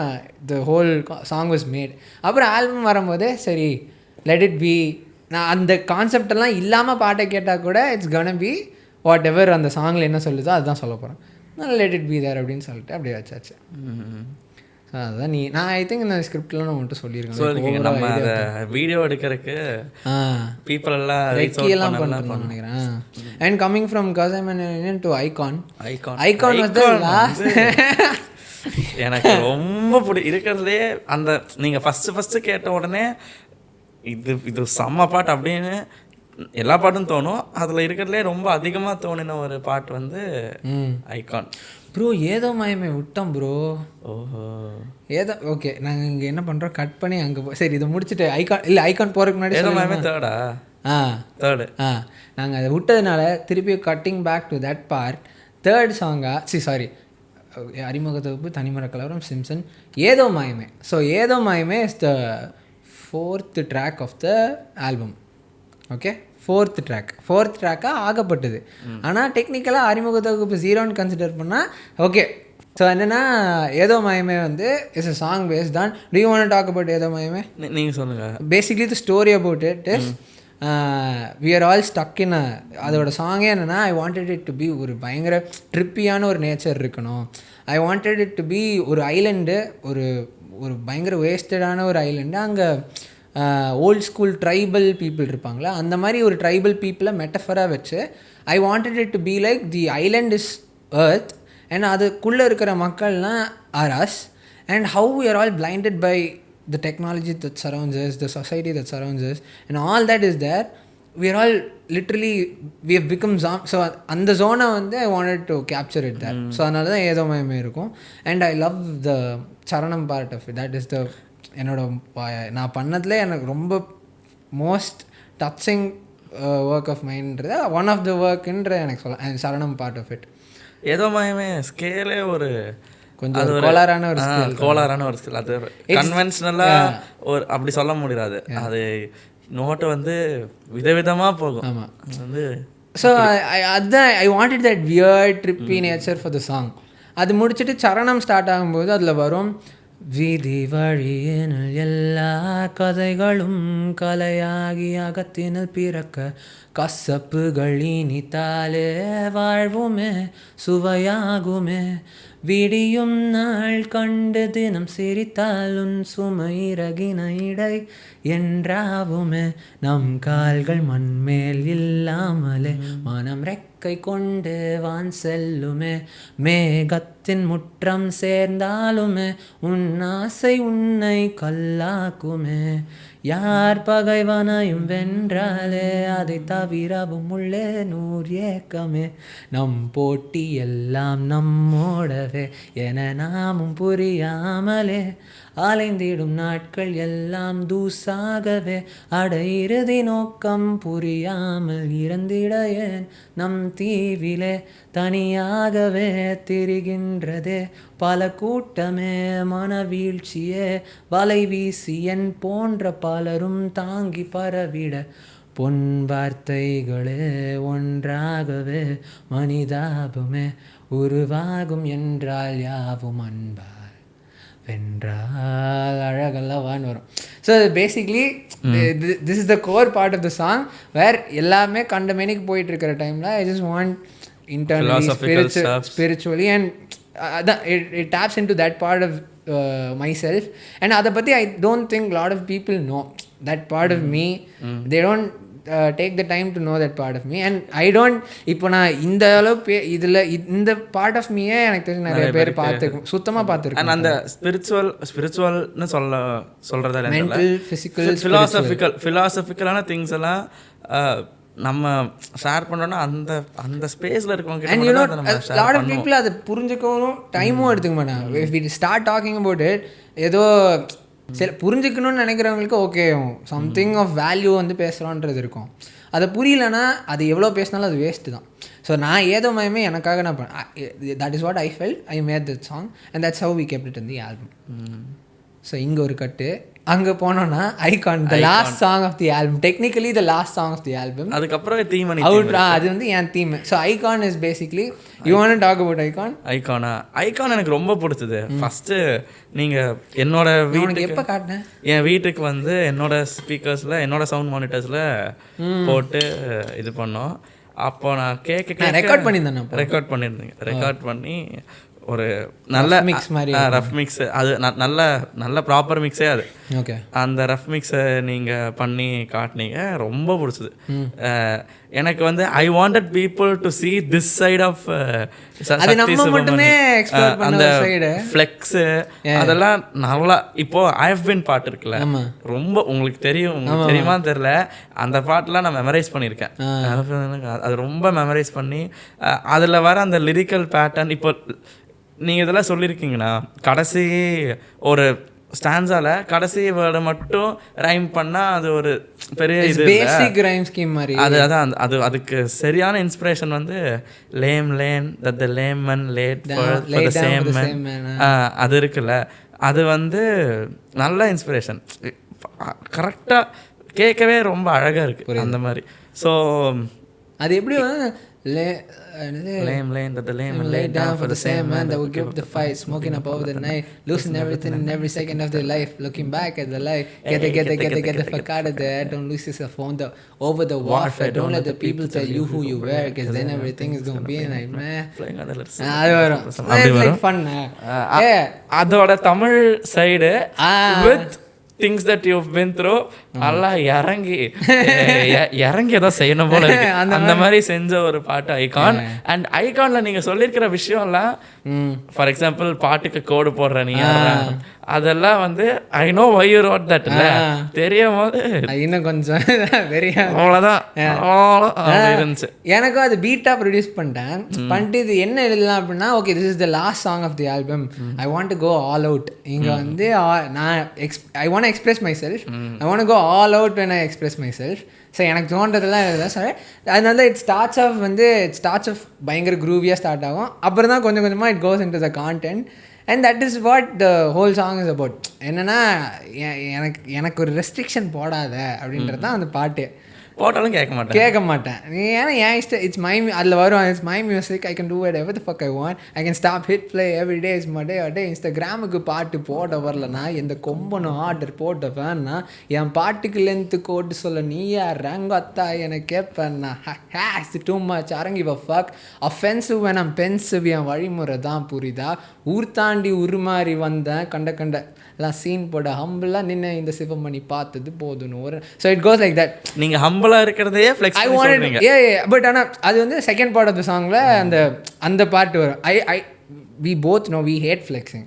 த ஹோல் சாங் வாஸ் மேட். அப்புறம் ஆல்பம் வரும்போது சரி லெட் இட் பி, நான் அந்த கான்செப்டெல்லாம் இல்லாமல் பாட்டை கேட்டால் கூட இட்ஸ் கன பி வாட் எவர் அந்த சாங்கில் என்ன சொல்லுதோ அதுதான் சொல்ல போகிறேன். நான் லெட் இட் பி தேர் அப்படின்னு சொல்லிட்டு அப்படியே வச்சாச்சு. ஸோ அதுதான் நான் ஐ திங்க் இந்த ஸ்கிரிப்ட்லாம் நான் மட்டும் சொல்லியிருக்கேன். நம்ம அதை வீடியோ எடுக்கிறதுக்கு பீப்புள் எல்லாம் ரெக்கியெல்லாம் பண்ணுறோம்னு நினைக்கிறேன். அண்ட் கம்மிங் ஃப்ரம் கசாய்மலையான் டு ஐகான் வந்து எனக்கு ரொம்ப இருக்கிறதுலே அந்த நீங்கள் ஃபஸ்ட்டு கேட்ட உடனே இது செம்ம பாட்டு அப்படின்னு எல்லா பாட்டும் தோணும். அதில் இருக்கிறதுலே ரொம்ப அதிகமாக தோணின ஒரு பாட்டு வந்து ஐகான். ப்ரோ ஏதோ மாயமே விட்டோம் ப்ரோ. ஓஹோ ஏதோ ஓகே, நாங்கள் இங்கே என்ன பண்ணுறோம், கட் பண்ணி அங்கே சரி இதை முடிச்சுட்டு ஐகான் போகிறதுக்கு முன்னாடி ஏதோ மாயமே தேர்டா தேர்டு நாங்கள் அதை விட்டதுனால திருப்பி cutting back to that part. Third சாங்கா sorry Arimuga Thoguppu Thanimara Kalavaram Simpson Edho Maayame. So Edho Maayame is the 4th track of the album. Okay, 4th ட்ராக்காக ஆகப்பட்டது. ஆனால் டெக்னிக்கலாக அறிமுக தொகுப்பு 0ன்னு கன்சிடர் பண்ணால் ஓகே. ஸோ என்னென்னா ஏதோ மாயமே வந்து இட்ஸ் அ சாங் பேஸ்ட் தான். Do you want talk about Edho Maayame? நீங்கள் சொல்லுங்கள். Basically the story about it is we are all stuck in அதோட சாங்கே என்னென்னா I wanted it to be ஒரு பயங்கர ட்ரிப்பியான ஒரு நேச்சர் இருக்கணும். I wanted it to be ஒரு ஐலண்டு, ஒரு பயங்கர வேஸ்டடான ஒரு ஐலண்டு. அங்கே ஓல்ட் ஸ்கூல் ட்ரைபல் பீப்புள் இருப்பாங்களா, அந்த மாதிரி ஒரு ட்ரைபல் பீப்புளை மெட்டஃபராக வச்சு I wanted it to be like the island is earth and அதுக்குள்ளே இருக்கிற மக்கள்லாம் are us and how we are all blinded by the technology that surrounds us, the society that surrounds us, and all that is there. We are all literally, we have become so அந்த zone வந்து I wanted to capture it there. So அதனால தான் ஏதோ மயமே இருக்கும். And I love the சரணம் part of it. That is the என்னோட நான் பண்ணதுல எனக்கு ரொம்ப மோஸ்ட் டச்சிங் ஒர்க் ஆஃப் மைண்ட்றது ஒன் ஆஃப் த ஒர்க்குன்ற எனக்கு சொல்ல சரணம் பார்ட் ஆஃப் இட். ஏதோ மயமே ஸ்கேலே ஒரு கொஞ்சம் கோளாறான ஒரு ஸ்கில். அது கன்வென்ஷனலாக ஒரு அப்படி சொல்ல முடியாது. அது நோட்டு வந்து விதவிதமாக போகும். ஆமாம், வந்து ஸோ அதுதான் I wanted that weird trippy nature for the song. அது முடிச்சுட்டு சரணம் ஸ்டார்ட் ஆகும்போது அதில் வரும் வீதி வழியினில் எல்லா கதைகளும் கலையாகி அகத்தினில் பிறக்க கசப்புகள் இனித்தாலே வாழ்வுமே சுவையாகுமே விடியும் நாள் கண்டு தினம் சிரித்தாலும் சுமைரகின இடை என்றாவுமே நம் கால்கள் மண்மேல் இல்லாமலே மனம் ரெக்கை கொண்டு வான் செல்லுமே மேகத்தின் முற்றம் சேர்ந்தாலுமே உன் ஆசை உன்னை கல்லாக்குமே யார் பகைவனையும் வென்றாலே அதை தவிரவும் உள்ளே நூறு ஏக்கமே நம் போட்டி எல்லாம் நம்மோடவே என நாமும் புரியாமலே அலைந்திடும் நாட்கள் எல்லாம் தூசாகவே அட இறுதி நோக்கம் புரியாமல் இறந்திட ஏன் நம் தீவிலே தனியாகவே திரிகின்றதே பல கூட்டமே மனவீழ்ச்சியே வலை வீசி என் போன்ற பலரும் தாங்கி பரவிட பொன் வார்த்தைகளே ஒன்றாகவே மனிதாபமே உருவாகும் என்றால் யாவும் அன்பால் வென்றால் அழகல்லவான்னு வரும். So basically this is the core part of the song where எல்லாமே கண்டமேனிக்கு போயிட்டு இருக்கிற டைமில் I just want internally spiritually and it taps into that part of myself and அதை பற்றி I don't think a lot of people know that part of me. They don't take the time to know that part of me and I don't இப்போ நான் இந்த அளவு இதில் இந்த part of மீயே எனக்கு தெரிஞ்சு நிறைய பேர் பார்த்துருக்கோம், சுத்தமாக பார்த்துருக்கேன். அந்த ஸ்பிரிச்சுவல்னு சொல்கிறதால மென்டல் ஃபிசிக்கல் ஃபிலாசபிக்கலான திங்ஸ் எல்லாம் நம்ம ஷேர் பண்ணோன்னா அந்த அந்த ஸ்பேஸில் இருக்கவங்க and you know a lot of people அதை புரிஞ்சுக்கவும் டைமும் எடுத்துக்க மாட்டாங்க. if we start talking about it ஏதோ சரி புரிஞ்சுக்கணும்னு நினைக்கிறவங்களுக்கு ஓகே சம்திங் ஆஃப் வேல்யூ வந்து பேசுகிறோன்றது இருக்கும். அதை புரியலன்னா அது எவ்வளோ பேசினாலும் அது வேஸ்ட்டு தான். ஸோ நான் ஏதோ மயமே எனக்காக நான் that is what I felt I made that song and that's how we kept it in the album. So இங்கே ஒரு கட்டு அங்கே போனோன்னா icon the last song of the album, technically the last song of the album. அதுக்கப்புறம் theme அது வந்து என் theme. So icon is basically you want to talk about icon எனக்கு ரொம்ப பிடிச்சது. ஃபஸ்ட்டு நீங்கள் என்னோட வீட்டுக்கு எப்போ காட்டினேன் என் வீட்டுக்கு வந்து என்னோட ஸ்பீக்கர்ஸில் என்னோட சவுண்ட் மானிட்டர்ஸில் போட்டு இது பண்ணோம். அப்போ நான் ரெக்கார்ட் பண்ணியிருந்தேன். ரெக்கார்ட் பண்ணி ஒரு நல்ல மிக்ஸ் மாதிரி ரஃப் மிக்ஸ், அது நல்ல ப்ராப்பர் மிக்ஸே அது. ஓகே, அந்த ரஃப் மிக்ஸை நீங்கள் பண்ணி காட்டினீங்க, ரொம்ப பிடிச்சது எனக்கு. வந்து I wanted people to see this side of சக்தி சிவமணி. அந்த ஃப்ளெக்ஸு அதெல்லாம் நல்லா இப்போ ஐ ஹவ் பின் பாட்டு இருக்குல்ல, ரொம்ப உங்களுக்கு தெரியுமான்னு தெரில, அந்த பாட்டெலாம் நான் மெமரைஸ் பண்ணியிருக்கேன். அது ரொம்ப மெமரைஸ் பண்ணி அதில் வர அந்த லிரிக்கல் பேட்டர்ன். இப்போ நீங்கள் இதெல்லாம் சொல்லியிருக்கீங்கன்னா கடைசி ஒரு ஸ்டான்ஸால கடைசி வேர்டை மட்டும் ரைம் பண்ணால் அது ஒரு பெரிய இது பேசிக் ரைம் ஸ்கீம் மாதிரி. அதான் அதுக்கு சரியான இன்ஸ்பிரேஷன் வந்து lame lane that the layman late for the same man அது இருக்குல்ல, அது வந்து நல்ல இன்ஸ்பிரேஷன். கரெக்டாக கேட்கவே ரொம்ப அழகாக இருக்குது அந்த மாதிரி. ஸோ அது எப்படி lame lane that the lame and laid down for the same man that would give up the fight, smoking up over the night, losing everything in every second of their life, looking back at the life, get the fuck out of there, don't lose yourself on the over the warfare, don't let the people tell you who you were, because then everything is going to be a nightmare. It's like fun. அதோட Tamil side with things that you been through நல்லா இறங்கி ஏதோ செய்யணும் போல இருக்கு. அந்த மாதிரி செஞ்ச ஒரு பாட்டு ஐகான். அண்ட் ஐகான்ல நீங்க சொல்லியிருக்கிற விஷயம்லாம், ஃபார் எக்ஸாம்பிள் பாட்டுக்கு கோடு போடுற நீ அதெல்லாம் வந்து I know why you wrote that இல்ல தெரியும் போது இன்னும் கொஞ்சம் அவ்வளோதான் இருந்துச்சு. எனக்கும் அது பீட்டா ப்ரொடியூஸ் பண்ணிட்டு இது என்ன எழுதலாம் அப்படின்னா, okay this is the last song of the album, I want to go all out. இங்கே வந்து நான் I want express myself, I want go all out when I express myself. So எனக்கு தோன்றதெல்லாம் எழுதுதான் sir. அதனால it starts off பயங்கர க்ரூவியாக start ஆகும். அப்புறம் தான் கொஞ்சம் கொஞ்சமாக it goes in to the content. And that is what the whole song is about. என்னென்னா எனக்கு ஒரு ரெஸ்ட்ரிக்ஷன் போடாத அப்படின்றது தான் அந்த பாட்டு. போட்டாலும் கேட்க மாட்டேன். ஏன்னா என் இஷ்டம், இட்ஸ் மை, அதில் வரும் it's my music, I can do it ever the fuck I want, I can stop hit play every day is my day. அப்படியே இன்ஸ்டாகிராமுக்கு பாட்டு போட வரலன்னா எந்த கொம்பனும் ஆர்டர் போட்டப்பேன்னா என் பாட்டுக்கு லென்த்து கோட்டு சொல்ல நீ யார் ரங்கத்தா எனக்கு கேட்பேன்னா ஹேஸ் டூ மச் அரங்கி ஃபக் அஃபென்சிவ் வேணாம் பென்சிவ் என் வழிமுறை தான் புரியுதா. ஊர் தாண்டி உருமாறி வந்தேன் கண்ட எல்லாம் சீன் போட ஹம்பிளாக நின்று இந்த சிவமணி பார்த்தது போதுன்னு ஒரு. So it goes like that. நீங்கள் ஹம்பிளாக இருக்கிறதே ஃப்ளெக்ஸ் ஐ வாண்ட் பட் ஆனால் அது வந்து செகண்ட் பார்ட் ஆஃப் த சாங்கில் அந்த பாட்டு வரும். we both know we hate flexing.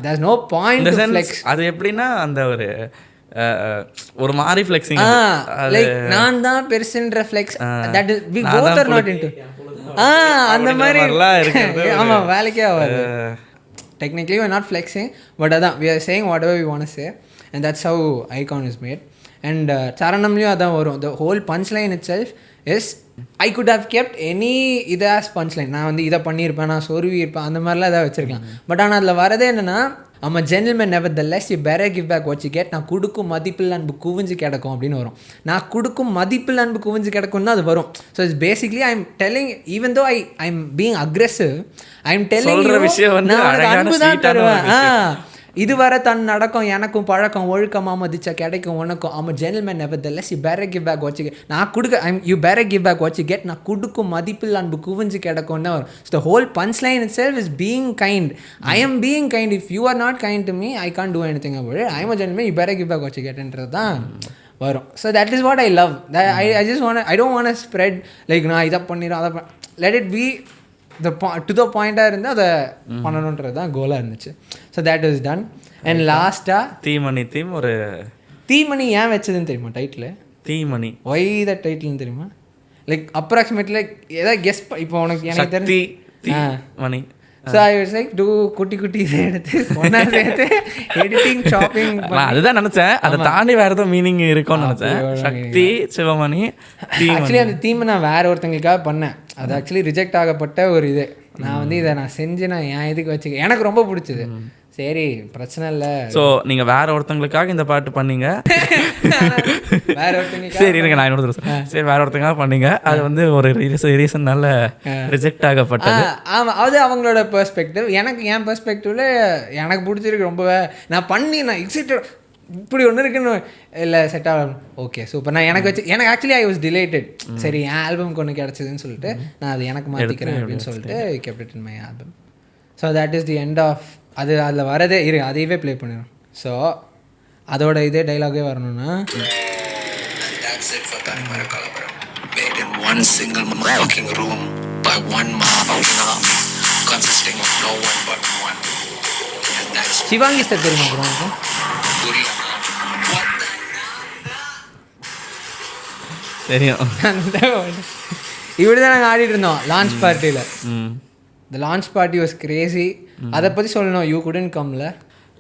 There's no point to flex. அது எப்படின்னா அந்த ஒரு மாதிரி ஃப்ளெக்சிங், லைக் நான் தான் பெருசுன்ற flex, that is we both are not into அந்த மாதிரி. ஆமாம், வேலைக்கே ஆகாது. Technically we're not flexing, but அதான் we are saying whatever we want to say, and that's how icon is made. And charanamliyum adan varum, the whole punchline itself is I could have kept any இது as punchline. நான் வந்து இதை பண்ணியிருப்பேன், நான் சொருவி இருப்பேன், அந்த மாதிரிலாம் எதாவது வச்சுருக்கலாம். பட் ஆனால் அதில் வரதே என்னென்னா I'm a gentleman nevertheless, you better give back what you get. நான் கொடுக்கும் மதிப்பில் அன்பு குவிஞ்சு கிடக்கும் அப்படின்னு வரும். நான் கொடுக்கும் மதிப்பில் அன்பு குவிஞ்சு கிடக்கும்னு அது வரும். So it's basically I am telling, even though I am being aggressive, I am telling நான் அன்பு தான் தருவேன். இதுவரை தன் நடக்கும் எனக்கும் பழக்கம் ஒழுக்கமாக மதிச்சா கிடைக்கும் உனக்கும். I'm a gentleman nevertheless, you better give back what you get. நான் கொடுக்க you better give back what you get. நான் கொடுக்கும் மதிப்பில் அன்பு குவிஞ்சு கிடக்கும்னு வரும். So the whole punchline itself is being kind. I am being kind. If you are not kind to me, I can't do anything about it. I'm a gentleman, you better give back what you get என்றது தான் வரும். So that is what I love. I just want to, I don't want to spread like நான் இதை பண்ணிடுறேன் அதை let it be to the பாயிண்டாக இருந்து அதை பண்ணணுன்றது தான் கோலாக இருந்துச்சு. So that is done. And லாஸ்ட்டாக தீமணி ஏன் வச்சதுன்னு தெரியுமா டைட்டில்? தீமணி ஒய் த டைட்டில்னு தெரியுமா? லைக் அப்ராக்சிமேட்லி ஏதாவது கெஸ் இப்போ உனக்கு எனக்கு தெரிஞ்சு மணி. So I was like to குட்டி இதை எடுத்து ஒன்றா சேர்த்து எடிட்டிங் ஷாப்பிங் அதுதான் நினச்சேன். அதை தாண்டி வேறு ஏதோ மீனிங் இருக்கும்னு நினச்சேன். சக்தி சிவமணி ஆக்சுவலி அந்த தீமை நான் வேறு ஒருத்தங்களுக்காக பண்ணேன். அது ஆக்சுவலி ரிஜெக்ட் ஆகப்பட்ட ஒரு இது. நான் வந்து இதை நான் செஞ்சு நான் என் இதுக்கு வச்சுக்க எனக்கு ரொம்ப பிடிச்சது. சரி பிரச்சனை இல்லை. ஸோ நீங்கள் வேற ஒருத்தங்களுக்காக இந்த பாட்டு பண்ணீங்க. வேற ஒருத்தங்க சரி இருங்க நான் இன்னொரு சரி வேற ஒருத்தங்களுக்காக பண்ணீங்க. அது வந்து ஒரு ரீசன்னால ரிஜெக்ட் ஆகப்பட்டது. ஆமாம், அது அவங்களோட பெர்ஸ்பெக்டிவ். எனக்கு என் பெர்ஸ்பெக்டிவில் எனக்கு பிடிச்சிருக்கு ரொம்பவே. நான் பண்ணி நான் எக்ஸைட்டட் இப்படி ஒன்று இருக்குன்னு இல்லை செட் ஆகணும். Okay super. நான் எனக்கு வச்சு எனக்கு ஆக்சுவலி ஐ வாஸ் டிலேட்டட். சரி என் ஆல்பம்க்கு ஒன்று கிடச்சிதுன்னு சொல்லிட்டு நான் அது எனக்கு மாற்றிக்கிறேன் அப்படின்னு சொல்லிட்டு kept it in my album. So that is the end of அது. அதில் வரதே அதையவே ப்ளே பண்ணிடும். ஸோ அதோட இதே டைலாகே வரணும்னா That's it for Thanimara Kalavaram. Made in one single fucking room by one motherfucking arm, consisting of no one but one. And that's Shivangi sir தெரியுமா bro? தெரியும். இப்படி தான் நாங்கள் ஆடிட்டு இருந்தோம் லான்ச் பார்ட்டியில். The launch party was crazy. அதை பற்றி சொல்லணும். You couldn't comeல.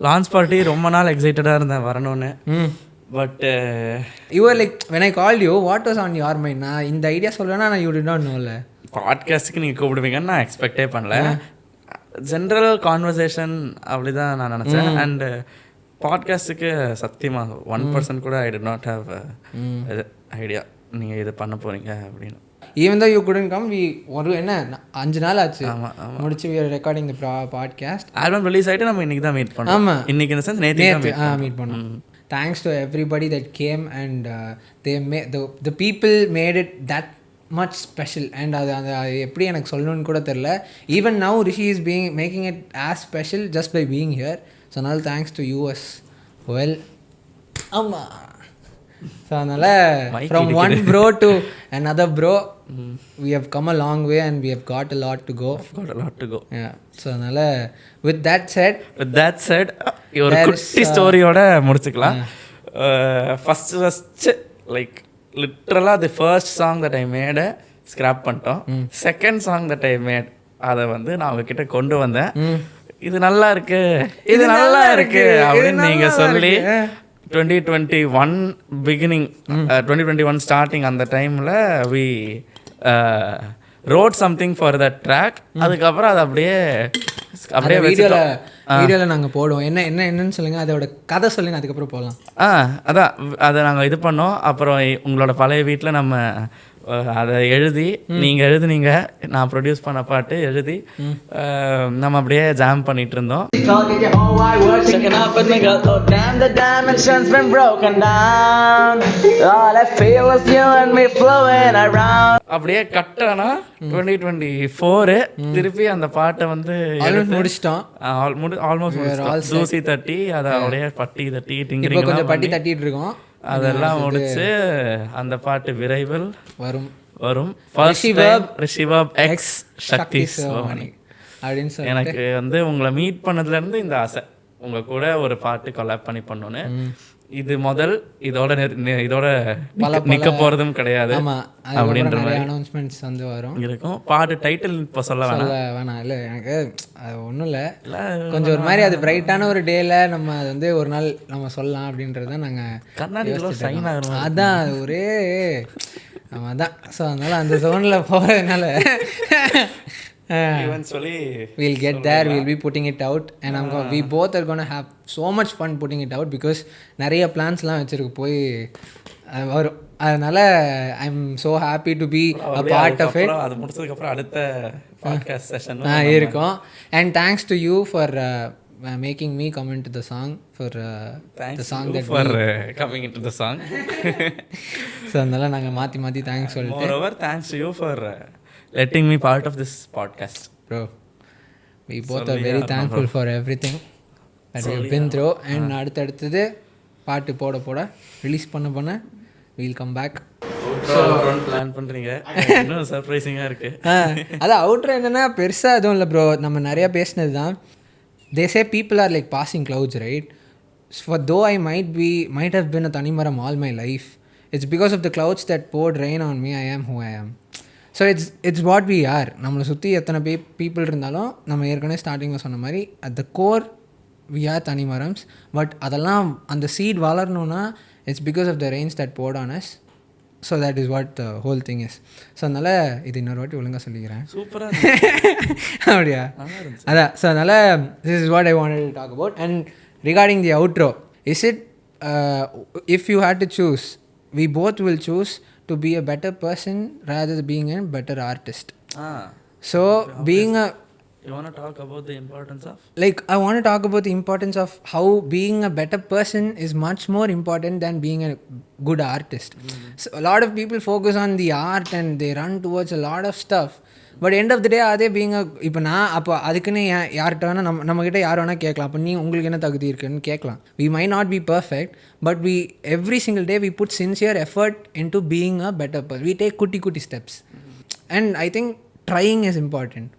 லான்ச் பார்ட்டி ரொம்ப நாள் எக்ஸைட்டடாக இருந்தேன் வரணும்னு. But you were like when I called you what was on your mind? நான் இந்த ஐடியா சொல்லனா நான் you did not know. பாட்காஸ்ட்டுக்கு நீங்கள் கூப்பிடுவீங்கன்னு நான் எக்ஸ்பெக்டே பண்ணல. ஜென்ரல் கான்வர்சேஷன் அப்படி தான் நான் நினச்சேன். அண்டு பாட்காஸ்ட்டுக்கு சத்தியமாக 1% கூட I did not have idea நீங்கள் இது பண்ண போகிறீங்க அப்படின்னு. Even though you couldn't come, we ஒரு என்ன 5 நாள் ஆச்சு முடிச்சு we are recording the podcast. Album release ஆகிட்டு நம்ம இன்றைக்கி தான் மீட் பண்ணோம். ஆமாம், இன்றைக்கி இந்த சென்ஸ் நேற்று மீட் பண்ணோம். Thanks to everybody that came and they made the people made it that much special. And அது எப்படி எனக்கு சொல்லணும்னு கூட தெரில. Even now Rishi is making it as special just by being here. So now thanks to you as well. ஆமாம். So அதனால் from one bro to another bro, we have come a long way and we have got a lot to go. Yeah. So அதனால் with that said ஒரு குட்டி ஸ்டோரியோட முடிச்சுக்கலாம். First like லிட்ரலாக the first song that I made scrap பண்ணிட்டோம். Second song that I made அதை வந்து நான் உங்ககிட்ட கொண்டு வந்தேன். இது நல்லா இருக்கு அப்படின்னு நீங்கள் சொல்லி 2021 பிகினிங் 2021 ஸ்டார்டிங் அந்த டைமில் we wrote something for the track. அதுக்கப்புறம் அது அப்படியே வீடியோவில் நாங்கள் போடுவோம். என்னன்னு சொல்லுங்கள், அதோட கதை சொல்லுங்கள், அதுக்கப்புறம் போகலாம். அதான் அதை நாங்கள் இது பண்ணோம். அப்புறம் உங்களோட பழைய வீட்டில் நம்ம அதை எழுதி நீங்கள் எழுதுனீங்க, நான் ப்ரொடியூஸ் பண்ண பாட்டு எழுதி நம்ம அப்படியே ஜாம் பண்ணிட்டு இருந்தோம். அப்படியே கட்டானா 2024 திருப்பி அந்த பாட்டை வந்து முடிச்சிட்டோம். ஆல்மோஸ்ட் தூசி தட்டி அதை அப்படியே பட்டி தட்டி டிங்கிரிங் கொஞ்சம் பட்டி தட்டிட்டு இருக்கோம். அதெல்லாம் முடிச்சு அந்த பாட்டு விரைவில் வரும். Rixhiverb X Shakti Sivamani அப்படின்னு சொல்லி எனக்கு வந்து உங்களை மீட் பண்ணதுலேருந்து இந்த ஆசை, உங்கள் கூட ஒரு பாட்டு கொலாப் பண்ணி பண்ணோன்னு. இது இதோட நிற்க போகிறதும் கிடையாது அப்படின்ற மாதிரி அனௌன்ஸ்மெண்ட்ஸ் வந்து வரும் இருக்கும். பாட்டு டைட்டில் இப்போ சொல்ல வேணாம். இல்லை எனக்கு அது ஒன்றும் இல்லை, கொஞ்சம் ஒரு மாதிரி அது பிரைட்டான ஒரு டேல நம்ம அது வந்து ஒரு நாள் நம்ம சொல்லலாம் அப்படின்றது தான் நாங்கள் கண்ணாடி அதான் ஒரே அதான். ஸோ அதனால் அந்த ஜோனில் போகிறதுனால we'll get there, we'll be putting it out and we both are going to have so much fun putting it out because நிறைய பிளான்ஸ்லாம் வச்சுருக்கு போய் வரும். அதனால் I'm so happy to be a part of it. அது முடிச்சதுக்கப்புறம் அடுத்த podcast session இருக்கும். And thanks to you for making me come into the song, for the song that for coming into the song. So அதனால் நாங்கள் மாற்றி thanks சொல்லிட்டு moreover thanks to you for letting me part of this podcast. Bro, we both are very thankful for everything that we have been through. And அடுத்தது பாட்டு போட release பண்ண we'll come back. Plan பண்ணுறீங்க, இன்னும் சர்ப்ரைசிங்காக இருக்குது. அதான் outro என்னென்னா பெருசாக எதுவும் இல்லை ப்ரோ, நம்ம நிறையா பேசினது தான். They say people are like passing clouds, right? For though I might have been a Thanimara all my life, it's because of the clouds that poured rain on me, I am who I am. So it's what we are. நம்மளை சுற்றி எத்தனை people இருந்தாலும் நம்ம ஏற்கனவே ஸ்டார்டிங்கில் சொன்ன மாதிரி at the core we are தனிமரம்ஸ். பட் அதெல்லாம் அந்த சீட் வளரணுன்னா it's because of the rains that poured on us. So that is what the whole thing is. So அதனால் இது இன்னொரு வாட்டி ஒழுங்காக சொல்லிக்கிறேன். சூப்பராக அப்படியா? அதான். ஸோ அதனால் this is what I wanted to talk about. And regarding the outro, is it if you had to choose, we both will choose to be a better person rather than being a better artist. So being a you want to talk about the importance of, like, I want to talk about the importance of how being a better person is much more important than being a good artist. So a lot of people focus on the art and they run towards a lot of stuff, but end of the day அதே being இப்போ நான் அப்போ அதுக்குன்னு யார்கிட்ட வேணால் நம்மக்கிட்ட யார் வேணால் கேட்கலாம். அப்போ உங்களுக்கு என்ன தகுதி இருக்குன்னு கேட்கலாம். we might not be perfect, but we every single day we put sincere effort into being a better person. We take kutti steps, and I think trying is important.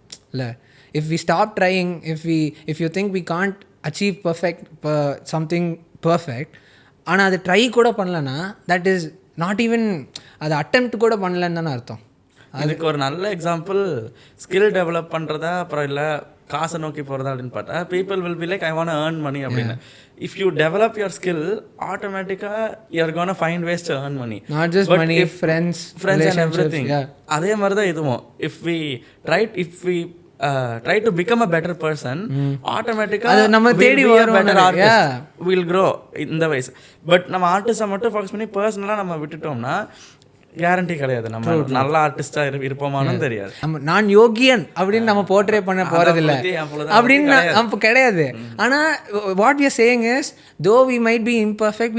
If we stop trying, if you think we can't achieve something perfect, ஆனால் அது try கூட பண்ணலன்னா that is not even அது attempt கூட பண்ணலன்னு தானே அர்த்தம். அதுக்கு ஒரு நல்ல எக்ஸாம்பிள் ஸ்கில் டெவலப் பண்ணுறதா அப்புறம் இல்லை காசை நோக்கி போகிறதா அப்படின்னு பார்த்தா people will be like I want earn money அப்படின்னு. If you develop your skill ஆட்டோமேட்டிக்காக you're gonna find ways to earn money, not just money, friends and everything. அதே மாதிரி தான் இதுவும். If we try to become a better person, automatically அது நம்ம தேடி வரும். better artist will grow in the ways. But நம்ம ஆர்டிஸ்டை மட்டும் ஃபோக்கஸ் பண்ணி பர்சனலாக நம்ம விட்டுட்டோம்னா கேரண்டி கிடையாது நம்ம நல்ல ஆர்டிஸ்டா இருப்போமான்னு தெரியாது. நான் யோகியன் அப்படின்னு நம்ம போர்ட்ரே பண்ண போறதில்ல அப்படின்னு அப்போ கிடையாது. ஆனால் what we are saying is though we might be imperfect,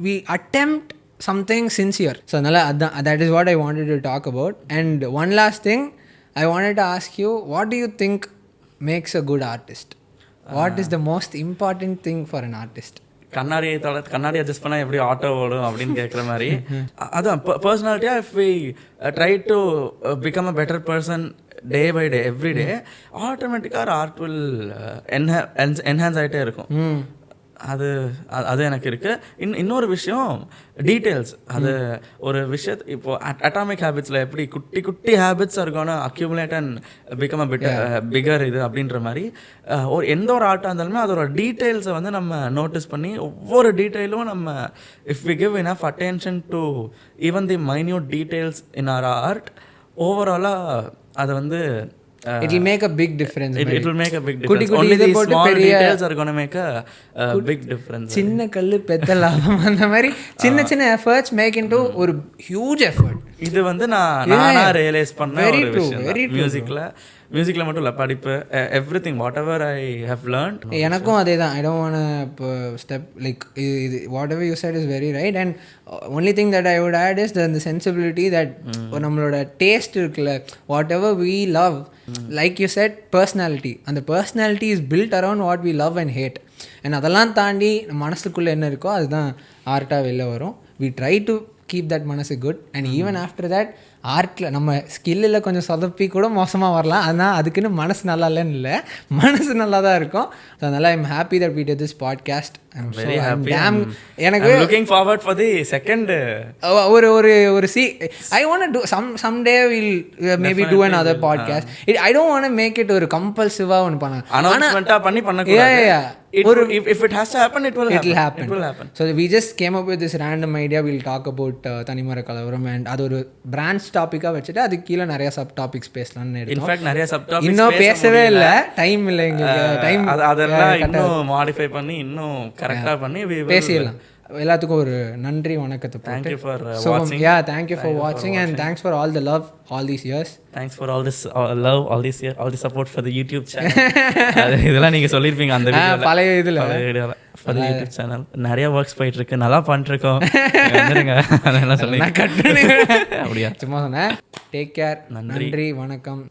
we attempt something sincere. So அதனால் அதான் that is what I wanted to talk about. And one last thing I wanted to ask you, what do you think makes a good artist? What is the most important thing for an artist? கண்ணாடி adjust பண்ணால் எப்படி auto ஓடும் அப்படின்னு கேட்குற மாதிரி. அதான் பர்சனாலிட்டியாக if we try to become a better person day by day every day, ஆட்டோமேட்டிக்காக ஆர்ட் வில் என்ஹான்ஸ் ஆகிட்டே இருக்கும். அது எனக்கு இருக்குது. இன்னொரு விஷயம் டீட்டெயில்ஸ். அது ஒரு விஷயத்து இப்போது அட்டாமிக் ஹேபிட்ஸில் எப்படி குட்டி குட்டி ஹேபிட்ஸ் இருக்கணும் accumulate and become a bigger இது அப்படின்ற மாதிரி எந்த ஒரு ஆர்ட்டாக இருந்தாலுமே அதோட டீட்டெயில்ஸை வந்து நம்ம நோட்டீஸ் பண்ணி ஒவ்வொரு டீட்டெயிலும் நம்ம if we give enough attention to even the minute details in our art, ஓவராலாக அதை வந்து it will make a big difference. It will make a big difference. Only the small details are going to make a big difference. சின்ன கல்லு பெத்த லாபம் அந்த மாதிரி சின்ன எஃபர்ட்ஸ் மேக் இன்டு ஒரு ஹியூஜ் எஃபர்ட். இது வந்து நானா ரியலைஸ் பண்ண ஒரு விஷயம். மியூசிக்கில் மட்டும் இல்லை, படிப்பு, everything whatever I have learned. எனக்கும் அதே தான். ஐ டோன்ட் வாண்ட் இப்போ ஸ்டெப் லைக் இது whatever you said is very right. And only thing that I would add is the sensibility that நம்மளோட டேஸ்ட் இருக்குல்ல, whatever we love, like you said personality, அந்த personality is built around what we love and hate. And அதெல்லாம் தாண்டி நம்ம மனசுக்குள்ளே என்ன இருக்கோ அதுதான் ஆர்ட்டாக வெளில வரும். We try to keep that மனசு good. And even after that ஆர்ட்டில் நம்ம ஸ்கில்லில் கொஞ்சம் சொதப்பி கூட மோசமாக வரலாம். ஆனால் அதுக்குன்னு மனசு நல்லா இல்லைன்னு இல்லை, மனசு நல்லா தான் இருக்கும். ஸோ அதனால் I'm happy that we did this podcast. எனக்கு looking forward for the second ஒரு I want to someday will maybe do another podcast. I don't want make it ஒரு கம்பல்சிவாக ஒன்று பண்ண. If it has to happen, it will happen. So we just came up with this random idea. We'll talk about Thanimara Kalavaram, and அது ஒரு branch டாபிக்கா வச்சிட்டு அதுக்கு கீழ நிறைய சப் டாபிக்ஸ் பேசலாம்னு எடுத்தோம். இன்ஃபேக்ட் நிறைய சப் டாபிக்ஸ் இன்னும் பேசவே இல்ல, டைம் இல்ல எங்களுக்கு. டைம் அதெல்லாம் இன்னும் மாடிஃபை பண்ணி இன்னும் கரெக்ட்டா பண்ணி பேசிடலாம். எல்லாத்துக்கும் ஒரு நன்றி வணக்கத்தை. Thank you for watching. Yeah, thank you for watching and thanks for all the love all these years. Thanks for all this love all this year, all the support for the YouTube channel. இதெல்லாம் நீங்க சொல்லிருப்பீங்க அந்த வீடியோல, பழைய இதுல for the YouTube channel. நிறைய works போயிட்டு இருக்கு, நல்லா பண்ணிட்டு இருக்கோம். வந்துருங்க அதெல்லாம் சொல்லி நான் கட் பண்ணி அப்படியே சும்மா சொன்னேன். Take care. நன்றி, வணக்கம்.